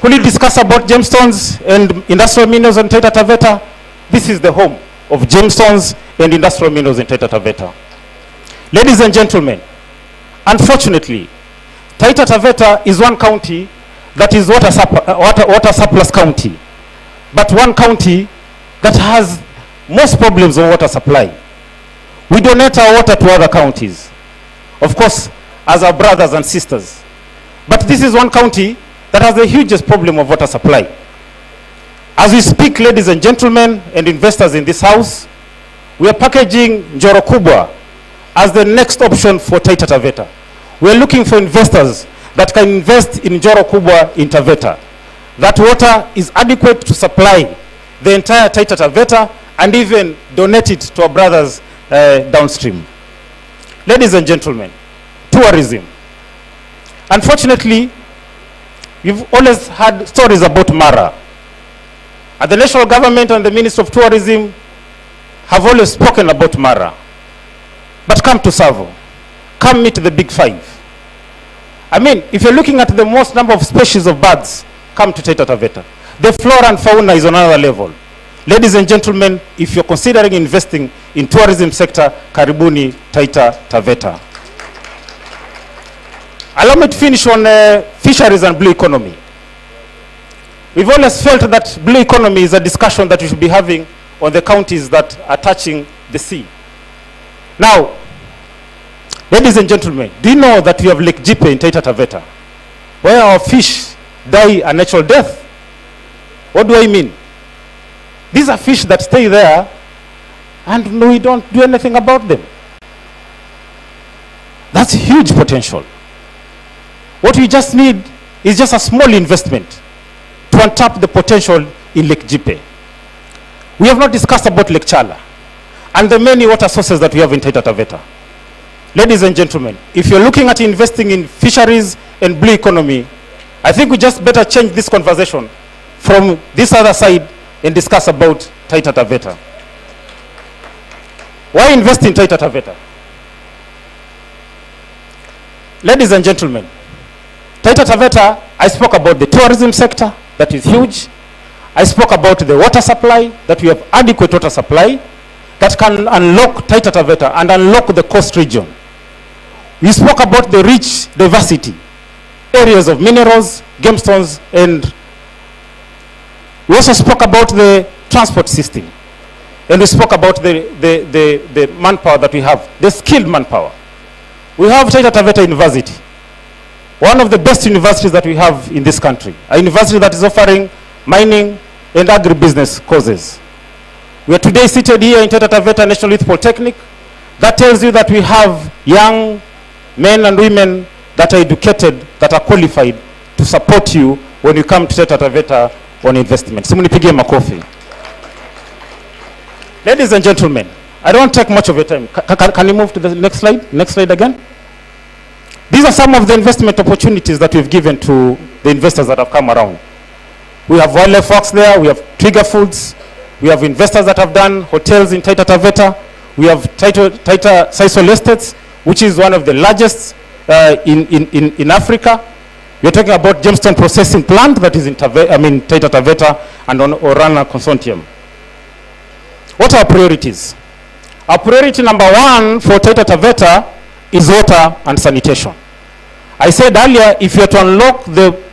[SPEAKER 8] Could we discuss about gemstones and industrial minerals in Taita Taveta? This is the home of gemstones and industrial minerals in Taita Taveta. Ladies and gentlemen, unfortunately, Taita Taveta is one county that is water surplus county, but one county that has most problems of water supply. We donate our water to other counties, of course, as our brothers and sisters. But this is one county that has the hugest problem of water supply. As we speak, ladies and gentlemen, and investors in this house, We are packaging Njoro Kubwa as the next option for Taita Taveta. We are looking for investors that can invest in Njoro Kubwa in Taveta. That water is adequate to supply the entire Taita Taveta and even donate it to our brothers downstream. Ladies and gentlemen, tourism. Unfortunately, you've always heard stories about Mara. And the national government and the Minister of Tourism have always spoken about Mara. But come to Savo. Come meet the big five. I mean, if you're looking at the most number of species of birds, come to Taita Taveta. The flora and fauna is on another level. Ladies and gentlemen, if you're considering investing in tourism sector, karibuni Taita Taveta. Allow me to finish on fisheries and blue economy. We've always felt that blue economy is a discussion that we should be having on the counties that are touching the sea. Now, ladies and gentlemen, do you know that we have Lake Jipe in Taita Taveta, where our fish die a natural death? What do I mean? These are fish that stay there and we don't do anything about them. That's huge potential. What we just need is just a small investment to untap the potential in Lake Jipe. We have not discussed about Lake Chala and the many water sources that we have in Taita Taveta. Ladies and gentlemen, if you're looking at investing in fisheries and blue economy, I think we just better change this conversation from this other side and discuss about Taita Taveta. Why invest in Taita Taveta? Ladies and gentlemen, Taita Taveta, I spoke about the tourism sector, that is huge. I spoke about the water supply, that we have adequate water supply, that can unlock Taita Taveta and unlock the coast region. We spoke about the rich diversity, areas of minerals, gemstones, and we also spoke about the transport system. And we spoke about the manpower that we have, the skilled manpower. We have Taita Taveta University, one of the best universities that we have in this country, a university that is offering mining and agribusiness courses. We are today seated here in Taita Taveta National Youth Polytechnic. That tells you that we have young men and women that are educated, that are qualified to support you when you come to Taita Taveta on investment. Simunipigie makofi. Ladies and gentlemen, I don't take much of your time. Can you move to the next slide? Next slide again. These are some of the investment opportunities that we've given to the investors that have come around. We have Wildlife Works there, we have Trigger Foods, we have investors that have done hotels in Taita Taveta, we have Taita Sisal Estates, which is one of the largest in Africa. We're talking about gemstone processing plant that is in Taita Taveta and on Orana Consortium. What are our priorities? Our priority number one for Taita Taveta is water and sanitation. I said earlier, if you're to unlock the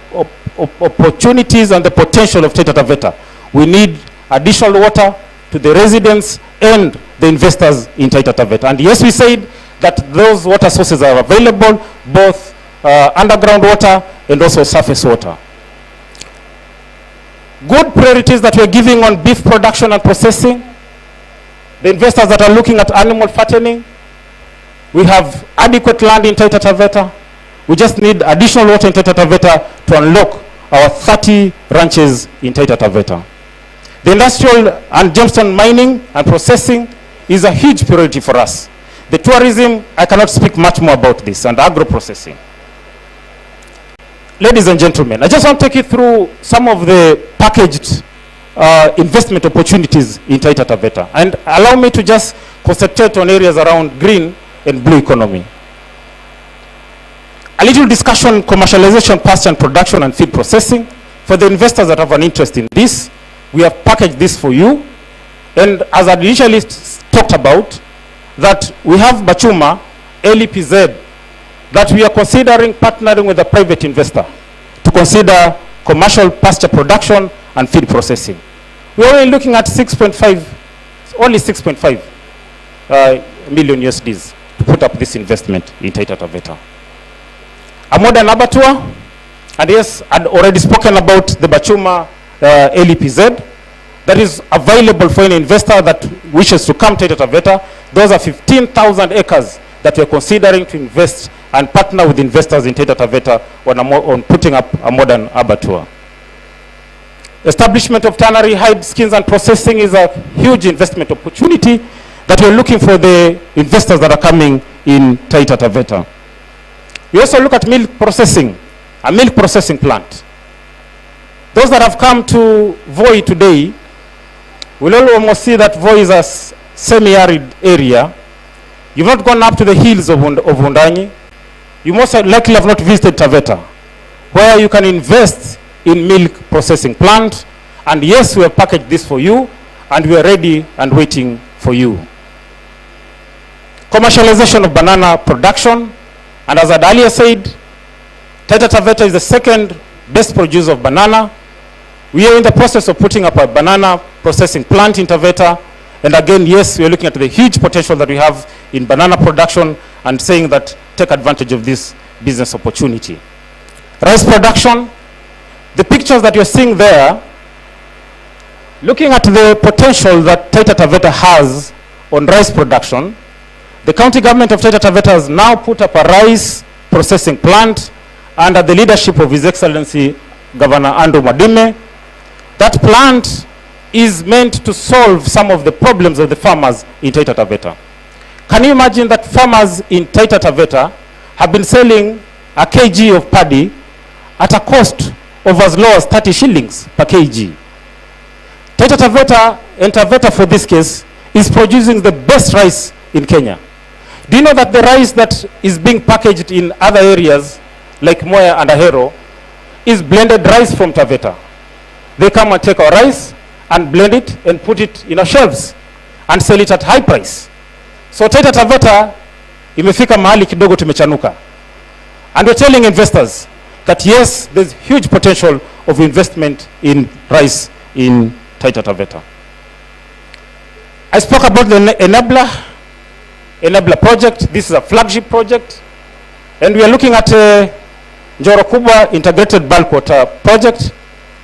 [SPEAKER 8] opportunities and the potential of Taita Taveta, we need additional water to the residents and the investors in Taita Taveta. And yes, we said that those water sources are available, both underground water and also surface water. Good priorities that we're giving on beef production and processing. The investors that are looking at animal fattening, we have adequate land in Taita Taveta. We just need additional water in Taita Taveta to unlock our 30 ranches in Taita Taveta. The industrial and gemstone mining and processing is a huge priority for us. The tourism, I cannot speak much more about this, and agro-processing. Ladies and gentlemen, I just want to take you through some of the packaged investment opportunities in Taita Taveta. And allow me to just concentrate on areas around green and blue economy. A little discussion on commercialization, pasture and production and feed processing. For the investors that have an interest in this, we have packaged this for you. And as I initially talked about, that we have Bachuma, LEPZ, that we are considering partnering with a private investor to consider commercial pasture production and feed processing. We're only looking at 6.5 million USDs to put up this investment in Taita Taveta. A modern abattoir, and yes, I'd already spoken about the Bachuma LEPZ. that is available for any investor that wishes to come to Taita Taveta. Those are 15,000 acres that we're considering to invest and partner with investors in Taita Taveta on putting up a modern abattoir. Establishment of tannery, hide, skins and processing is a huge investment opportunity that we're looking for the investors that are coming in Taita Taveta. We also look at milk processing, a milk processing plant. Those that have come to Voi today will almost see that Voi is a semi-arid area. You've not gone up to the hills of Hundanyi. You most likely have not visited Taveta, where you can invest in milk processing plant. And yes, we have packaged this for you, and we are ready and waiting for you. Commercialization of banana production. And as I earlier said, Taita Taveta is the second best producer of banana. We are in the process of putting up a banana processing plant in Taveta. And again, yes, we are looking at the huge potential that we have in banana production and saying that take advantage of this business opportunity. Rice production, the pictures that you're seeing there, looking at the potential that Taita Taveta has on rice production, the county government of Taita Taveta has now put up a rice processing plant under the leadership of His Excellency Governor Andrew Mwadime. That plant is meant to solve some of the problems of the farmers in Taita Taveta. Can you imagine that farmers in Taita Taveta have been selling a kg of paddy at a cost of as low as 30 shillings per kg? Taita Taveta, and Taveta for this case, is producing the best rice in Kenya. Do you know that the rice that is being packaged in other areas like Moya and Ahero is blended rice from Taveta? They come and take our rice and blend it and put it in our shelves and sell it at high price. So Taita Taveta imefika mahali kidogo tumechanuka. And we're telling investors that yes, there's huge potential of investment in rice in Taita Taveta. I spoke about the enabler project. This is a flagship project. And we are looking at Njoro Kubwa integrated bulk water project.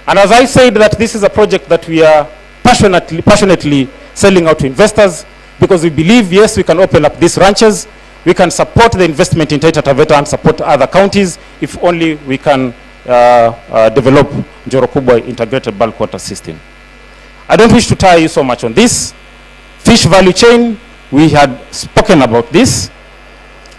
[SPEAKER 8] And as I said, that this is a project that we are passionately selling out to investors, because we believe, yes, we can open up these ranches, we can support the investment in Taita Taveta and support other counties if only we can develop Njoro Kubwa integrated bulk water system. I don't wish to tire you so much on this. Fish value chain, we had spoken about this.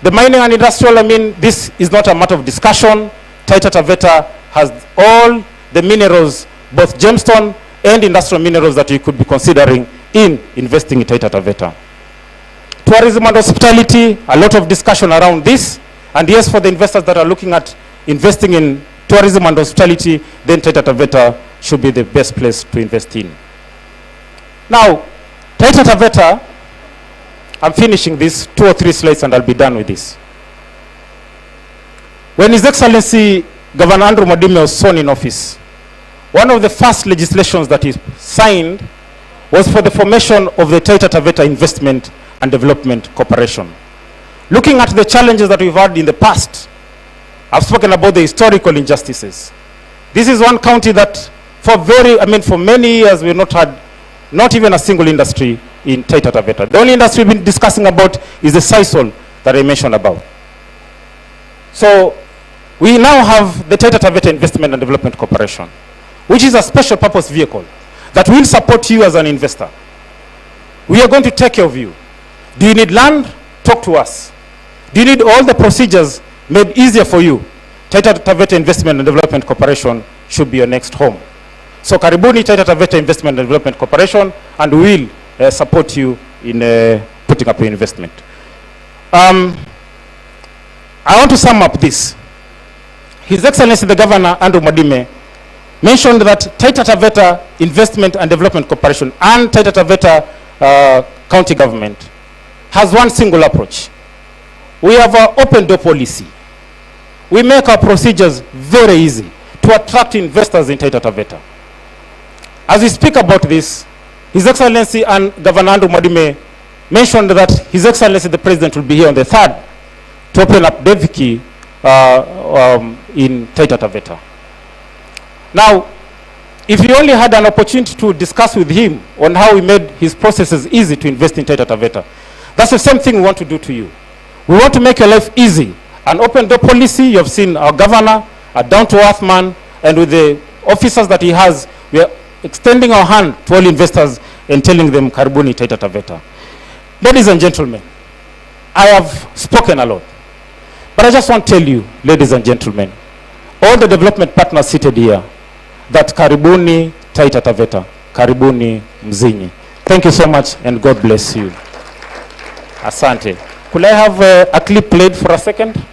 [SPEAKER 8] The mining and industrial, I mean, this is not a matter of discussion. Taita Taveta has all the minerals, both gemstone and industrial minerals, that you could be considering in investing in Taita Taveta. Tourism and hospitality, a lot of discussion around this. And yes, for the investors that are looking at investing in tourism and hospitality, then Taita Taveta should be the best place to invest in. Now, Taita Taveta, I'm finishing this 2 or 3 slides and I'll be done with this. When His Excellency Governor Andrew Mwadime was sworn in office, one of the first legislations that he signed was for the formation of the Taita Taveta Investment and Development Corporation. Looking at the challenges that we've had in the past, I've spoken about the historical injustices. This is one county that for many years we've not had not even a single industry in Taita Taveta. The only industry we've been discussing about is the sisal that I mentioned about. So we now have the Taita Taveta Investment and Development Corporation, which is a special purpose vehicle that will support you as an investor. We are going to take care of you. Do you need land? Talk to us. Do you need all the procedures made easier for you? Taita Taveta Investment and Development Corporation should be your next home. So karibuni Taita Taveta Investment and Development Corporation, and we will support you in putting up your investment. I want to sum up this. His Excellency the Governor Andrew Mwadime mentioned that Taita Taveta Investment and Development Corporation and Taita Taveta County Government has one single approach. We have an open door policy. We make our procedures very easy to attract investors in Taita Taveta. As we speak about this, His Excellency and Governor Andrew Mwadime mentioned that His Excellency the President will be here on the 3rd to open up Deviki in Taita Taveta. Now,
[SPEAKER 18] If you only had an opportunity to discuss with him on how he made his processes easy to invest in Taita Taveta, that's the same thing we want to do to you. We want to make your life easy. An open door policy, you have seen our governor, a down-to-earth man, and with the officers that he has, we are extending our hand to all investors and telling them, Karibuni Taita Taveta. Ladies and gentlemen, I have spoken a lot, but I just want to tell you, ladies and gentlemen, all the development partners seated here, that Karibuni Taita Taveta, Karibuni Mzinyi. Thank you so much and God bless you. Asante. Could I have a clip played for a second?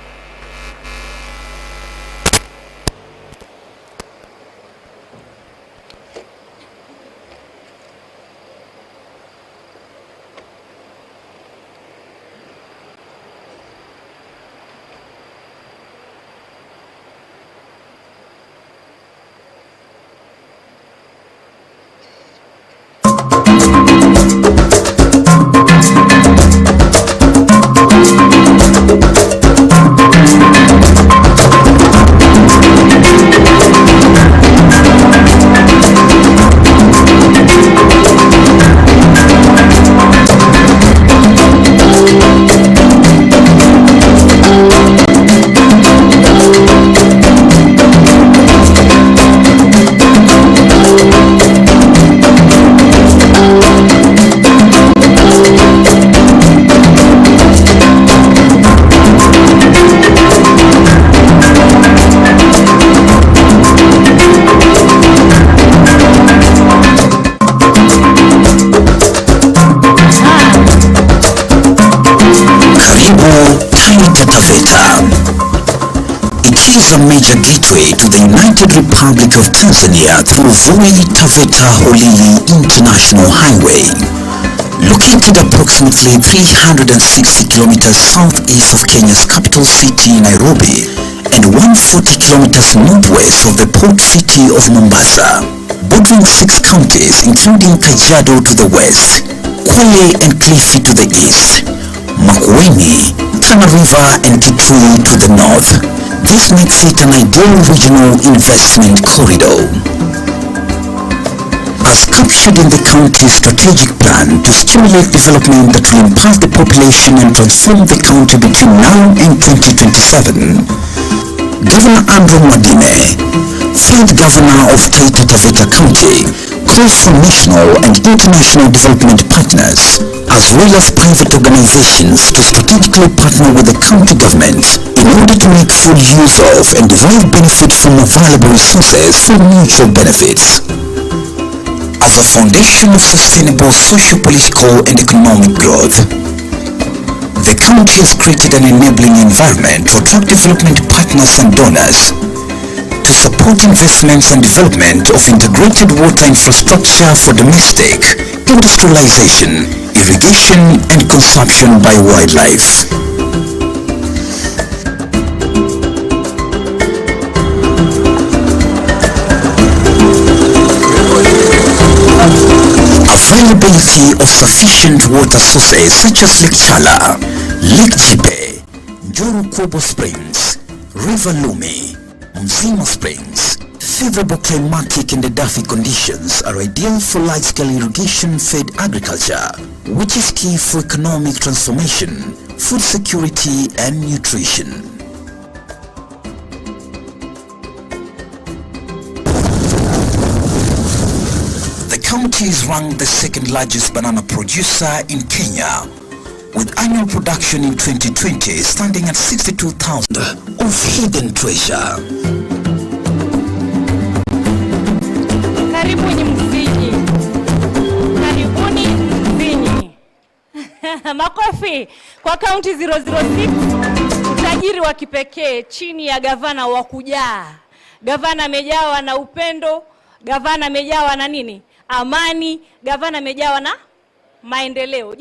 [SPEAKER 19] Taita Taveta. It is a major gateway to the United Republic of Tanzania through Voi Taveta Holili International Highway. Located approximately 360 kilometers southeast of Kenya's capital city, Nairobi, and 140 kilometers northwest of the port city of Mombasa, bordering 6 counties including Kajiado to the west, Kwale and Kilifi to the east, Makueni, Tana River and Kitui to the north. This makes it an ideal regional investment corridor. As captured in the county's strategic plan to stimulate development that will impact the population and transform the county between now and 2027, Governor Andrew Mwadime, third governor of Taita Taveta County, calls for national and international development partners, as well as private organizations, to strategically partner with the county government in order to make full use of and derive benefit from available resources for mutual benefits. As a foundation of sustainable socio-political and economic growth, the county has created an enabling environment to attract development partners and donors to support investments and development of integrated water infrastructure for domestic, industrialization, irrigation and consumption by wildlife. Availability of sufficient water sources such as Lake Chala, Lake Jipe, Njoro Kobo Springs, River Lumi, Mzima Springs. Favorable climatic and Daffy conditions are ideal for large-scale irrigation-fed agriculture, which is key for economic transformation, food security and nutrition. The county is ranked the second largest banana producer in Kenya, with annual production in 2020 standing at 62,000 of hidden treasure.
[SPEAKER 4] Karibuni Mzinyi. Karibuni Mzinyi. Makofi kwa kaunti 006, utajiri wa kipekee chini ya gavana wa kujaa. Gavana amejawa na upendo, gavana amejawa na nini? Amani, gavana amejawa na maendeleo.